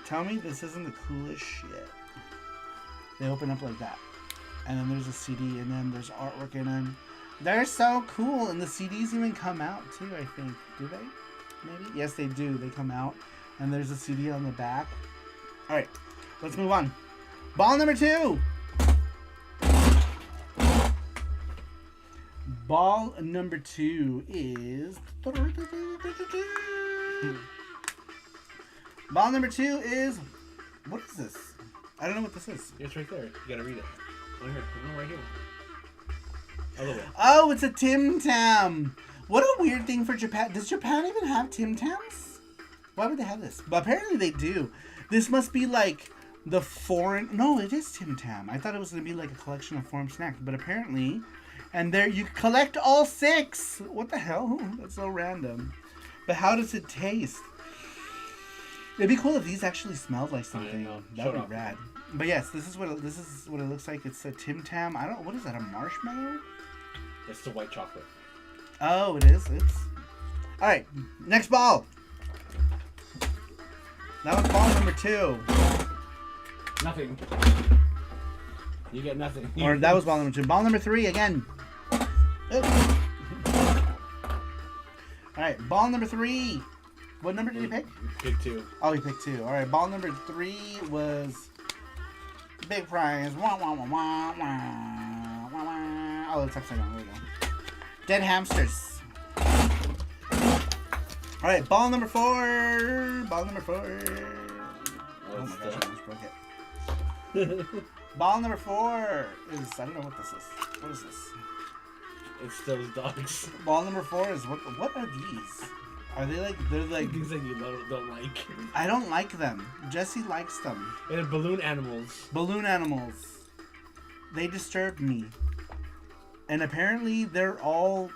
tell me this isn't the coolest shit. They open up like that. And then there's a CD, and then there's artwork in them. They're so cool, and the CDs even come out too, I think. Do they? Maybe? Yes, they do. They come out, and there's a CD on the back. Alright, let's move on. Ball number 2! Ball number 2 is... Ball number 2 is... What is this? I don't know what this is. It's right there. You gotta read it. Right here. No, right here. Other way. Oh, it's a Tim Tam. What a weird thing for Japan. Does Japan even have Tim Tams? Why would they have this? But apparently they do. This must be like the foreign... No, it is Tim Tam. I thought it was going to be like a collection of foreign snacks. But apparently... And there you collect all 6. What the hell? That's so random. But how does it taste? It'd be cool if these actually smelled like something. That'd be rad. But yes, this is what it looks like. It's a Tim Tam. I don't... What is that? A marshmallow? It's the white chocolate. Oh, it is. It's... Alright, next ball. That was ball number 2. Nothing. You get nothing. Or that was ball number 2. Ball number 3 again. Alright, ball number 3. What number did he pick? Pick 2. Oh, he picked 2. Alright, ball number 3 was big prize. Wah, wah, wah, wah, wah, wah, wah. Oh, it's upside down. There we go. Dead hamsters. Alright, ball number 4. Ball number 4. Oh my gosh, I almost broke it. Ball number 4 is... I don't know what this is. What is this? It's those dogs. Ball number 4 is... What are these? Are they like... They're like... Things that you don't like. I don't like them. Jesse likes them. They're balloon animals. Balloon animals. They disturb me. And apparently they're all...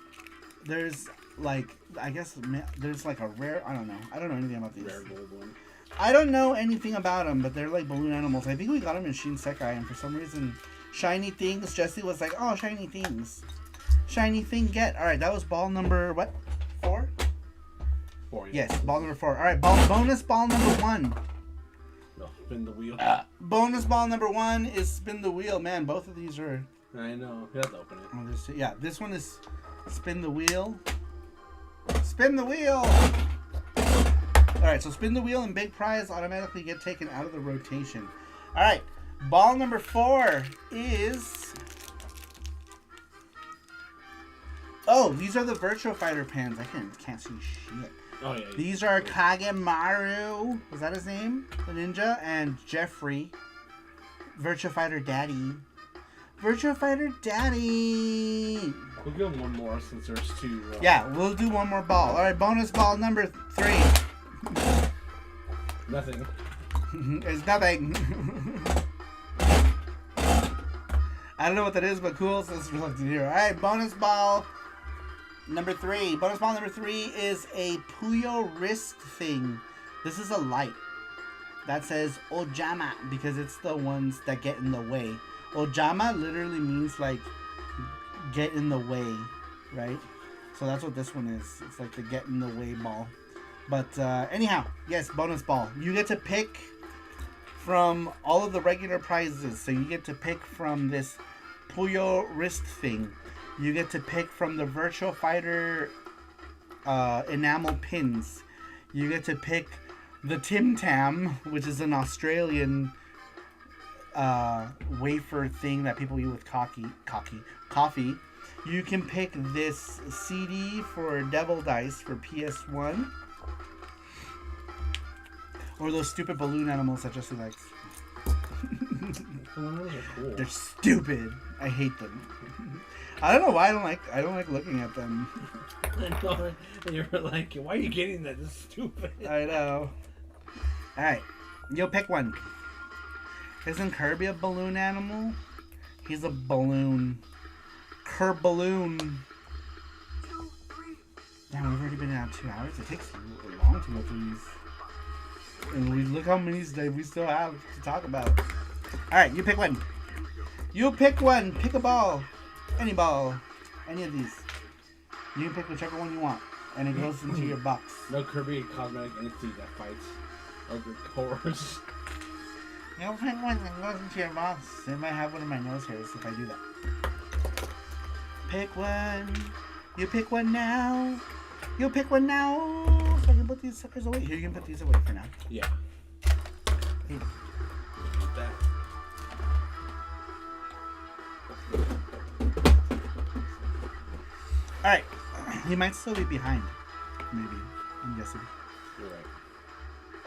There's like... I guess there's like a rare... I don't know. I don't know anything about these. Rare gold one. I don't know anything about them, but they're like balloon animals. I think we got them in Shinsekai, and for some reason Shiny things. Jesse was like, oh, shiny things. Shiny thing get. All right, that was ball number, what? 4? 4. Yes, ball number 4. All right, bonus ball number 1. No, spin the wheel. Bonus ball number 1 is spin the wheel. Man, both of these are... I know. You have to open it. Oh, yeah, this one is spin the wheel. Spin the wheel! Alright, so spin the wheel and big prize automatically get taken out of the rotation. Alright, ball number 4 is... Oh, these are the Virtua Fighter pans. I can't see shit. Oh, yeah. These are Kagemaru. Was that his name? The ninja. And Jeffrey. Virtua Fighter Daddy. Virtua Fighter Daddy. We'll give him one more since there's 2. Yeah, we'll do one more ball. Alright, bonus ball number 3. Nothing. It's nothing. I don't know what that is, but cool. So let's look here. Alright, bonus ball number 3. Bonus ball number 3 is a Puyo wrist thing. This is a light that says Ojama because it's the ones that get in the way. Ojama literally means like get in the way, right? So that's what this one is. It's like the get in the way ball. But anyhow, yes, bonus ball. You get to pick from all of the regular prizes. So you get to pick from this Puyo wrist thing. You get to pick from the Virtua Fighter enamel pins. You get to pick the Tim Tam, which is an Australian wafer thing that people eat with coffee. You can pick this CD for Devil Dice for PS1. Or those stupid balloon animals that Jesse likes. Those are cool. They're stupid. I hate them. I don't know why I don't like looking at them. I know. And you're like, why are you getting that? This is stupid. I know. Alright. You'll pick one. Isn't Kirby a balloon animal? He's a balloon. Kerballoon. Damn, we've already been out 2 hours. It takes long to go through these. And we look how many we still have to talk about. Alright, you pick one. You pick one. Pick a ball. Any ball. Any of these. You can pick whichever one you want. And it goes into your box. No Kirby cosmetic entity that fights ogre horrors. You pick one that goes into your box. It might have one of my nose hairs if I do that. Pick one. You pick one now. You pick one now. So I can put these suckers away. Here, you can put these away for now. Yeah. Here. That. Alright. He might still be behind. Maybe. I'm guessing. You're right.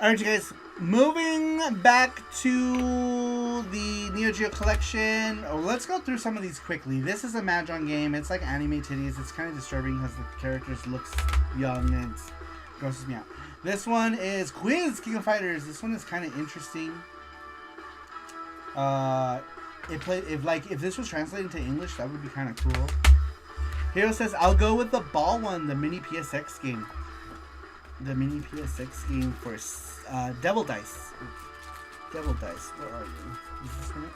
Alright, you guys. Moving back to the Neo Geo collection. Oh, let's go through some of these quickly. This is a Mahjong game. It's like anime titties. It's kind of disturbing because the characters looks young and it grosses me out. This one is Quiz King of Fighters. This one is kind of interesting. If this was translated to English, that would be kind of cool. Hero says, I'll go with the ball one, the mini PSX game. The mini PSX game for Devil Dice. Devil Dice, where are you? Is this one?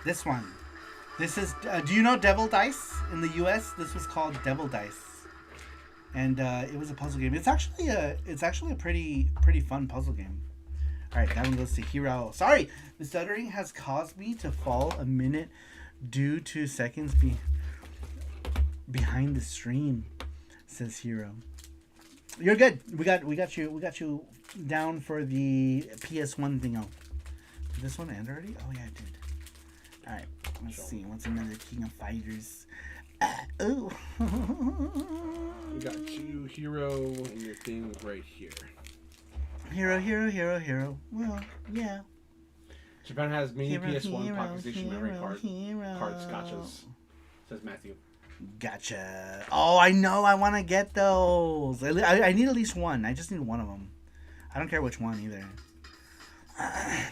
This one. This is, do you know Devil Dice? In the US, this was called Devil Dice. And it was a puzzle game. It's actually a pretty fun puzzle game. Alright, that one goes to Hero. Sorry, the stuttering has caused me to fall a minute due to seconds behind the stream, says Hero. You're good. We got you down for the PS1 thingo. Did this one end already? Oh yeah, it did. Alright, let's see. What's another King of Fighters? Ooh. We got you, Hero, and your thing right here. Hero. Well, yeah. Japan has mini PS1 Hero, Pocket Station memory cards, gotchas. Says Matthew. Gotcha. Oh, I know. I want to get those. I need at least one. I just need one of them. I don't care which one either.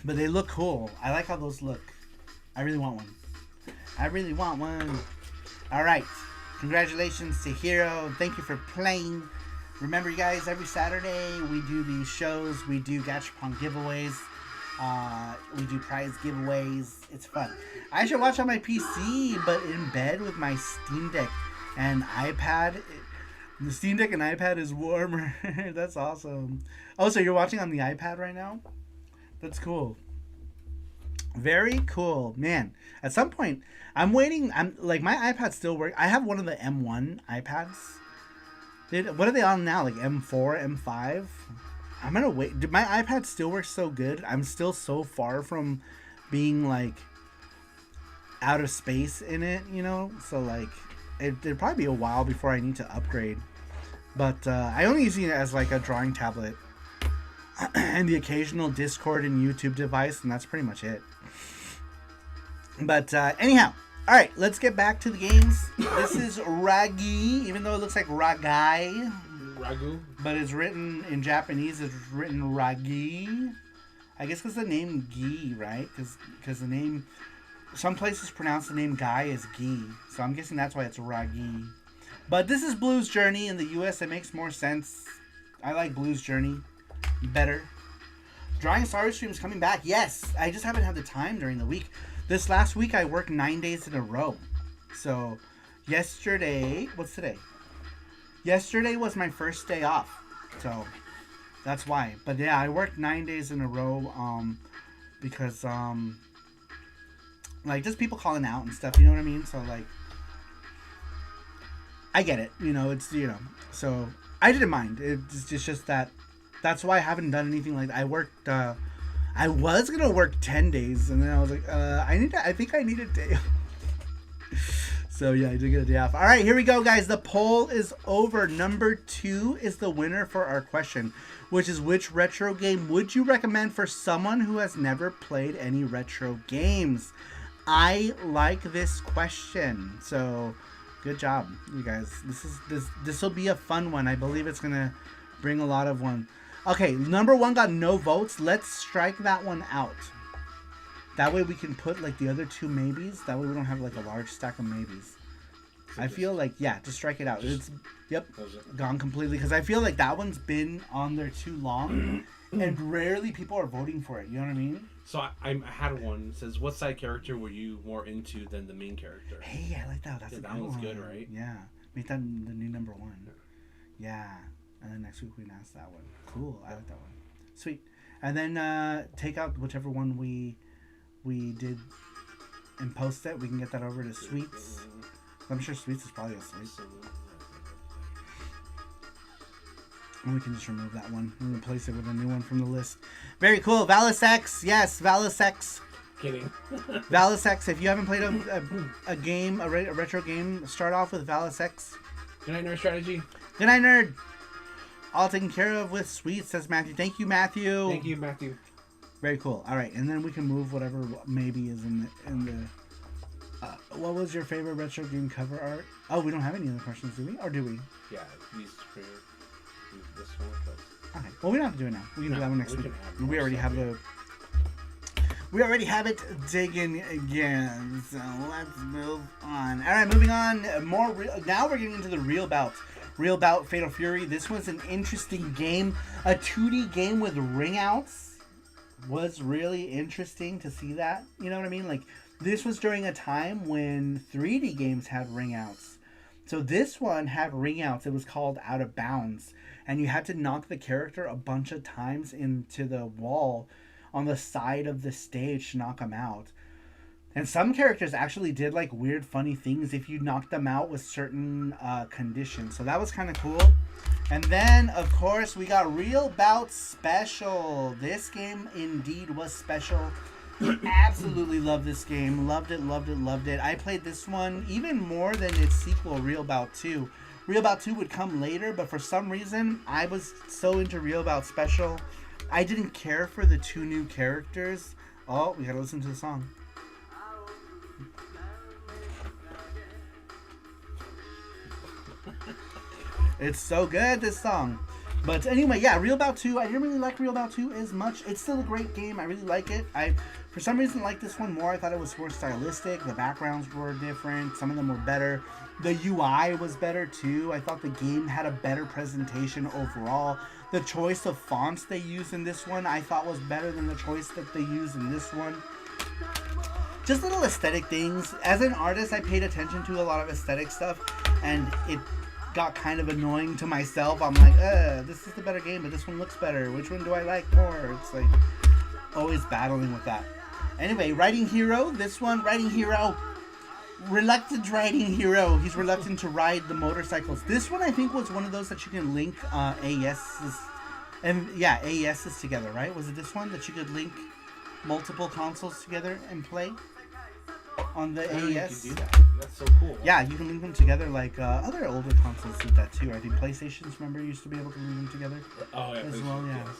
But they look cool. I like how those look. I really want one. All right. Congratulations to Hero. Thank you for playing. Remember, you guys, every Saturday we do these shows. We do Gachapon giveaways. We do prize giveaways. It's fun. I should watch on my PC, but in bed with my Steam Deck and iPad. The Steam Deck and iPad is warmer. That's awesome. Oh, so you're watching on the iPad right now? That's cool. Very cool, man. At some point, I'm waiting. I'm like my iPad still works. I have one of the M1 iPads. What are they on now? Like M4, M5? I'm gonna wait. My iPad still works so good. I'm still so far from being like out of space in it, you know. So like, it'll probably be a while before I need to upgrade. But I only use it as like a drawing tablet and the occasional Discord and YouTube device, and that's pretty much it. But anyhow, all right, let's get back to the games. This is Ragi, even though it looks like Ragai. Ragu. But it's written in Japanese. It's written Ragi. I guess because the name Gi, right? Because the name, some places pronounce the name Guy as Gi, so I'm guessing that's why it's Ragi. But this is Blues Journey in the U.S. It makes more sense. I like Blues Journey better. Drawing Saru stream is coming back. Yes, I just haven't had the time during the week. This last week I worked 9 days in a row. So yesterday, what's today? Yesterday was my first day off. So that's why. But yeah, I worked 9 days in a row because like just people calling out and stuff, you know what I mean? So like I get it, you know, it's, you know, so I didn't mind. It's just that that's why I haven't done anything like that. I worked I was gonna work 10 days and then I was like, I think I need a day off. So yeah, I did get a day off. All right, here we go, guys. The poll is over. Number 2 is the winner for our question, which is which retro game would you recommend for someone who has never played any retro games? I like this question. So good job, you guys. This will be a fun one. I believe it's gonna bring a lot of one. Okay, number 1 got no votes. Let's strike that one out. That way we can put like the other 2 maybes. That way we don't have like a large stack of maybes. So I feel like, yeah, just strike it out. It's, yep, gone completely. Because I feel like that one's been on there too long. And rarely people are voting for it. You know what I mean? So I had one. It says, what side character were you more into than the main character? Hey, I like that. That's a good one. That one's good, right? Yeah. Make that the new number 1. Yeah. And then next week we can ask that one. Cool. I like that one. Sweet. And then take out whichever one we did and post it. We can get that over to Sweets. I'm sure Sweets is probably asleep. And we can just remove that one and replace it with a new one from the list. Very cool. Valisex. Yes, Valisex. Kidding. Valisex. If you haven't played a game, a retro game, start off with Valisex. Good night, Nerd Strategy. Good night, Nerd. All taken care of with Sweets, says Matthew. Thank you, Matthew. Thank you, Matthew. Very cool. All right, and then we can move whatever maybe is in the. What was your favorite retro game cover art? Oh, we don't have any other questions, do we? Or do we? Yeah, these for this one. But... Okay. Well, we don't have to do it now. We can do that one next week. We already have the. We already have it taken again, so let's move on. All right, moving on. Now we're getting into the real bout. Real Bout Fatal Fury. This was an interesting game. A 2D game with ring outs was really interesting to see that. You know what I mean? Like, this was during a time when 3D games had ring outs. So this one had ring outs. It was called Out of Bounds. And you had to knock the character a bunch of times into the wall on the side of the stage to knock them out. And some characters actually did like weird funny things if you knocked them out with certain conditions. So that was kind of cool. And then, of course, we got Real Bout Special. This game indeed was special. Absolutely love this game. Loved it, loved it, loved it. I played this one even more than its sequel, Real Bout 2. Real Bout 2 would come later, but for some reason, I was so into Real Bout Special. I didn't care for the 2 new characters. Oh, we gotta listen to the song. It's so good, this song. But anyway, yeah, Real Bout 2. I didn't really like Real Bout 2 as much. It's still a great game. I really like it. I, for some reason, like this one more. I thought it was more stylistic. The backgrounds were different. Some of them were better. The UI was better too. I thought the game had a better presentation overall. The choice of fonts they used in this one, I thought was better than the choice that they used in this one. Just little aesthetic things. As an artist, I paid attention to a lot of aesthetic stuff, and it got kind of annoying to myself. I'm like, this is the better game, but this one looks better. Which one do I like more? It's like always battling with that. Anyway, Riding Hero. This one, Riding Hero. Reluctant Riding Hero. He's reluctant to ride the motorcycles. This one, I think, was one of those that you can link AES's, and yeah, AES's together, right? Was it this one that you could link multiple consoles together and play on the AES? You can do that. That's so cool. Yeah, you can link them together like other older consoles did that too. I think PlayStations, remember, used to be able to link them together as well, yeah. Yes.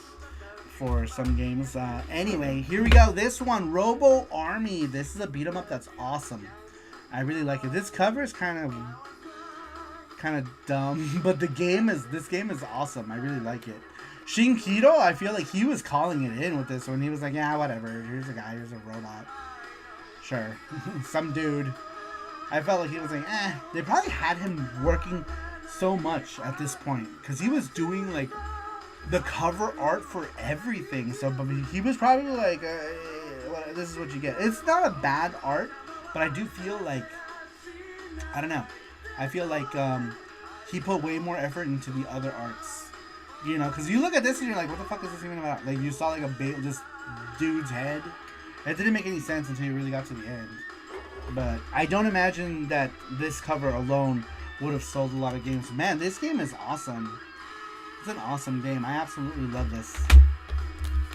For some games. Anyway, here we go. This one, Robo Army. This is a beat 'em up that's awesome. I really like it. This cover is kind of dumb, but this game is awesome. I really like it. Shinkido, I feel like he was calling it in with this one. He was like, yeah, whatever. Here's a guy. Here's a robot. Sure. Some dude. I felt like he was like, They probably had him working so much at this point, because he was doing like the cover art for everything. So, but he was probably like, this is what you get. It's not a bad art, but I do feel like, I don't know. I feel like he put way more effort into the other arts. You know, because you look at this and you're like, what the fuck is this even about? Like, you saw like a big, this dude's head. It didn't make any sense until you really got to the end. But I don't imagine that this cover alone would have sold a lot of games. Man, this game is awesome. It's an awesome game. I absolutely love this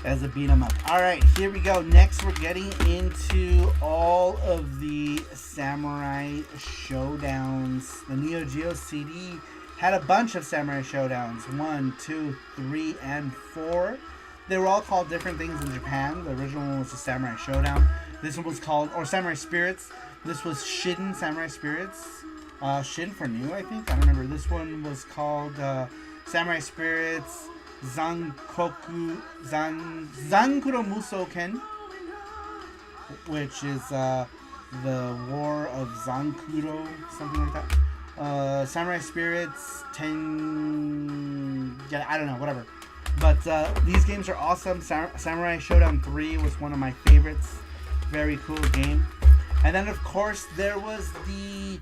as a beat 'em up. Alright, here we go. Next, we're getting into all of the Samurai Showdowns. The Neo Geo CD had a bunch of Samurai Showdowns. 1, 2, 3, and 4. They were all called different things in Japan. The original one was the Samurai Showdown. This one was called, or Samurai Spirits. This was Shiden Samurai Spirits. Shin for new, I think. I don't remember. This one was called Samurai Spirits Zankuro Muso Ken, which is the War of Zankuro, something like that. Samurai Spirits 10, yeah, I don't know, whatever. But these games are awesome. Samurai Showdown 3 was one of my favorites. Very cool game. And then, of course, there was the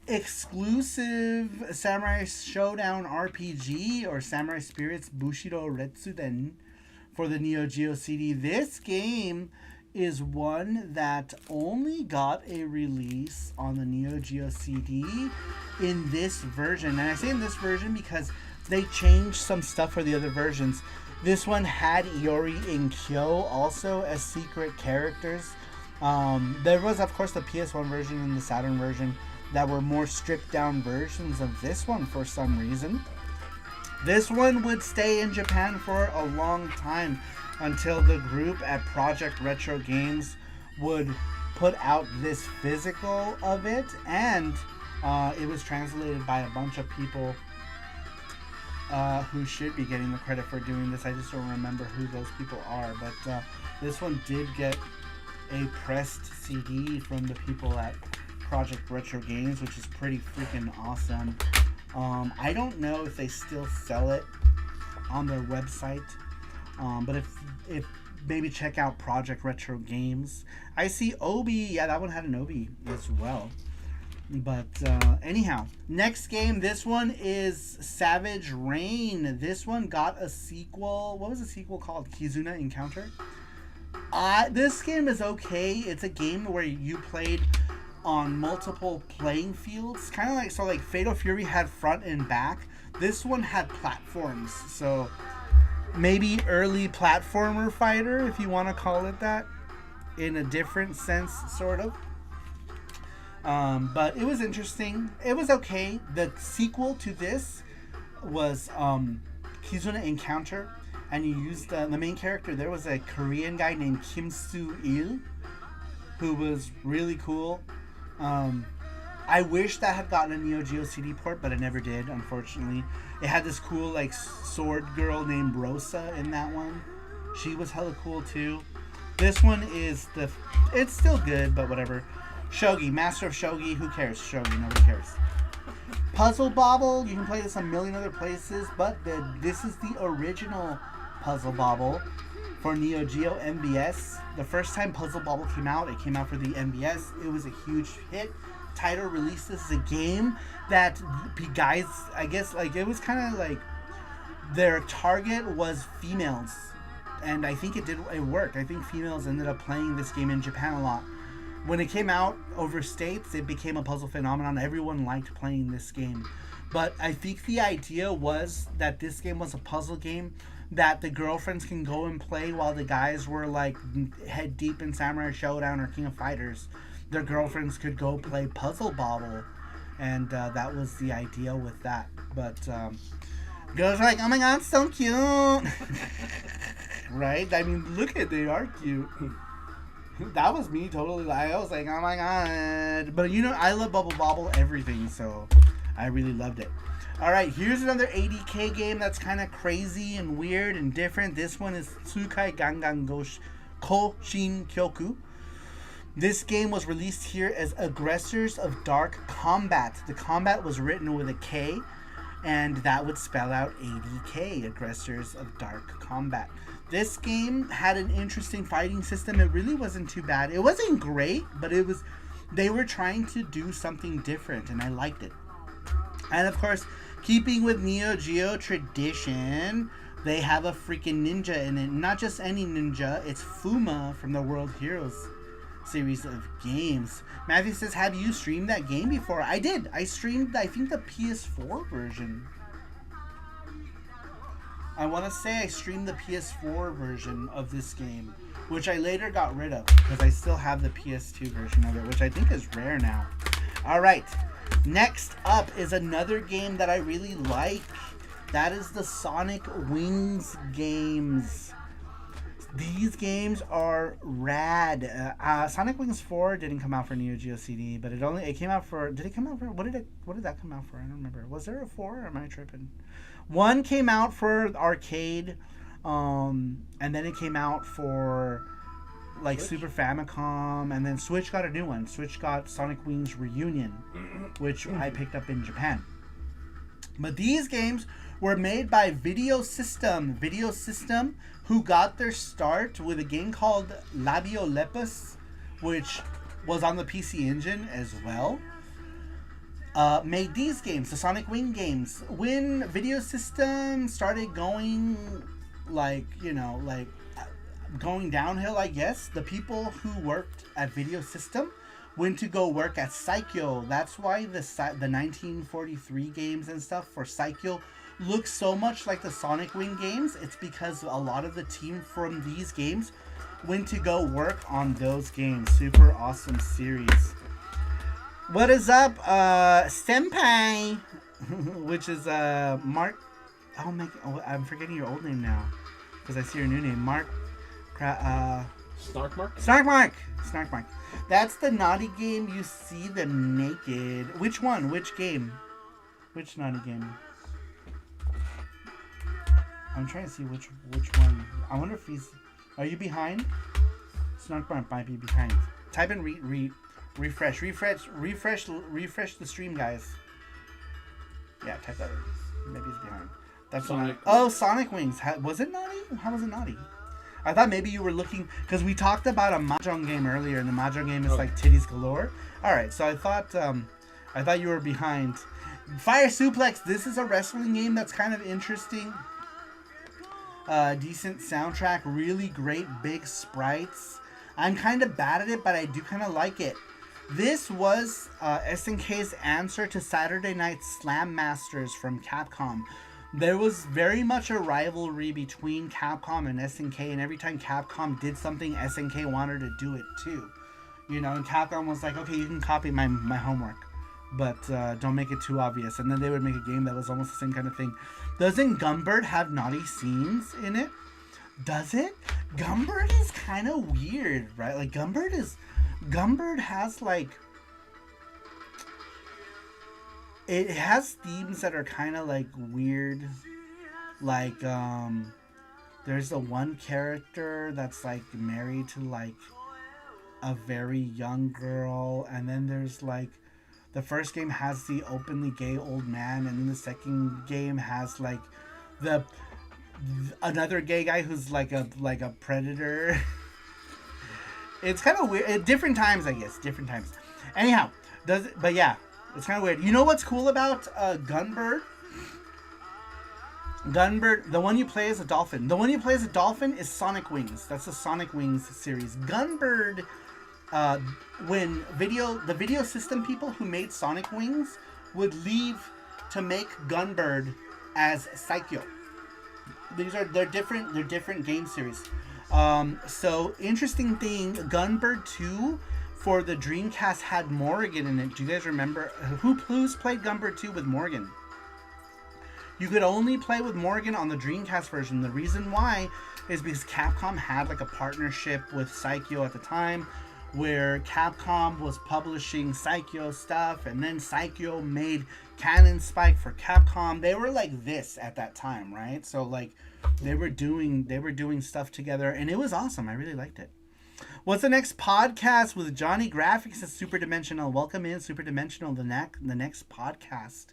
exclusive Samurai Showdown RPG, or Samurai Spirits Bushido Retsuden, for the Neo Geo CD. This game is one that only got a release on the Neo Geo CD in this version. And I say in this version because they changed some stuff for the other versions. This one had Iori and Kyo also as secret characters. There was, of course, the PS1 version and the Saturn version that were more stripped down versions of this one for some reason. This one would stay in Japan for a long time until the group at Project Retro Games would put out this physical of it, and it was translated by a bunch of people who should be getting the credit for doing this. I just don't remember who those people are, but this one did get a pressed CD from the people at Project Retro Games, which is pretty freaking awesome. I don't know if they still sell it on their website, but if maybe check out Project Retro Games. I see Obi, yeah, that one had an Obi as well. But anyhow, next game, this one is Savage Rain. This one got a sequel. What was the sequel called? Kizuna Encounter. This game is okay. It's a game where you played on multiple playing fields, kind of like, so like Fatal Fury had front and back. This one had platforms, so maybe early platformer fighter, if you want to call it that, in a different sense, sort of. But it was interesting. It was okay. The sequel to this was Kizuna Encounter, and you used the main character. There was a Korean guy named Kim Soo-il who was really cool. I wish that had gotten a Neo Geo CD port, but it never did, unfortunately. It had this cool, like, sword girl named Rosa in that one. She was hella cool, too. This one is it's still good, but whatever. Shogi, Master of Shogi, who cares? Shogi, nobody cares. Puzzle Bobble, you can play this a million other places, but this is the original Puzzle Bobble for Neo Geo MBS. The first time Puzzle Bobble came out, it came out for the MBS. It was a huge hit. Taito released this as a game that guys, I guess, like, it was kind of like their target was females. And I think it worked. I think females ended up playing this game in Japan a lot. When it came out over states, it became a puzzle phenomenon. Everyone liked playing this game. But I think the idea was that this game was a puzzle game that the girlfriends can go and play while the guys were like head deep in Samurai Showdown or King of Fighters. Their girlfriends could go play Puzzle Bobble. And that was the idea with that. But girls are like, oh my god, so cute. Right? I mean, look at, they are cute. That was me totally. I was like, oh my god. But you know, I love Bubble Bobble everything, so I really loved it. Alright, here's another 80K game that's kind of crazy and weird and different. This one is Tsukai Gangan Koshin Kyoku. This game was released here as Aggressors of Dark Combat. The combat was written with a K, and that would spell out 80K, Aggressors of Dark Combat. This game had an interesting fighting system. It really wasn't too bad. It wasn't great, but they were trying to do something different, and I liked it. And of course, keeping with Neo Geo tradition, they have a freaking ninja in it. Not just any ninja, it's Fuma from the World Heroes series of games. Matthew says, have you streamed that game before? I did. I streamed, I think, the PS4 version. I want to say I streamed the PS4 version of this game, which I later got rid of because I still have the PS2 version of it, which I think is rare now. Alright, next up is another game that I really like. That is the Sonic Wings games. These games are rad. Sonic Wings 4 didn't come out for Neo Geo CD, but it came out for, did it come out for, what did that come out for? I don't remember. Was there a 4 or am I tripping? 1 came out for arcade, and then it came out for like Switch? Super Famicom, and then Switch got a new one. Switch got Sonic Wings Reunion, which I picked up in Japan. But these games were made by Video System, who got their start with a game called Labio Lepus, which was on the PC Engine as well. Made these games, the Sonic Wing games. When Video System started going, like, you know, like going downhill, I guess, the people who worked at Video System went to go work at Saikyo. That's why the 1943 games and stuff for Saikyo look so much like the Sonic Wing games. It's because a lot of the team from these games went to go work on those games. Super awesome series. What is up, Senpai? Which is Mark. Oh my! Oh, I'm forgetting your old name now because I see your new name, Mark. Snarkmark. That's the naughty game. You see them naked. Which one? Which game? Which naughty game? I'm trying to see which one. I wonder if he's. Are you behind? Snarkmark might be behind. Type in refresh the stream, guys. Yeah, type that in. Maybe he's behind. That's Sonic. Oh, Sonic Wings. Was it naughty? How was it naughty? I thought maybe you were looking because we talked about a mahjong game earlier, and the mahjong game is like titties galore. All right, so I thought you were behind. Fire Suplex. This is a wrestling game that's kind of interesting. Decent soundtrack, really great big sprites. I'm kind of bad at it, but I do kind of like it. This was SNK's answer to Saturday Night Slam Masters from Capcom. There was very much a rivalry between Capcom and SNK, and every time Capcom did something, SNK wanted to do it too. You know, and Capcom was like, okay, you can copy my homework, but don't make it too obvious. And then they would make a game that was almost the same kind of thing. Doesn't Gumbird have naughty scenes in it? Does it? Gumbird is kind of weird, right? Like Gumbird has like it has themes that are kind of like weird. Like, there's the one character that's like married to like a very young girl, and then there's like the first game has the openly gay old man, and then the second game has like another gay guy who's like a predator. It's kind of weird. At different times, I guess. Different times. Anyhow, but yeah, it's kind of weird. You know what's cool about Gunbird? Gunbird, the one you play as a dolphin. The one you play as a dolphin is Sonic Wings. That's the Sonic Wings series. Gunbird, when the video system people who made Sonic Wings would leave to make Gunbird as Saikyo. They're different game series. So interesting thing, Gunbird 2 for the Dreamcast had Morgan in it. Do you guys remember who's played Gunbird 2 with Morgan? You could only play with Morgan on the Dreamcast version. The reason why is because Capcom had like a partnership with Saikyo at the time, where Capcom was publishing Saikyo stuff, and then Saikyo made Cannon Spike for Capcom. They were like this at that time, right? So like they were doing stuff together, and it was awesome. I really liked it. What's the next podcast with Johnny Graphics at Super Dimensional? Welcome in, Super Dimensional. The next podcast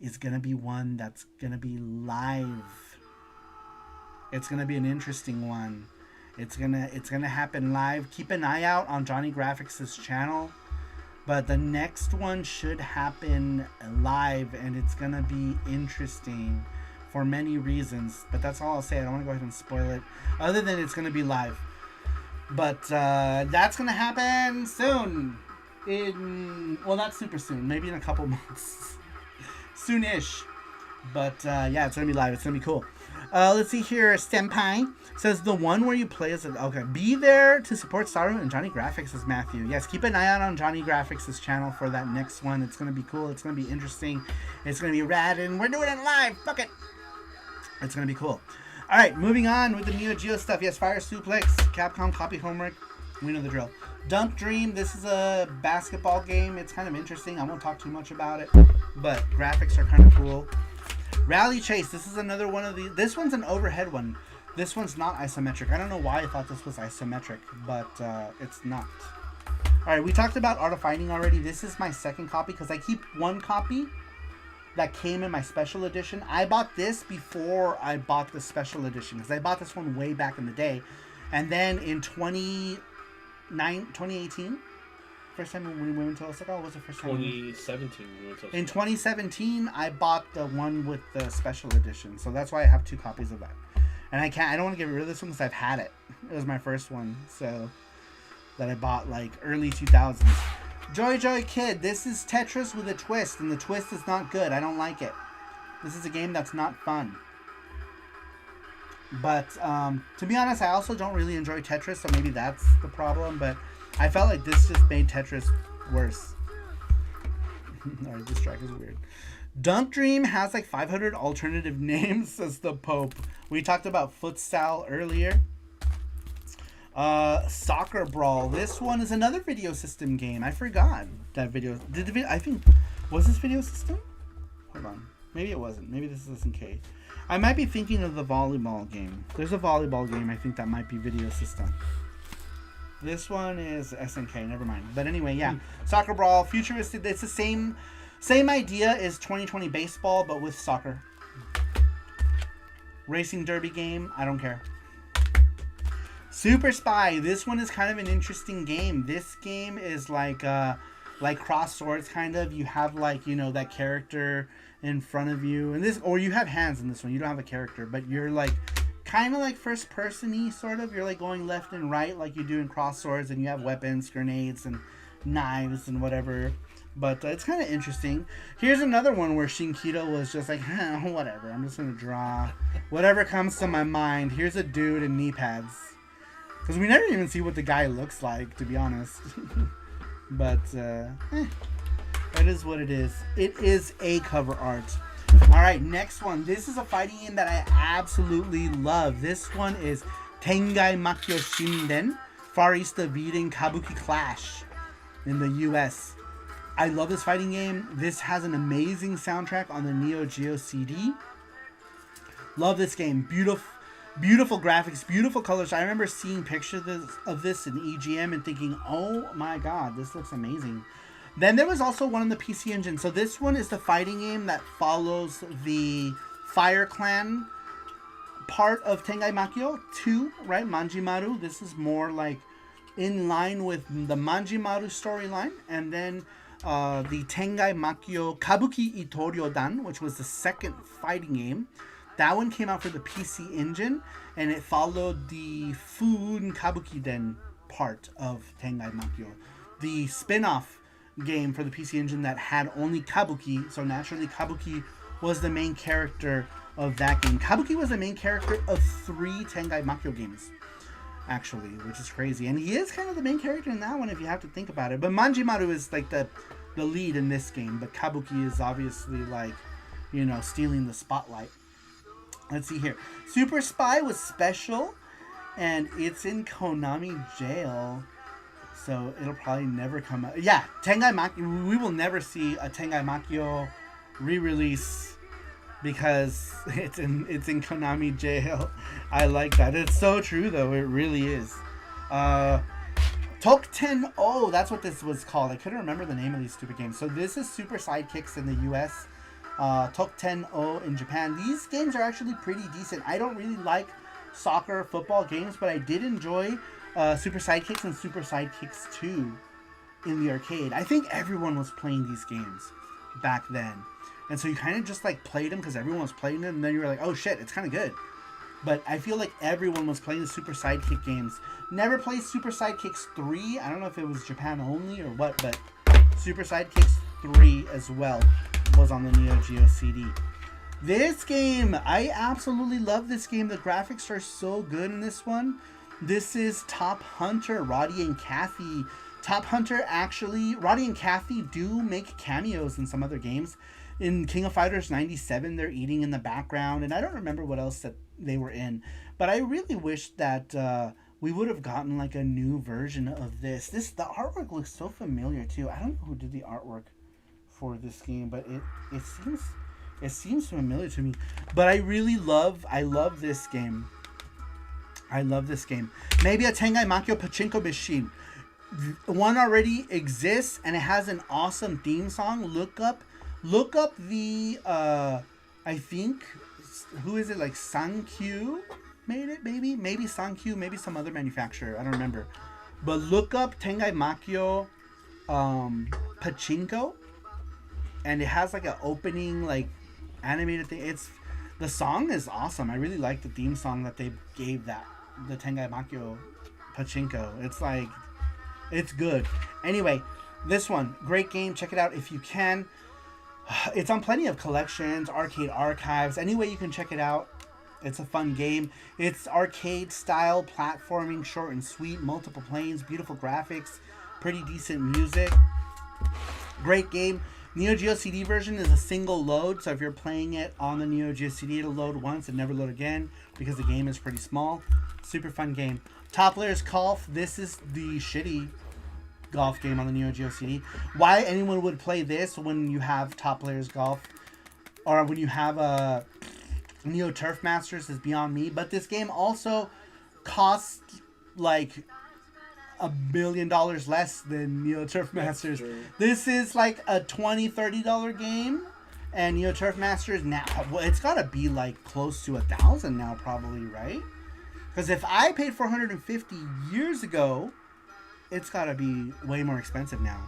is gonna be one that's gonna be live. It's gonna be an interesting one. It's gonna happen live. Keep an eye out on Johnny Graphics' channel. But the next one should happen live, and it's gonna be interesting for many reasons. But that's all I'll say. I don't want to go ahead and spoil it. Other than it's gonna be live. But that's gonna happen soon. Not super soon. Maybe in a couple months. Soonish. But yeah, it's gonna be live. It's gonna be cool. Let's see here. Senpai says the one where you play as okay. Be there to support Saru and Johnny Graphics, says Matthew. Yes, keep an eye out on Johnny Graphics' channel for that next one. It's gonna be cool. It's gonna be interesting. It's gonna be rad, and we're doing it live. Fuck it. It's gonna be cool. All right, moving on with the Neo Geo stuff. Yes, Fire Suplex, Capcom copy homework. We know the drill. Dunk Dream. This is a basketball game. It's kind of interesting. I won't talk too much about it, but graphics are kind of cool. Rally Chase. This is another one of these. This one's an overhead one. This one's not isometric. I don't know why I thought this was isometric, but it's not. All right, we talked about Art of Fighting already. This is my second copy because I keep one copy that came in my special edition. I bought this before I bought the special edition because I bought this one way back in the day. And then in 2018, first time when we went to Osaka, what was the first time? 2017. We went to Osaka. In 2017, I bought the one with the special edition. So that's why I have two copies of that. And I don't want to get rid of this one because I've had it. It was my first one. So that I bought like early 2000s. Joy Kid, this is Tetris with a twist, and the twist is not good. I don't like it. This is a game that's not fun. But to be honest, I also don't really enjoy Tetris, so maybe that's the problem. But I felt like this just made Tetris worse. Alright, this track is weird. Dunk Dream has like 500 alternative names, says the Pope. We talked about Futsal earlier. Soccer Brawl. This one is another video system game. I forgot that video. I think, was this video system? Hold on. Maybe it wasn't. Maybe this is SNK. I might be thinking of the volleyball game. There's a volleyball game I think that might be video system. This one is SNK. Never mind. But anyway, yeah. Soccer Brawl, futuristic. It's the same idea as 2020 baseball, but with soccer. Racing derby game. I don't care. Super Spy. This one is kind of an interesting game. This game is like Cross Swords kind of. You have like, you know, that character in front of you, and this, or you have hands in this one. You don't have a character, but you're like kind of like first person-y sort of. You're like going left and right like you do in Cross Swords, and you have weapons, grenades, and knives and whatever. But it's kind of interesting. Here's another one where Shinkido was just like, whatever. I'm just gonna draw whatever comes to my mind. Here's a dude in knee pads. Because we never even see what the guy looks like, to be honest. But, it is what it is. It is a cover art. Alright, next one. This is a fighting game that I absolutely love. This one is Tengai Makyo Shinden, Far East of Eden Kabuki Clash in the US. I love this fighting game. This has an amazing soundtrack on the Neo Geo CD. Love this game. Beautiful graphics, beautiful colors. I remember seeing pictures of this in EGM and thinking, oh my god, this looks amazing. Then there was also one on the PC Engine. So this one is the fighting game that follows the Fire Clan part of Tengai Makyo 2, right? Manjimaru. This is more like in line with the Manjimaru storyline. And then the Tengai Makyo Kabuki Itoryo-dan, which was the second fighting game. That one came out for the PC Engine, and it followed the Fun Kabuki-den part of Tengai Makyo. The spin-off game for the PC Engine that had only Kabuki, so naturally Kabuki was the main character of that game. Kabuki was the main character of 3 Tengai Makyo games, actually, which is crazy. And he is kind of the main character in that one if you have to think about it. But Manjimaru is like the lead in this game, but Kabuki is obviously like, you know, stealing the spotlight. Let's see here. Super Spy was special, and it's in Konami jail, so it'll probably never come out. Yeah, Tengai Makyo. We will never see a Tengai Makyo re-release because it's in Konami jail. I like that. It's so true, though. It really is. Tokten O. That's what this was called. I couldn't remember the name of these stupid games. So this is Super Sidekicks in the U.S. Tokten O in Japan. These games are actually pretty decent. I don't really like soccer, football games, but I did enjoy Super Sidekicks and Super Sidekicks 2 in the arcade. I think everyone was playing these games back then. And so you kind of just like played them because everyone was playing them, and then you were like, oh shit, it's kind of good. But I feel like everyone was playing the Super Sidekick games. Never played Super Sidekicks 3. I don't know if it was Japan only or what, but Super Sidekicks 3 as well was on the Neo Geo CD. This game, I absolutely love this game. The graphics are so good in this one. This is Top Hunter, Roddy and Kathy. Top Hunter, actually, Roddy and Kathy do make cameos in some other games. In King of Fighters 97, they're eating in the background, and I don't remember what else that they were in. But I really wish that we would have gotten like a new version of this. The artwork looks so familiar too. I don't know who did the artwork for this game, but it seems familiar to me. But I love this game. I love this game. Maybe a Tengai Makyo Pachinko machine. One already exists and it has an awesome theme song. Look up the I think, who is it, like Sankyu made it, maybe Sankyu, maybe some other manufacturer, I don't remember. But look up Tengai Makyo Pachinko, and it has like an opening like animated thing. The song is awesome. I really like the theme song that they gave the Tengai Makyo Pachinko. It's good. Anyway, this one, great game. Check it out if you can. It's on plenty of collections, arcade archives, any way you can check it out. It's a fun game. It's arcade style platforming, short and sweet, multiple planes, beautiful graphics, pretty decent music. Great game. Neo Geo CD version is a single load, so if you're playing it on the Neo Geo CD, it'll load once and never load again because the game is pretty small. Super fun game. Top Players Golf. This is the shitty golf game on the Neo Geo CD. Why anyone would play this when you have Top Players Golf or when you have a Neo Turf Masters is beyond me. But this game also costs like $1 billion less than Neo Turf Masters. This is like a $20-$30 game, and Neo Turf Masters now, well, it's gotta be like close to $1,000 now probably, right? Because if I paid $450 years ago, it's gotta be way more expensive now.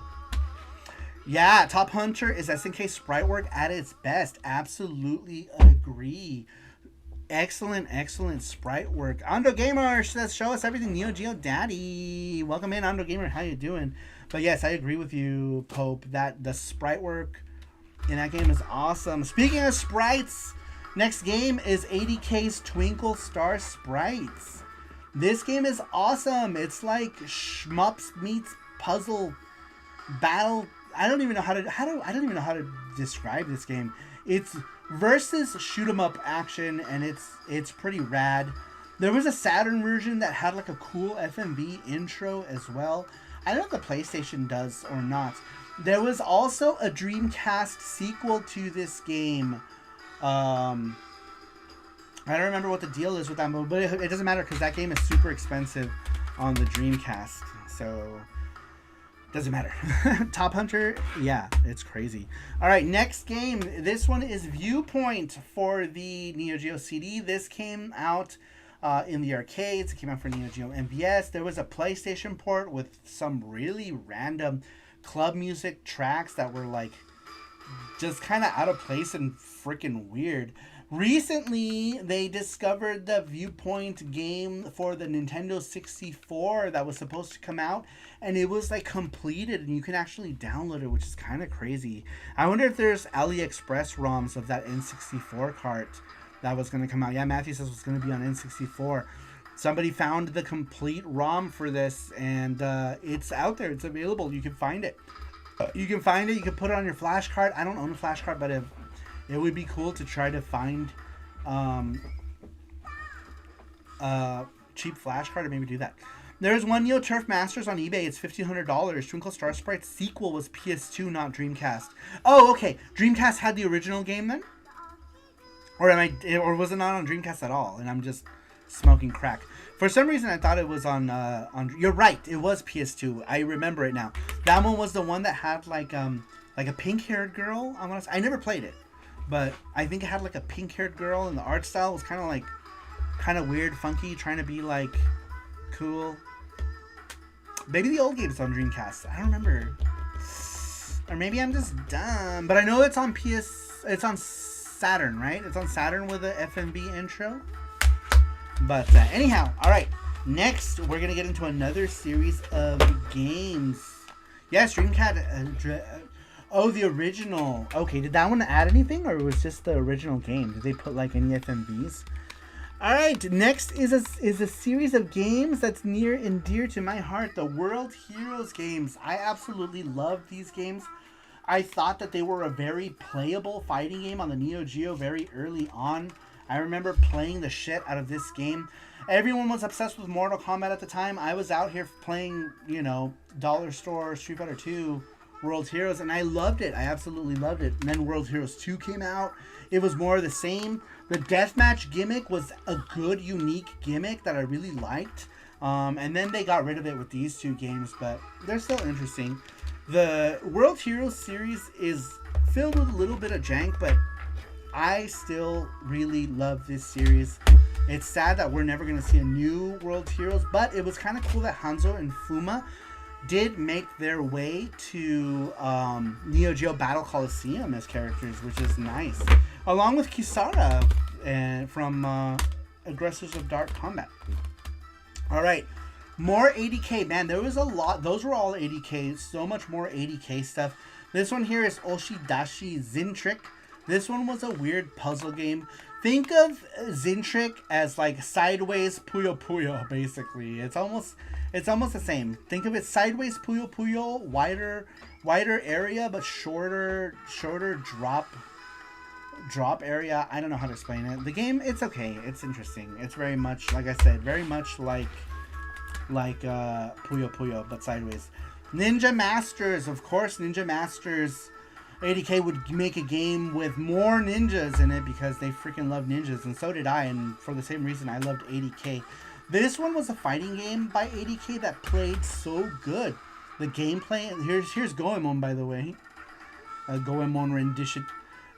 Yeah, Top Hunter is SNK sprite work at its best. Absolutely agree. Excellent sprite work. Ando Gamer says, show us everything Neo Geo Daddy. Welcome in, Ando Gamer. How you doing? But yes, I agree with you, Pope, that the sprite work in that game is awesome. Speaking of sprites, next game is 80K's Twinkle Star Sprites. This game is awesome. It's like shmups meets puzzle battle. I don't even know how to describe this game. It's versus shoot 'em up action, and it's pretty rad. There was a Saturn version that had like a cool FMV intro as well. I don't know if the PlayStation does or not. There was also a Dreamcast sequel to this game. I don't remember what the deal is with that movie, but it doesn't matter because that game is super expensive on the Dreamcast. So, doesn't matter. Top Hunter, yeah, it's crazy. All right, next game. This one is Viewpoint for the Neo Geo CD. This came out in the arcades. It came out for Neo Geo MVS. There was a PlayStation port with some really random club music tracks that were like just kind of out of place and freaking weird. Recently, they discovered the Viewpoint game for the Nintendo 64 that was supposed to come out, and it was like completed, and you can actually download it, which is kind of crazy. I wonder if there's AliExpress ROMs of that N64 cart that was going to come out. Yeah, Matthew says it's going to be on N64. Somebody found the complete ROM for this, and it's out there. It's available. You can find it. You can find it. You can put it on your flash card. I don't own a flash card, but if it would be cool to try to find cheap flash card or maybe do that. There's one Neo Turf Masters on eBay. It's $1,500. Twinkle Star Sprite sequel was PS2, not Dreamcast. Oh, okay. Dreamcast had the original game then? Or was it not on Dreamcast at all? And I'm just smoking crack. For some reason, I thought it was on. You're right. It was PS2. I remember it now. That one was the one that had like a pink-haired girl. I never played it, but I think it had like a pink-haired girl, and the art style was kind of weird, funky, trying to be like cool. Maybe the old game's on Dreamcast. I don't remember, or maybe I'm just dumb. But I know it's on It's on Saturn, right? It's on Saturn with a FMV intro. But anyhow, all right. Next, we're gonna get into another series of games. Yes, Dreamcast. Oh, the original. Okay, did that one add anything, or it was just the original game? Did they put like any FMVs? All right. Next is a series of games that's near and dear to my heart. The World Heroes games. I absolutely love these games. I thought that they were a very playable fighting game on the Neo Geo very early on. I remember playing the shit out of this game. Everyone was obsessed with Mortal Kombat at the time. I was out here playing, Dollar Store, Street Fighter 2, World Heroes, and I loved it. I absolutely loved it. And then World Heroes 2 came out. It was more of the same. The deathmatch gimmick was a good, unique gimmick that I really liked. And then they got rid of it with these two games, but they're still interesting. The World Heroes series is filled with a little bit of jank, but I still really love this series. It's sad that we're never going to see a new World Heroes, but it was kind of cool that Hanzo and Fuma did make their way to Neo Geo Battle Coliseum as characters, which is nice. Along with Kisara from Aggressors of Dark Combat. Alright, more 80K. Man, there was a lot. Those were all 80K. So much more 80K stuff. This one here is Oshidashi Zintrick. This one was a weird puzzle game. Think of Zintrick as like sideways Puyo Puyo, basically. It's almost the same. Think of it sideways Puyo Puyo, wider area, but shorter drop area. I don't know how to explain it. The game, it's okay. It's interesting. It's very much, like I said, very much like Puyo Puyo, but sideways. Ninja Masters, of course. Ninja Masters 80K would make a game with more ninjas in it because they freaking love ninjas, and so did I, and for the same reason I loved 80K. This one was a fighting game by 80K that played so good. The gameplay, here's Goemon, by the way. Goemon rendition.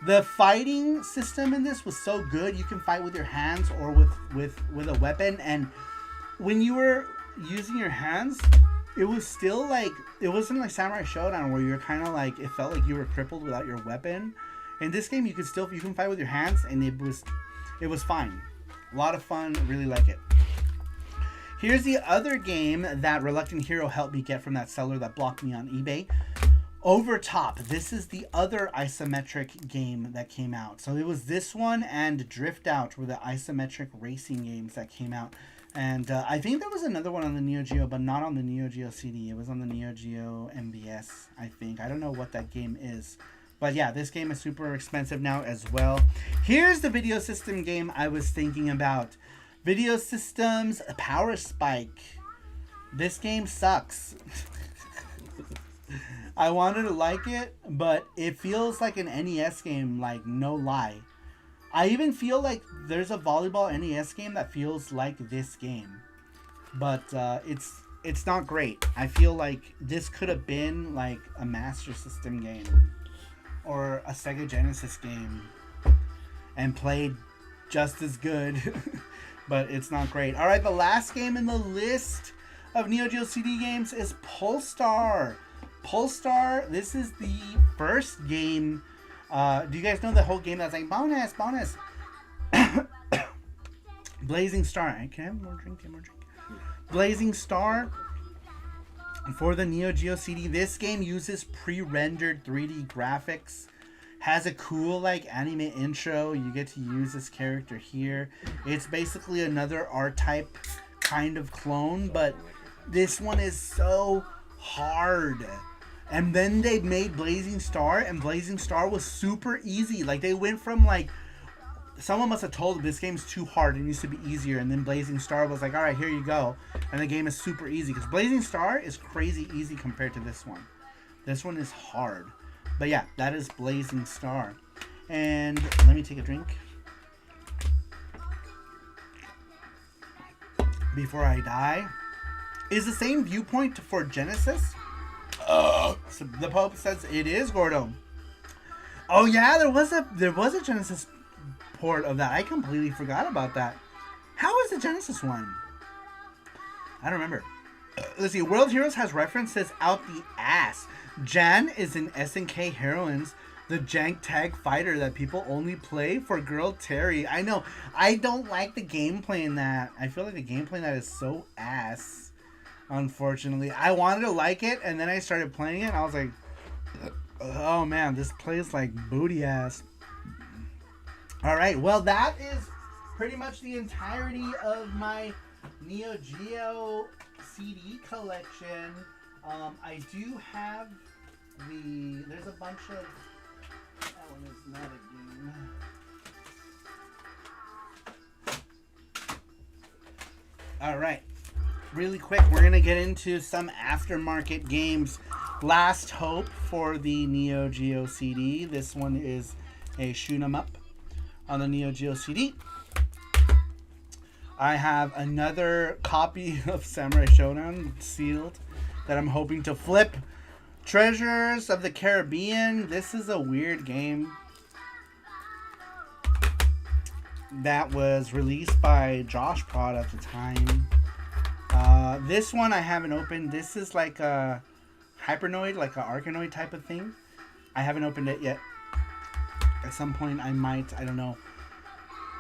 The fighting system in this was so good. You can fight with your hands or with a weapon, and when you were using your hands, it was still like, it wasn't like Samurai Showdown where you're kind of like, it felt like you were crippled without your weapon. In this game, you can fight with your hands, and it was fine. A lot of fun, really like it. Here's the other game that Reluctant Hero helped me get from that seller that blocked me on eBay. Overtop. This is the other isometric game that came out. So it was this one and Drift Out were the isometric racing games that came out. And I think there was another one on the Neo Geo, but not on the Neo Geo CD. It was on the Neo Geo MVS, I think. I don't know what that game is. But yeah, this game is super expensive now as well. Here's the video system game I was thinking about. Video Systems Power Spike. This game sucks. I wanted to like it, but it feels like an NES game, like no lie. I even feel like there's a volleyball NES game that feels like this game, but it's not great. I feel like this could have been like a Master System game or a Sega Genesis game and played just as good, but it's not great. All right, the last game in the list of Neo Geo CD games is Polestar. Polestar, this is the first game. Do you guys know the whole game that's like bonus? Blazing Star. I can have more drink. Blazing Star for the Neo Geo CD. This game uses pre-rendered 3D graphics. Has a cool like anime intro. You get to use this character here. It's basically another R-Type kind of clone, but this one is so hard. And then they made Blazing Star, and Blazing Star was super easy. Like, they went from, like, someone must have told them this game's too hard, it needs to be easier. And then Blazing Star was like, all right, here you go. And the game is super easy. Because Blazing Star is crazy easy compared to this one. This one is hard. But yeah, that is Blazing Star. And let me take a drink before I die. Is the same viewpoint for Genesis? So the Pope says it is, Gordo. Oh yeah, there was a Genesis port of that. I completely forgot about that. How is the Genesis one? I don't remember. Let's see. World Heroes has references out the ass. Jan is in SNK Heroines, the jank tag fighter that people only play for Girl Terry. I know. I don't like the gameplay in that. I feel like the gameplay in that is so ass. Unfortunately, I wanted to like it, and then I started playing it, and I was like, oh man, this plays like booty ass. Alright, well, that is pretty much the entirety of my Neo Geo CD collection. I do have there's a bunch of, that one is not a game. Alright. Really quick, we're going to get into some aftermarket games. Last Hope for the Neo Geo CD. This one is a shoot 'em up on the Neo Geo CD. I have another copy of Samurai Showdown sealed that I'm hoping to flip. Treasures of the Caribbean. This is a weird game that was released by Josh Prod at the time. This one I haven't opened. This is like a Hypernoid, like a Arkanoid type of thing. I haven't opened it yet. At some point I might. I don't know.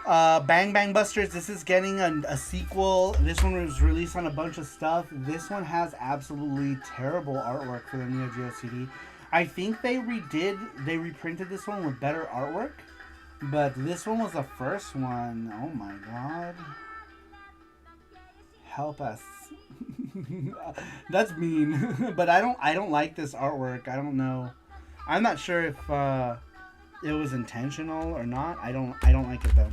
Bang Bang Busters. This is getting a sequel. This one was released on a bunch of stuff. This one has absolutely terrible artwork for the Neo Geo CD. I think they reprinted this one with better artwork. But this one was the first one. Oh my god. Help us. That's mean. But I don't like this artwork. I don't know. I'm not sure if it was intentional or not. I don't like it though.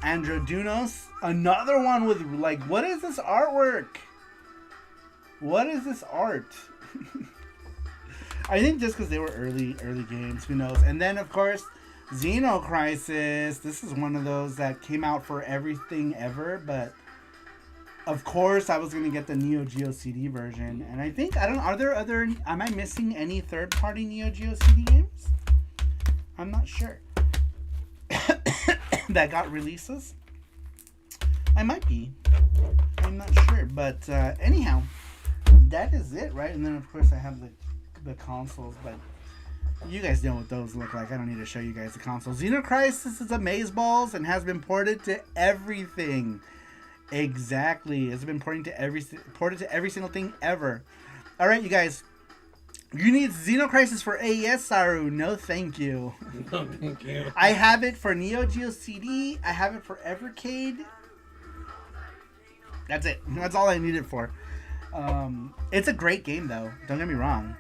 Androdunos, another one with like, what is this artwork? What is this art? I think just because they were early games, who knows? And then of course, Xenocrisis. This is one of those that came out for everything ever, but of course I was gonna get the Neo Geo CD version. And I think am I missing any third-party Neo Geo CD games? I'm not sure. That got releases. I might be. I'm not sure, but anyhow, that is it, right? And then of course I have the consoles, but you guys know what those look like. I don't need to show you guys the consoles. Xenocrisis is amazeballs and has been ported to everything. Exactly, it's been ported to every single thing ever. All right, you guys. You need Xenocrisis for AES, Saru. No, thank you. No, thank you. I have it for Neo Geo CD. I have it for Evercade. That's it. That's all I need it for. It's a great game, though. Don't get me wrong.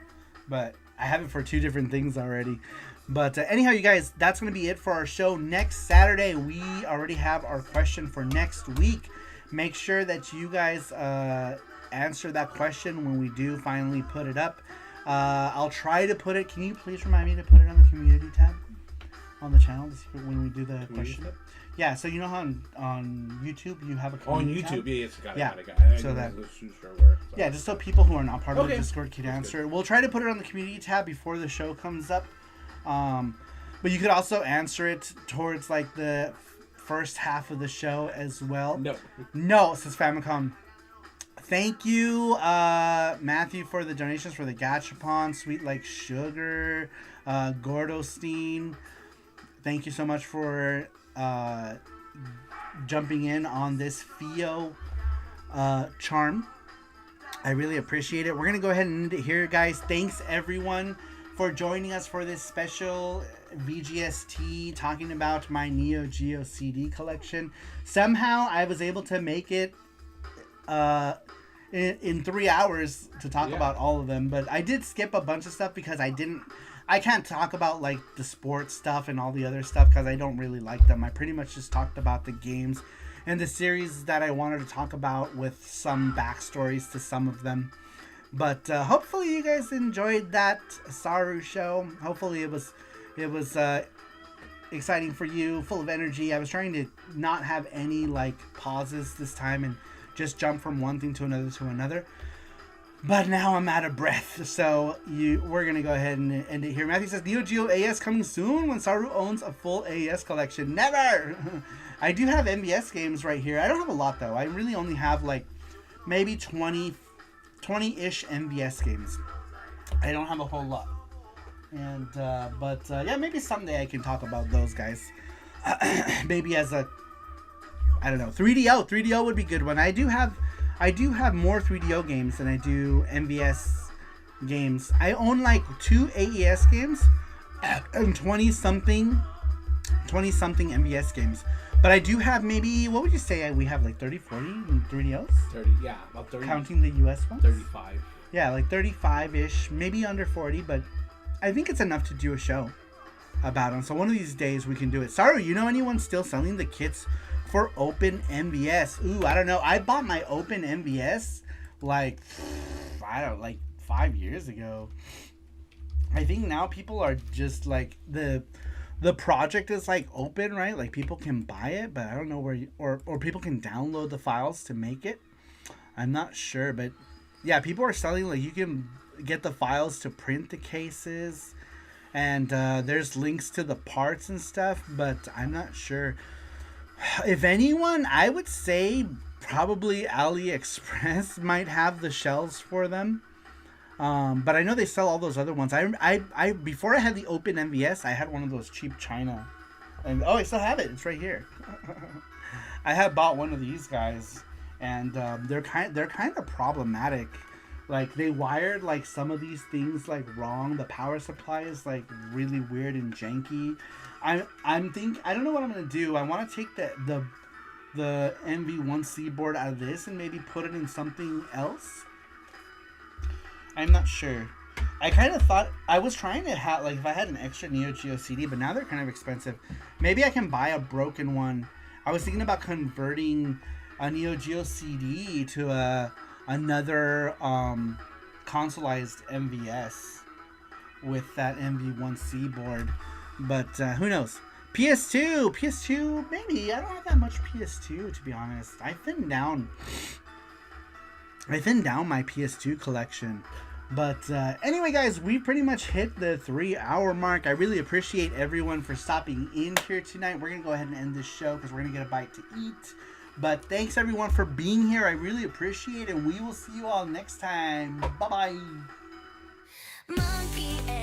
But I have it for two different things already. But anyhow, you guys, that's going to be it for our show. Next Saturday, we already have our question for next week. Make sure that you guys answer that question when we do finally put it up. I'll try to put it. Can you please remind me to put it on the community tab on the channel to see when we do the question? Yeah, so you know how on YouTube you have a community tab? tab? Yes, got it. So that, sure yeah, just so people who are not part of the Discord can answer it. We'll try to put it on the community tab before the show comes up. But you could also answer it towards like the first half of the show as well. No, says Famicom. Thank you, Matthew, for the donations for the Gachapon, Sweet Like Sugar, Gordostein. Thank you so much for jumping in on this Fio charm. I really appreciate it. We're going to go ahead and end it here, guys. Thanks, everyone, for joining us for this special VGS&T talking about my Neo Geo CD collection. Somehow, I was able to make it in 3 hours to talk about all of them, but I did skip a bunch of stuff because I can't talk about like the sports stuff and all the other stuff because I don't really like them. I pretty much just talked about the games and the series that I wanted to talk about with some backstories to some of them. But hopefully you guys enjoyed that Saru show. Hopefully it was exciting for you, full of energy. I was trying to not have any like pauses this time and just jump from one thing to another. But now I'm out of breath, so we're going to go ahead and end it here. Matthew says, Neo Geo AES coming soon when Saru owns a full AES collection. Never! I do have MBS games right here. I don't have a lot, though. I really only have, like, maybe 20-ish MBS games. I don't have a whole lot. And, yeah, maybe someday I can talk about those guys. Maybe as a, I don't know, 3DO. 3DO would be a good one. I do have more 3DO games than I do MVS games. I own like 2 AES games and 20 something MVS games. But I do have maybe, what would you say, we have like 30, 40 in 3DOs? 30, yeah, about 30. Counting the US ones? 35. Yeah, like 35-ish, maybe under 40, but I think it's enough to do a show about them. So one of these days we can do it. Saru, you know anyone still selling the kits for Open MVS? Ooh, I don't know. I bought my Open MVS like 5 years ago. I think now people are just like the project is like open, right? Like people can buy it, but I don't know where or people can download the files to make it. I'm not sure, but yeah, people are selling, like you can get the files to print the cases, and there's links to the parts and stuff, but I'm not sure. If anyone, I would say probably AliExpress might have the shells for them. But I know they sell all those other ones. I before I had the Open MVS, I had one of those cheap China, and I still have it. It's right here. I had bought one of these guys, and they're kind of problematic. Like they wired like some of these things like wrong. The power supply is like really weird and janky. I don't know what I'm gonna do. I want to take the MV1C board out of this and maybe put it in something else. I'm not sure. I kind of thought I was trying to have like if I had an extra Neo Geo CD, but now they're kind of expensive. Maybe I can buy a broken one. I was thinking about converting a Neo Geo CD to another consoleized MVS with that MV1C board. But who knows? PS2, maybe. I don't have that much PS2 to be honest. I thinned down my PS2 collection. But anyway, guys, we pretty much hit the 3-hour mark. I really appreciate everyone for stopping in here tonight. We're gonna go ahead and end this show because we're gonna get a bite to eat. But thanks everyone for being here. I really appreciate it, and we will see you all next time. Bye bye.